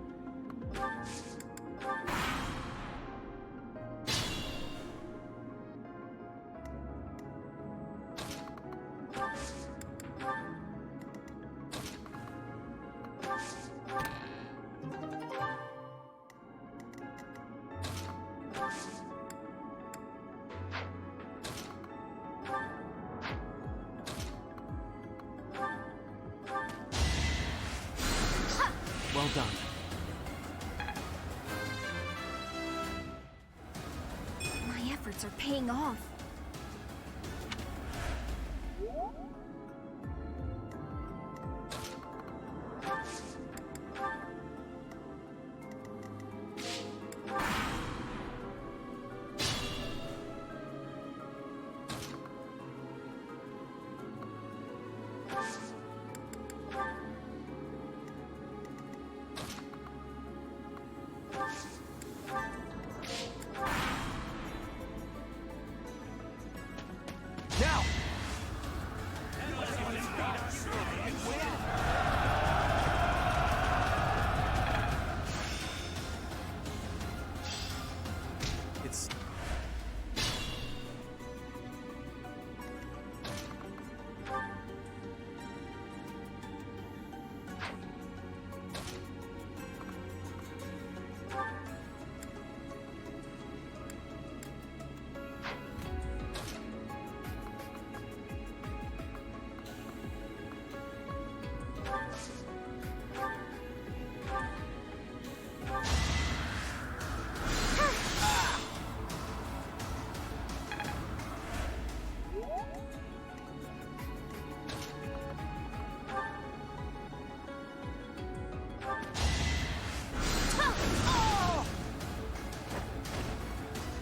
Well done. My efforts are paying off. Now! It's...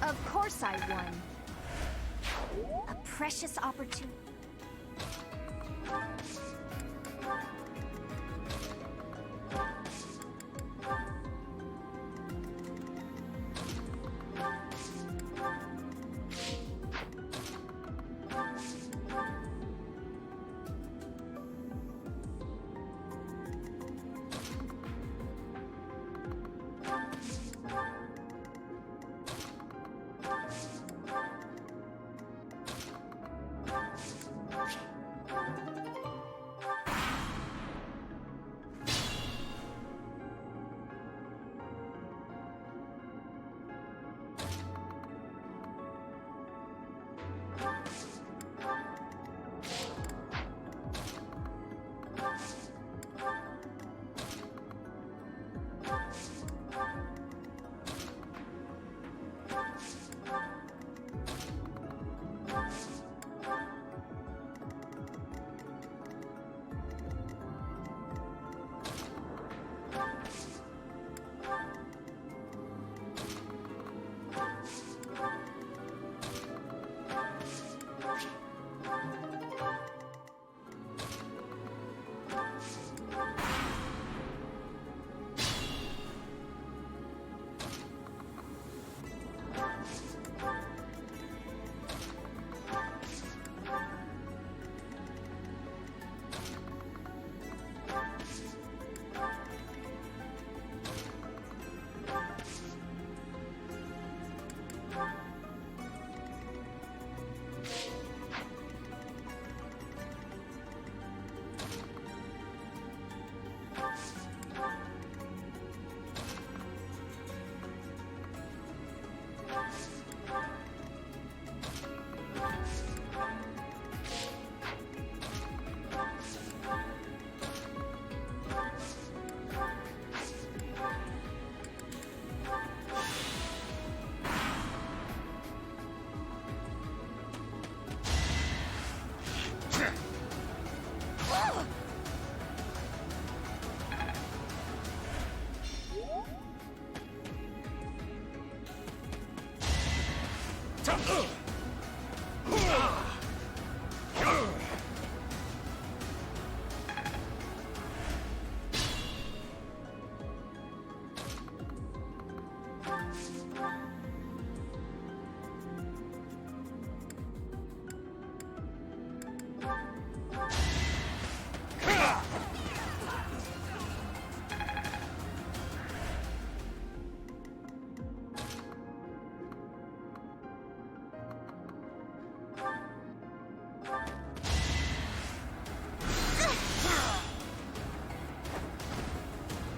Of course I won. A precious opportunity.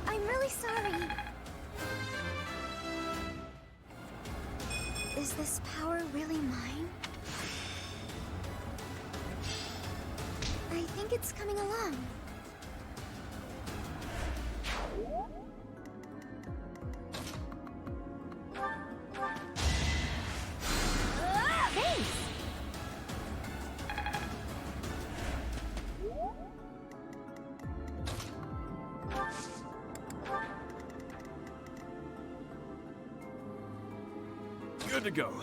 I'm really sorry. Is this power really mine? I think it's coming along. Thanks! Good to go.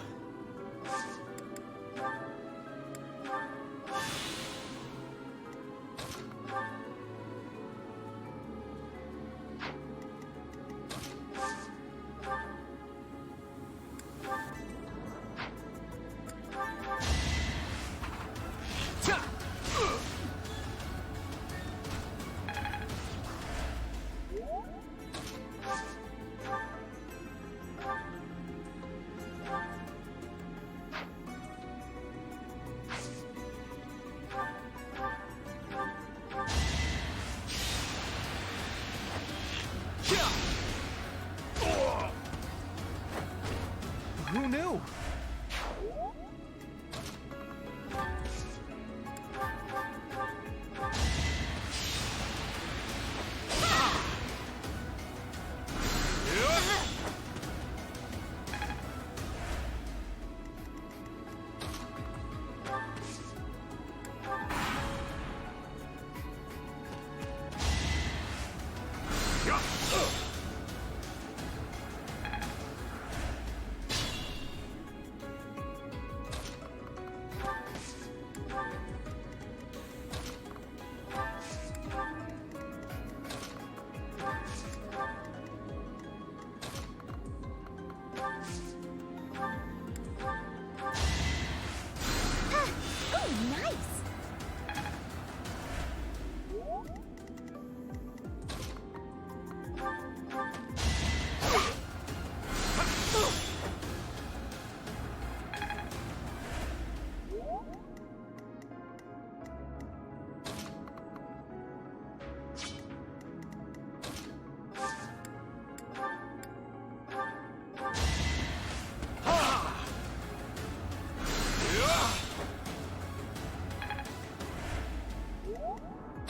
Who knew?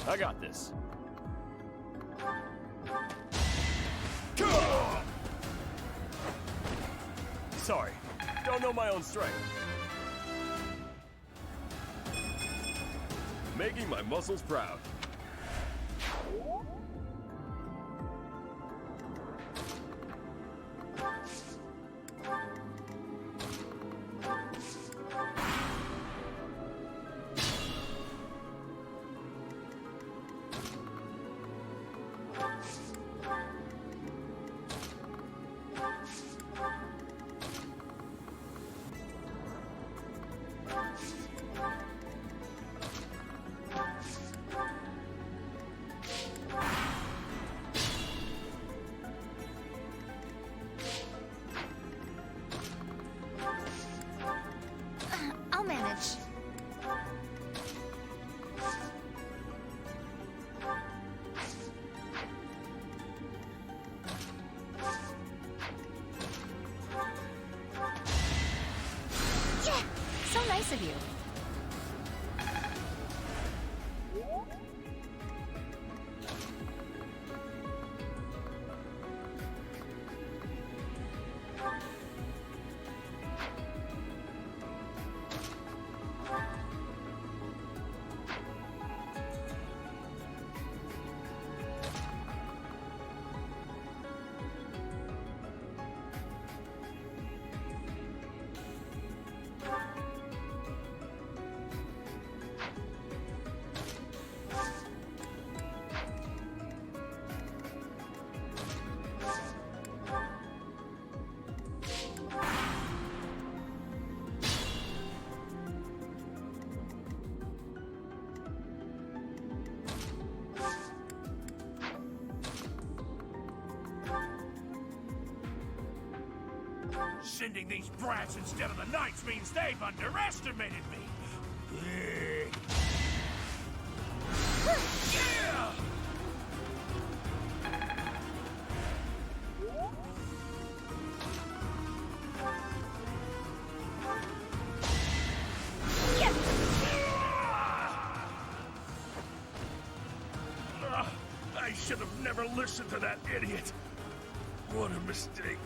I got this. Sorry, don't know my own strength. Making my muscles proud. I'll manage. Yeah! So nice of you. Sending these brats instead of the knights means they've underestimated me. Yeah! I should have never listened to that idiot. What a mistake.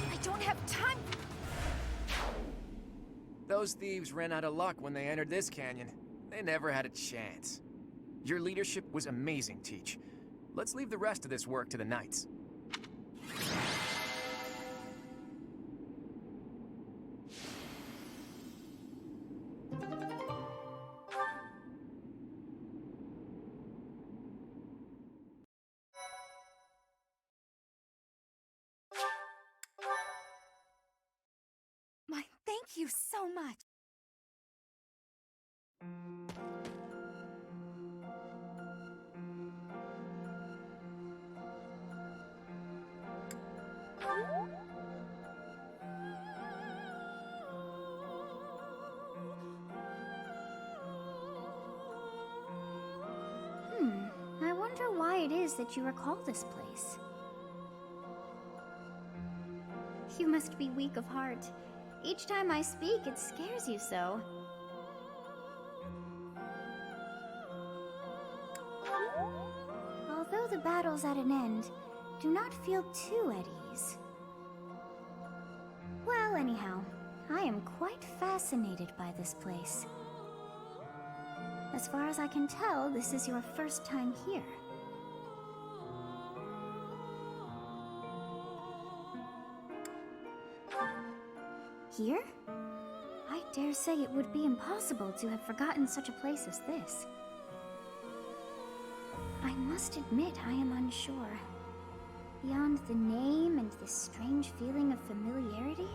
I don't have time. Those thieves ran out of luck when they entered this canyon. They never had a chance. Your leadership was amazing, Teach. Let's leave the rest of this work to the knights. My thank you so much. I wonder why it is that you recall this place. You must be weak of heart. Each time I speak, it scares you so. Although the battle's at an end, do not feel too at ease. Well, anyhow, I am quite fascinated by this place. As far as I can tell, this is your first time here. Here? I dare say it would be impossible to have forgotten such a place as this. I must admit I am unsure. Beyond the name and this strange feeling of familiarity,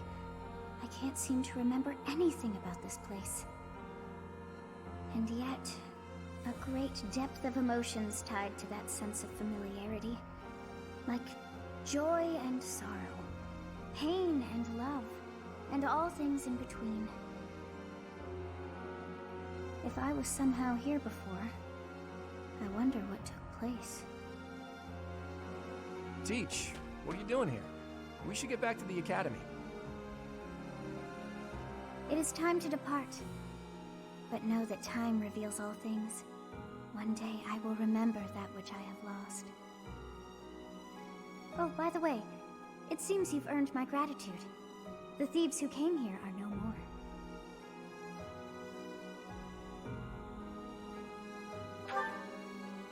I can't seem to remember anything about this place. And yet, a great depth of emotions tied to that sense of familiarity. Like joy and sorrow, pain and love, and all things in between. If I was somehow here before, I wonder what took place. Teach, what are you doing here? We should get back to the academy. It is time to depart. But know that time reveals all things. One day I will remember that which I have lost. Oh, by the way, it seems you've earned my gratitude. The thieves who came here are no more.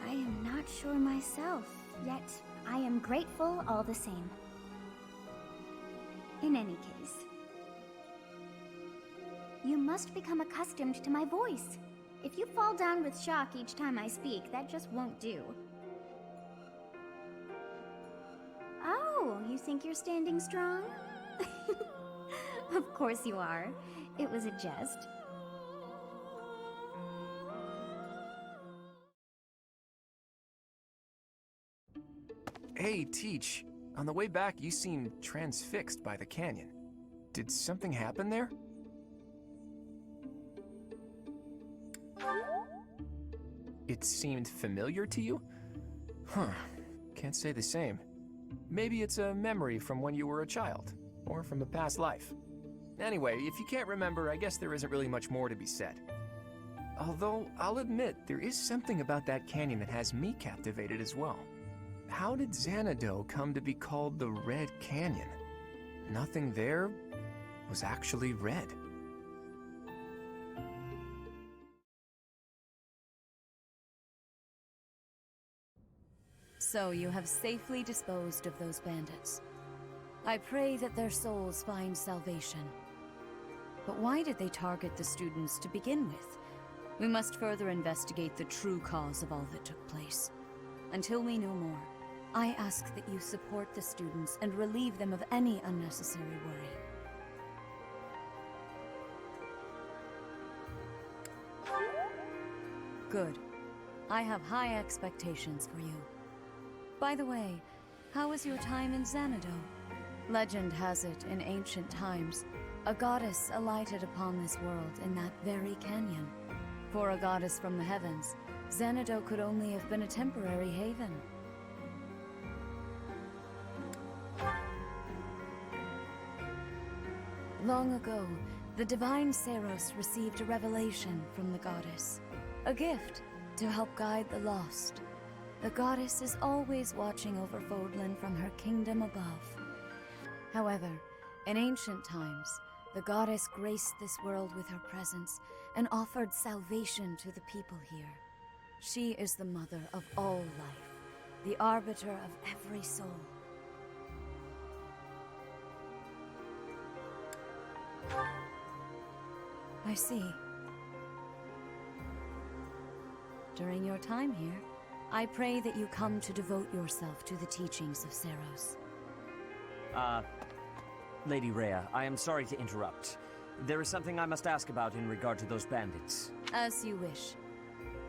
I am not sure myself, yet I am grateful all the same. In any case, you must become accustomed to my voice. If you fall down with shock each time I speak, that just won't do. Oh, you think you're standing strong? Of course you are. It was a jest. Hey, Teach. On the way back, you seemed transfixed by the canyon. Did something happen there? It seemed familiar to you? Huh. Can't say the same. Maybe it's a memory from when you were a child, or from a past life. Anyway, if you can't remember, I guess there isn't really much more to be said. Although, I'll admit, there is something about that canyon that has me captivated as well. How did Xanadu come to be called the Red Canyon? Nothing there was actually red. So you have safely disposed of those bandits. I pray that their souls find salvation. But why did they target the students to begin with? We must further investigate the true cause of all that took place. Until we know more, I ask that you support the students and relieve them of any unnecessary worry. Good. I have high expectations for you. By the way, how was your time in Xanadu? Legend has it, in ancient times, a goddess alighted upon this world in that very canyon. For a goddess from the heavens, Xanadu could only have been a temporary haven. Long ago, the divine Seros received a revelation from the goddess. A gift to help guide the lost. The goddess is always watching over Fodlan from her kingdom above. However, in ancient times, the goddess graced this world with her presence and offered salvation to the people here. She is the mother of all life, the arbiter of every soul. I see. During your time here, I pray that you come to devote yourself to the teachings of Seros. Lady Rhea, I am sorry to interrupt. There is something I must ask about in regard to those bandits. As you wish.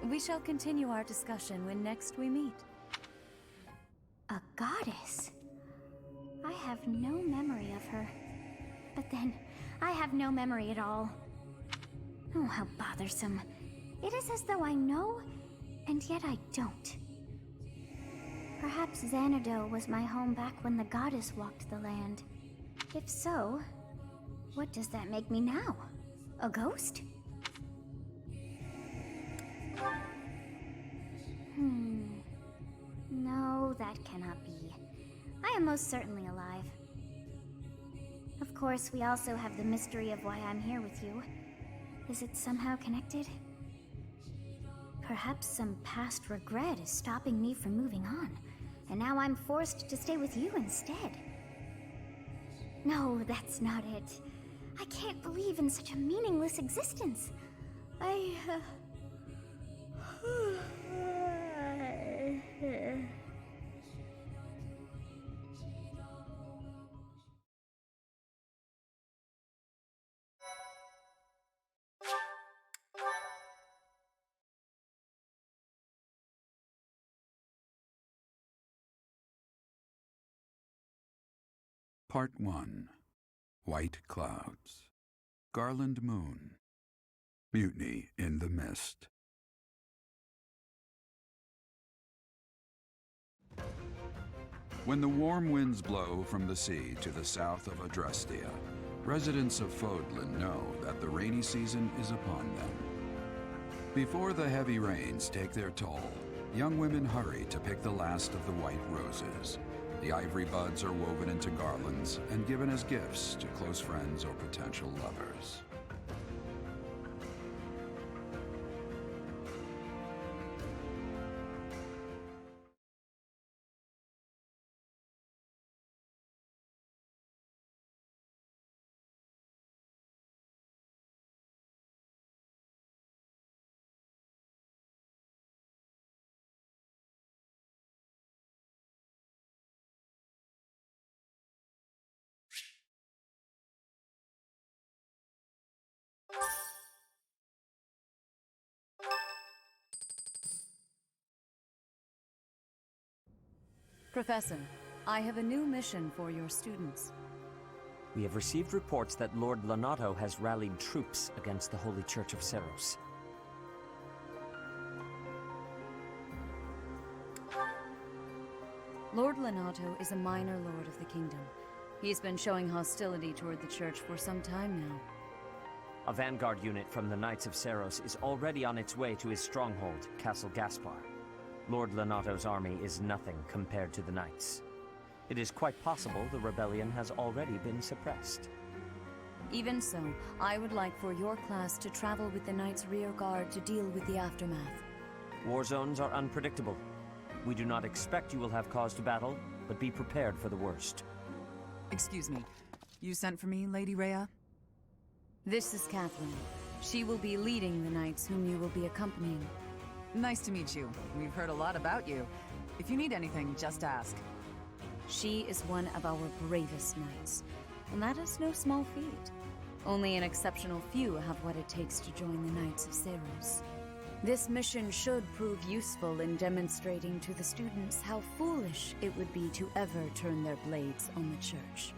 We shall continue our discussion when next we meet. A goddess? I have no memory of her. But then, I have no memory at all. Oh, how bothersome. It is as though I know, and yet I don't. Perhaps Xanadu was my home back when the goddess walked the land. If so, what does that make me now? A ghost? No, that cannot be. I am most certainly alive. Of course, we also have the mystery of why I'm here with you. Is it somehow connected? Perhaps some past regret is stopping me from moving on, and now I'm forced to stay with you instead. No, that's not it. I can't believe in such a meaningless existence. Part 1. White Clouds. Garland Moon. Mutiny in the Mist. When the warm winds blow from the sea to the south of Adrestia, residents of Fodlan know that the rainy season is upon them. Before the heavy rains take their toll, young women hurry to pick the last of the white roses. The ivory buds are woven into garlands and given as gifts to close friends or potential lovers. Professor, I have a new mission for your students. We have received reports that Lord Lonato has rallied troops against the Holy Church of Seros. Lord Lonato is a minor lord of the kingdom. He's been showing hostility toward the church for some time now. A vanguard unit from the Knights of Seros is already on its way to his stronghold, Castle Gaspar. Lord Lonato's army is nothing compared to the Knights. It is quite possible the rebellion has already been suppressed. Even so, I would like for your class to travel with the Knights' rear guard to deal with the aftermath. War zones are unpredictable. We do not expect you will have cause to battle, but be prepared for the worst. Excuse me. You sent for me, Lady Rhea? This is Catherine. She will be leading the Knights whom you will be accompanying. Nice to meet you. We've heard a lot about you. If you need anything, just ask. She is one of our bravest Knights, and that is no small feat. Only an exceptional few have what it takes to join the Knights of Seros. This mission should prove useful in demonstrating to the students how foolish it would be to ever turn their blades on the Church.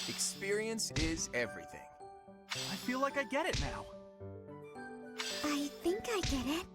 Experience is everything. I feel like I get it now. I think I get it.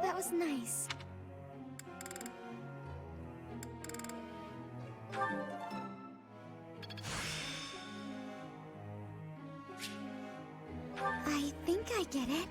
That was nice. I think I get it.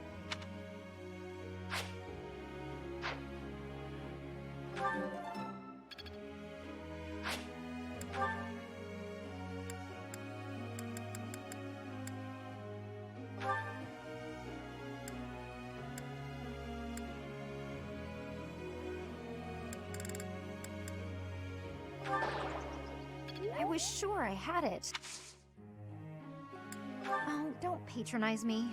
I was sure I had it. Oh, don't patronize me.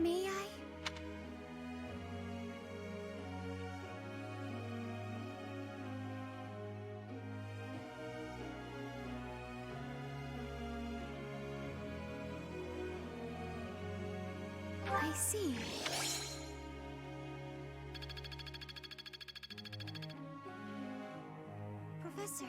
May I? I see. Professor.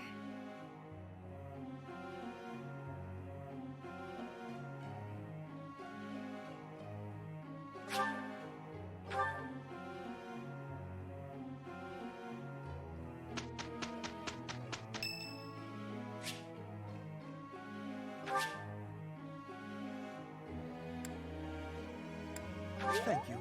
Thank you.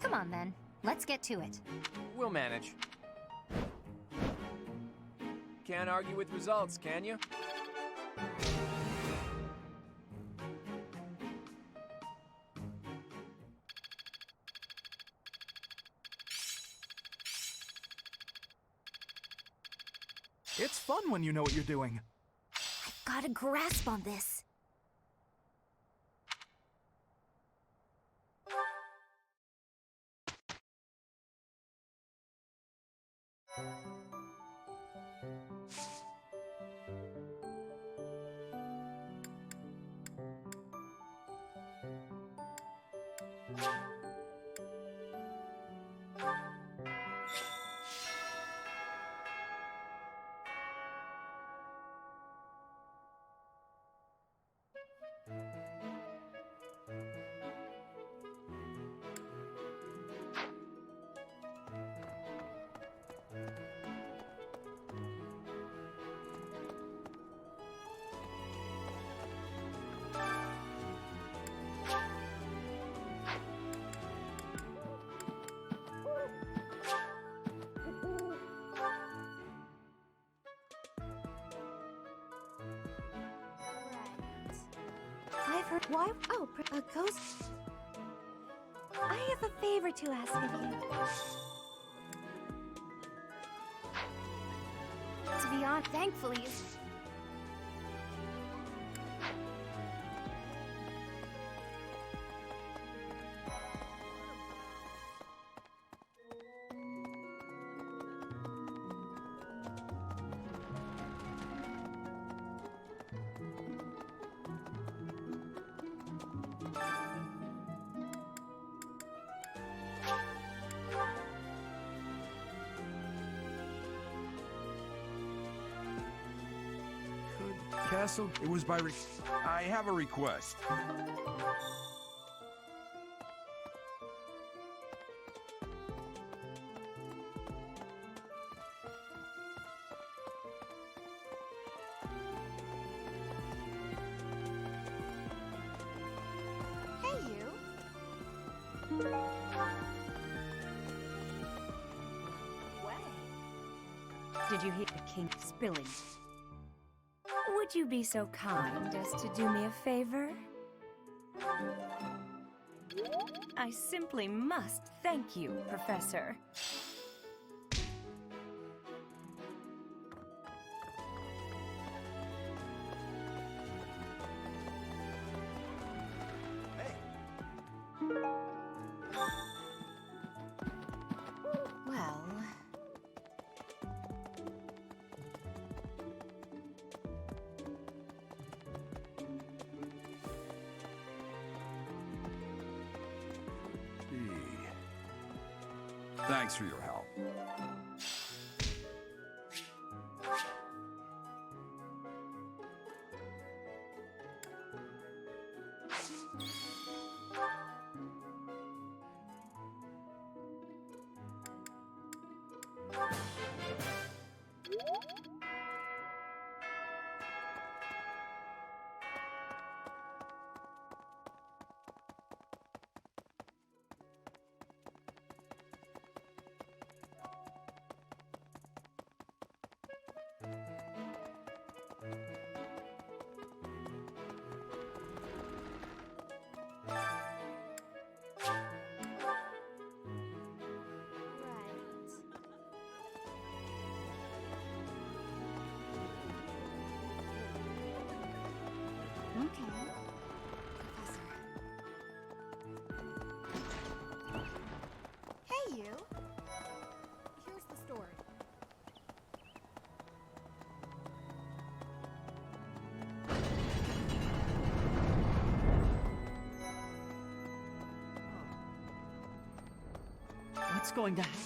Come on, then. Let's get to it. We'll manage. Can't argue with results, can you? It's fun when you know what you're doing. I've got a grasp on this. I've heard. Why? Oh, a ghost. I have a favor to ask of you. To be honest, thankfully. Castle, it was by I have a request. Hey, you. Did you hear the king spilling? Would you be so kind as to do me a favor? I simply must thank you, Professor. Well. Thanks for your help. What's going to happen?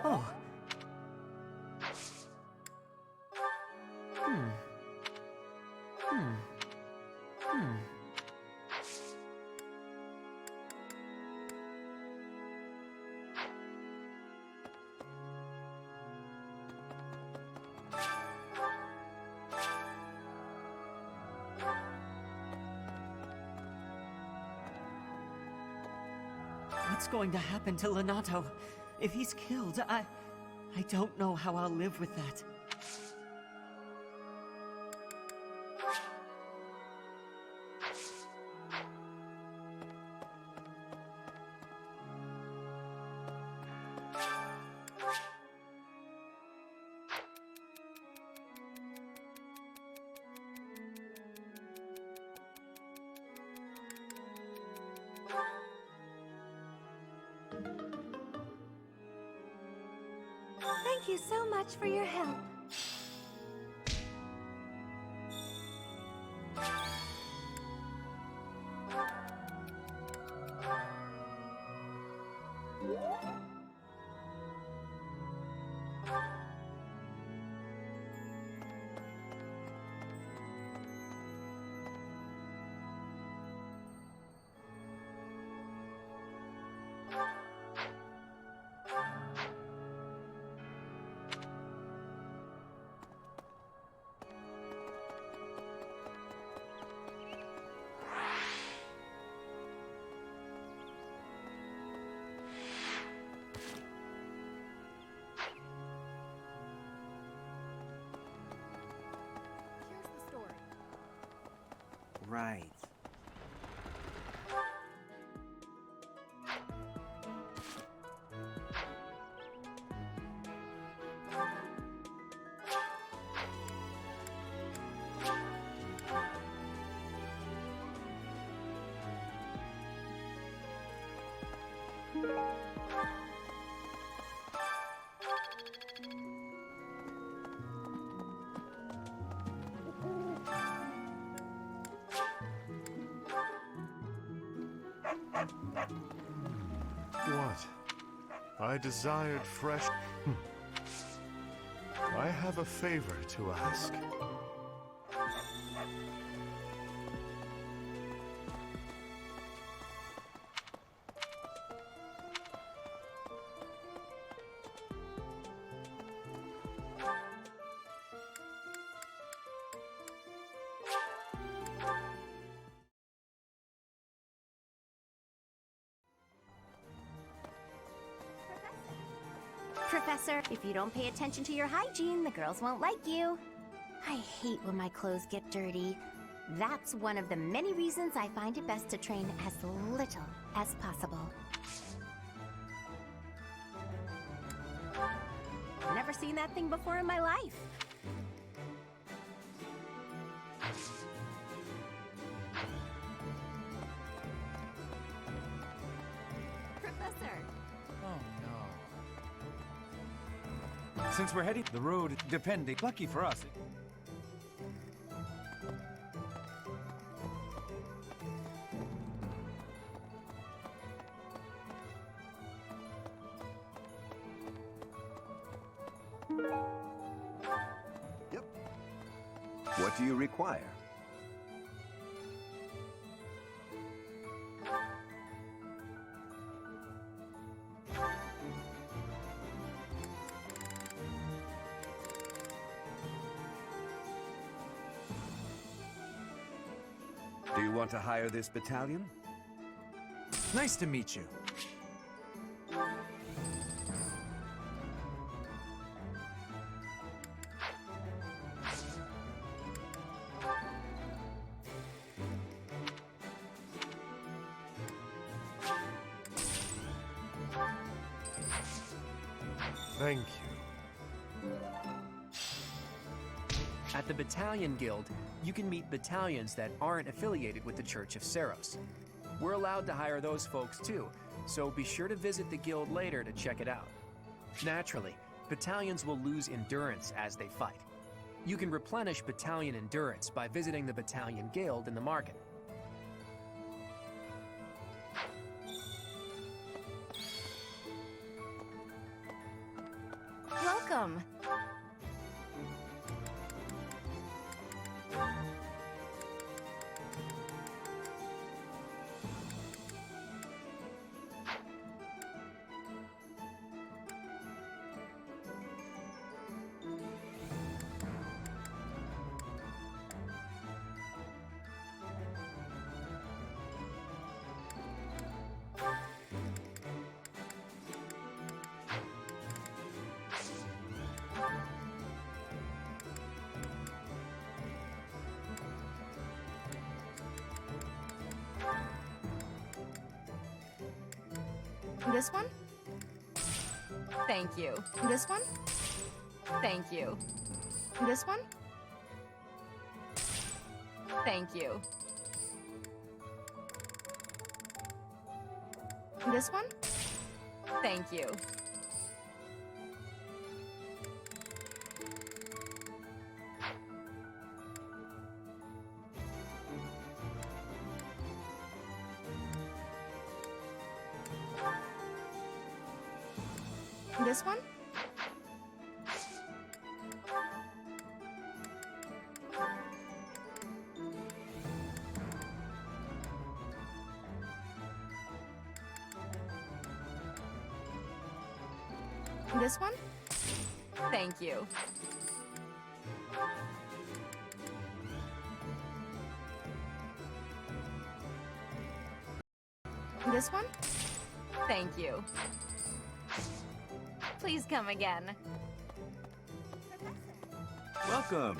Oh. What's going to happen to Lenato? If he's killed, I don't know how I'll live with that. Thank you so much for your help. Right. What? I desired fresh... I have a favor to ask. Professor, if you don't pay attention to your hygiene, the girls won't like you. I hate when my clothes get dirty. That's one of the many reasons I find it best to train as little as possible. Never seen that thing before in my life. Professor! Since we're heading the road, depending, lucky for us. Yep. What do you require? Do you want to hire this battalion? Nice to meet you. Thank you. At the Battalion Guild, you can meet battalions that aren't affiliated with the Church of Seros. We're allowed to hire those folks too, so be sure to visit the guild later to check it out. Naturally, battalions will lose endurance as they fight. You can replenish battalion endurance by visiting the Battalion Guild in the market. Welcome. This one? Thank you. This one? Thank you. This one? Thank you. This one? Thank you. This one? This one? Thank you. This one? Thank you. Please come again. Welcome.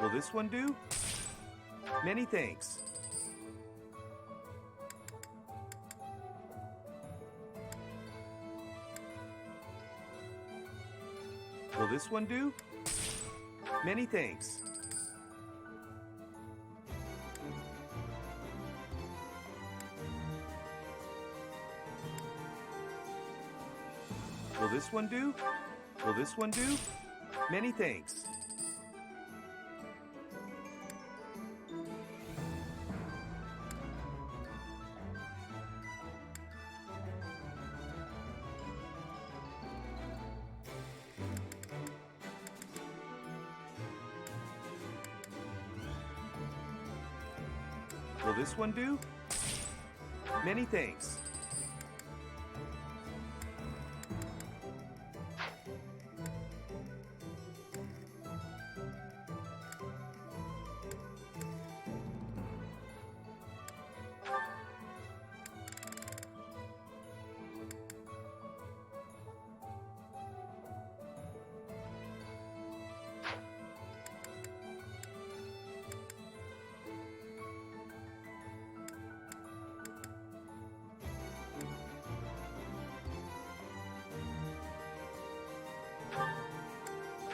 Will this one do? Many thanks. Will this one do? Many thanks. Will this one do? Will this one do? Many thanks. Will this one do? Many thanks.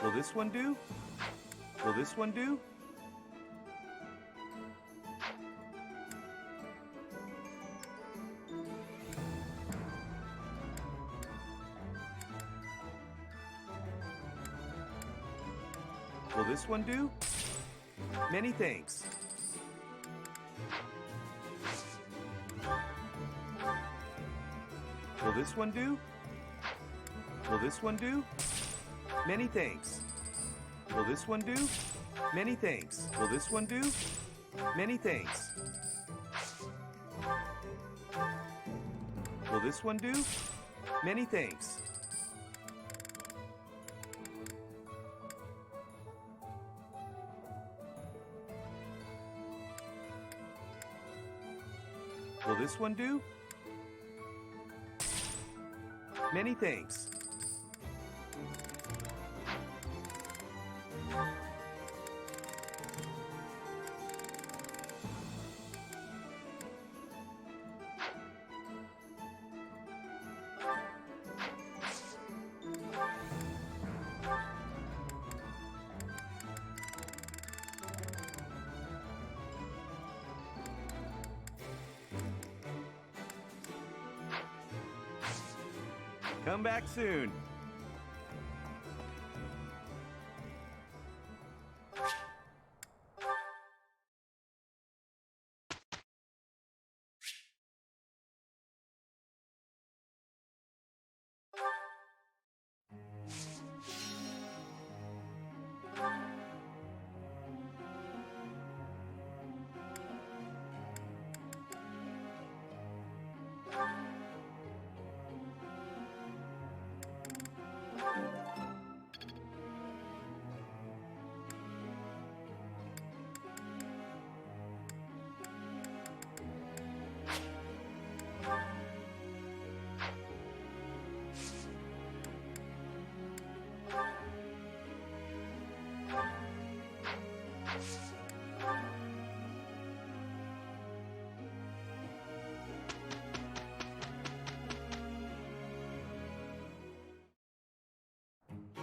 Will this one do? Will this one do? Will this one do? Many thanks. Will this one do? Will this one do? Many thanks. Will this one do? Many thanks. Will this one do? Many thanks. Will this one do? Many thanks. Will this one do? Many thanks. Come back soon.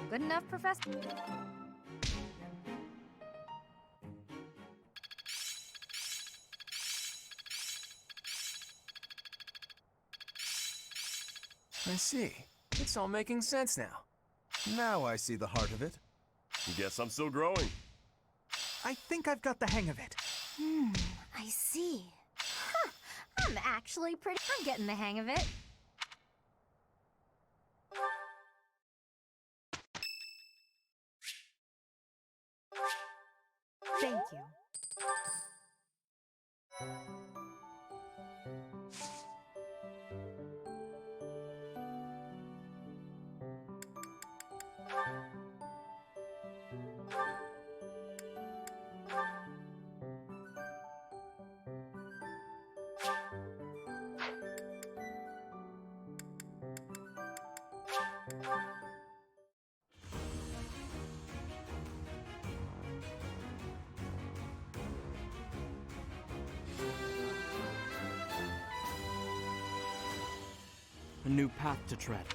Good enough, Professor? I see. It's all making sense now. Now I see the heart of it. Guess I'm still growing. I think I've got the hang of it. I see. Huh, I'm actually pretty... I'm getting the hang of it. Thank you. A new path to tread.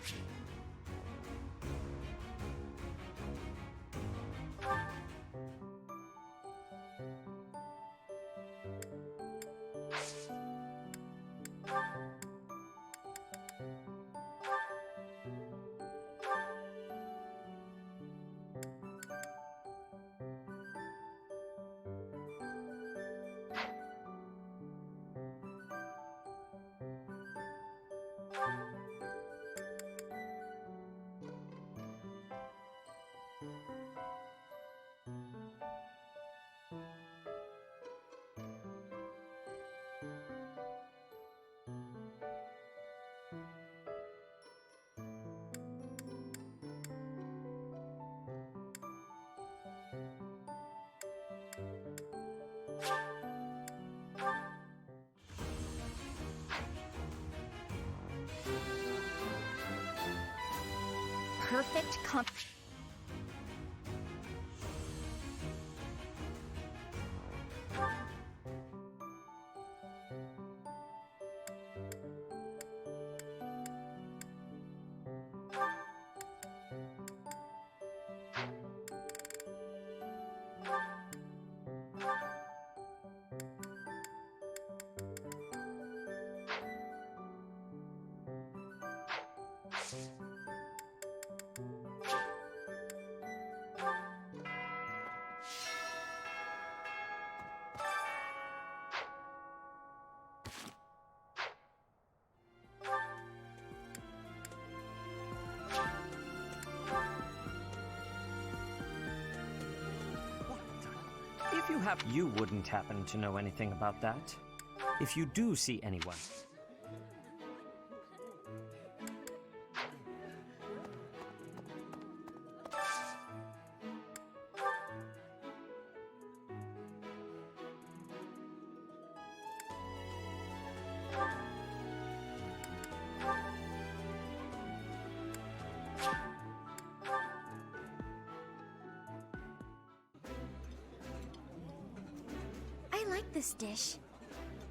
Perfect comp. If you wouldn't happen to know anything about that. If you do see anyone. I like this dish.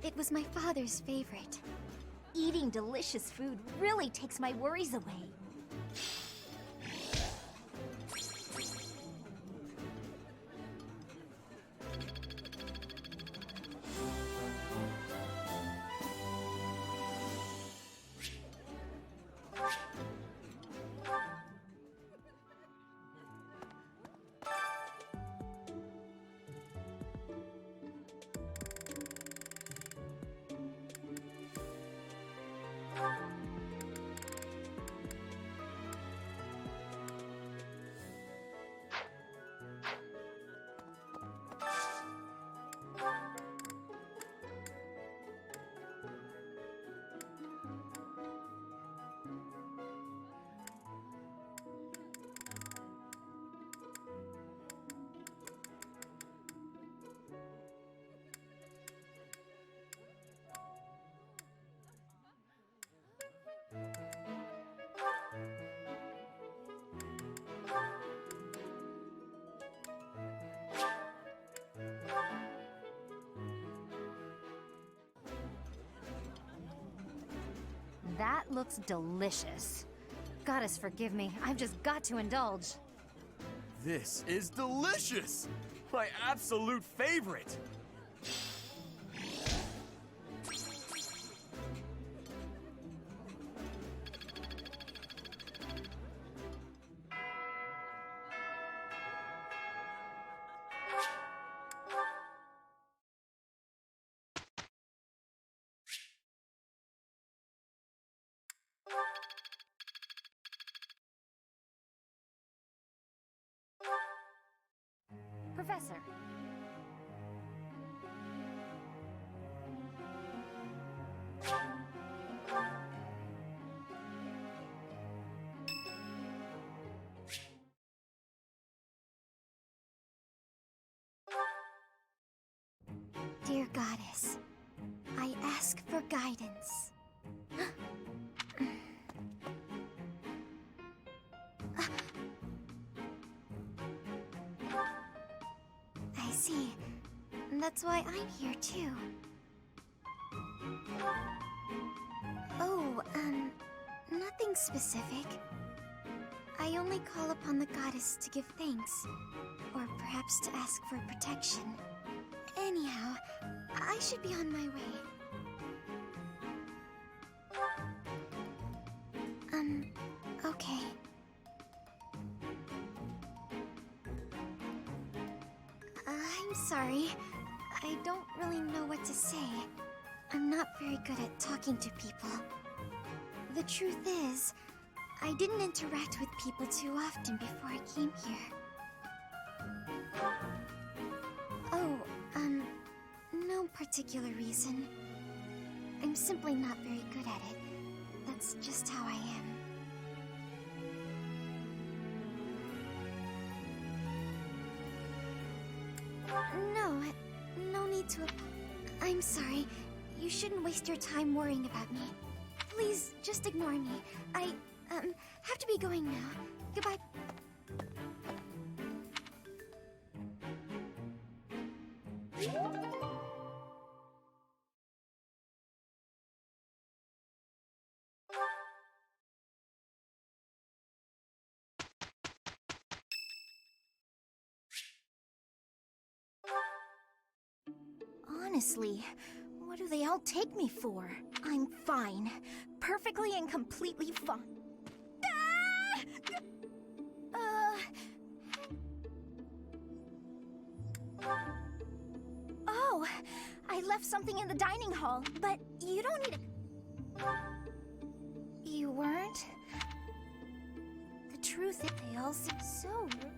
It was my father's favorite. Eating delicious food really takes my worries away. That looks delicious. Goddess forgive me, I've just got to indulge. This is delicious! My absolute favorite! Professor. Dear Goddess, I ask for guidance. I see. That's why I'm here too. Oh, nothing specific. I only call upon the goddess to give thanks, or perhaps to ask for protection. Anyhow, I should be on my way. Okay. I'm sorry. I don't really know what to say. I'm not very good at talking to people. The truth is, I didn't interact with people too often before I came here. Oh, no particular reason. I'm simply not very good at it. That's just how I am. No need to... I'm sorry. You shouldn't waste your time worrying about me. Please, just ignore me. I, have to be going now. Goodbye. Honestly, what do they all take me for? I'm fine. Perfectly and completely fine. Oh, I left something in the dining hall, but you don't need it. You weren't? The truth is, they all seem so rude.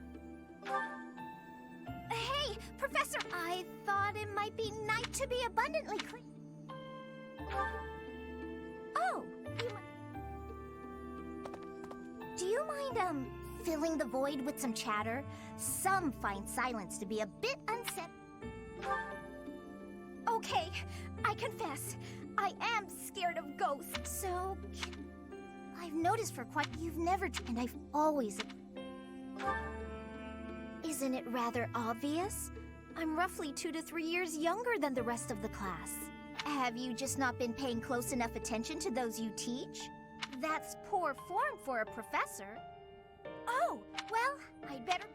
Hey, Professor! I thought it might be nice to be abundantly clear. Oh, do you mind, filling the void with some chatter? Some find silence to be a bit unsettling. Okay, I confess, I am scared of ghosts, so... I've noticed for quite... You've never... And I've always... Isn't it rather obvious? I'm roughly 2 to 3 years younger than the rest of the class. Have you just not been paying close enough attention to those you teach? That's poor form for a professor. Oh, well, I'd better...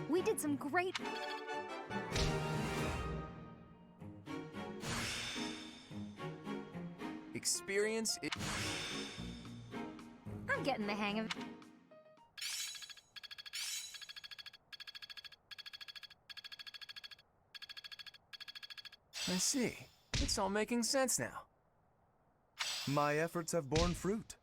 We did some great... Experience it. I'm getting the hang of it. I see. It's all making sense now. My efforts have borne fruit.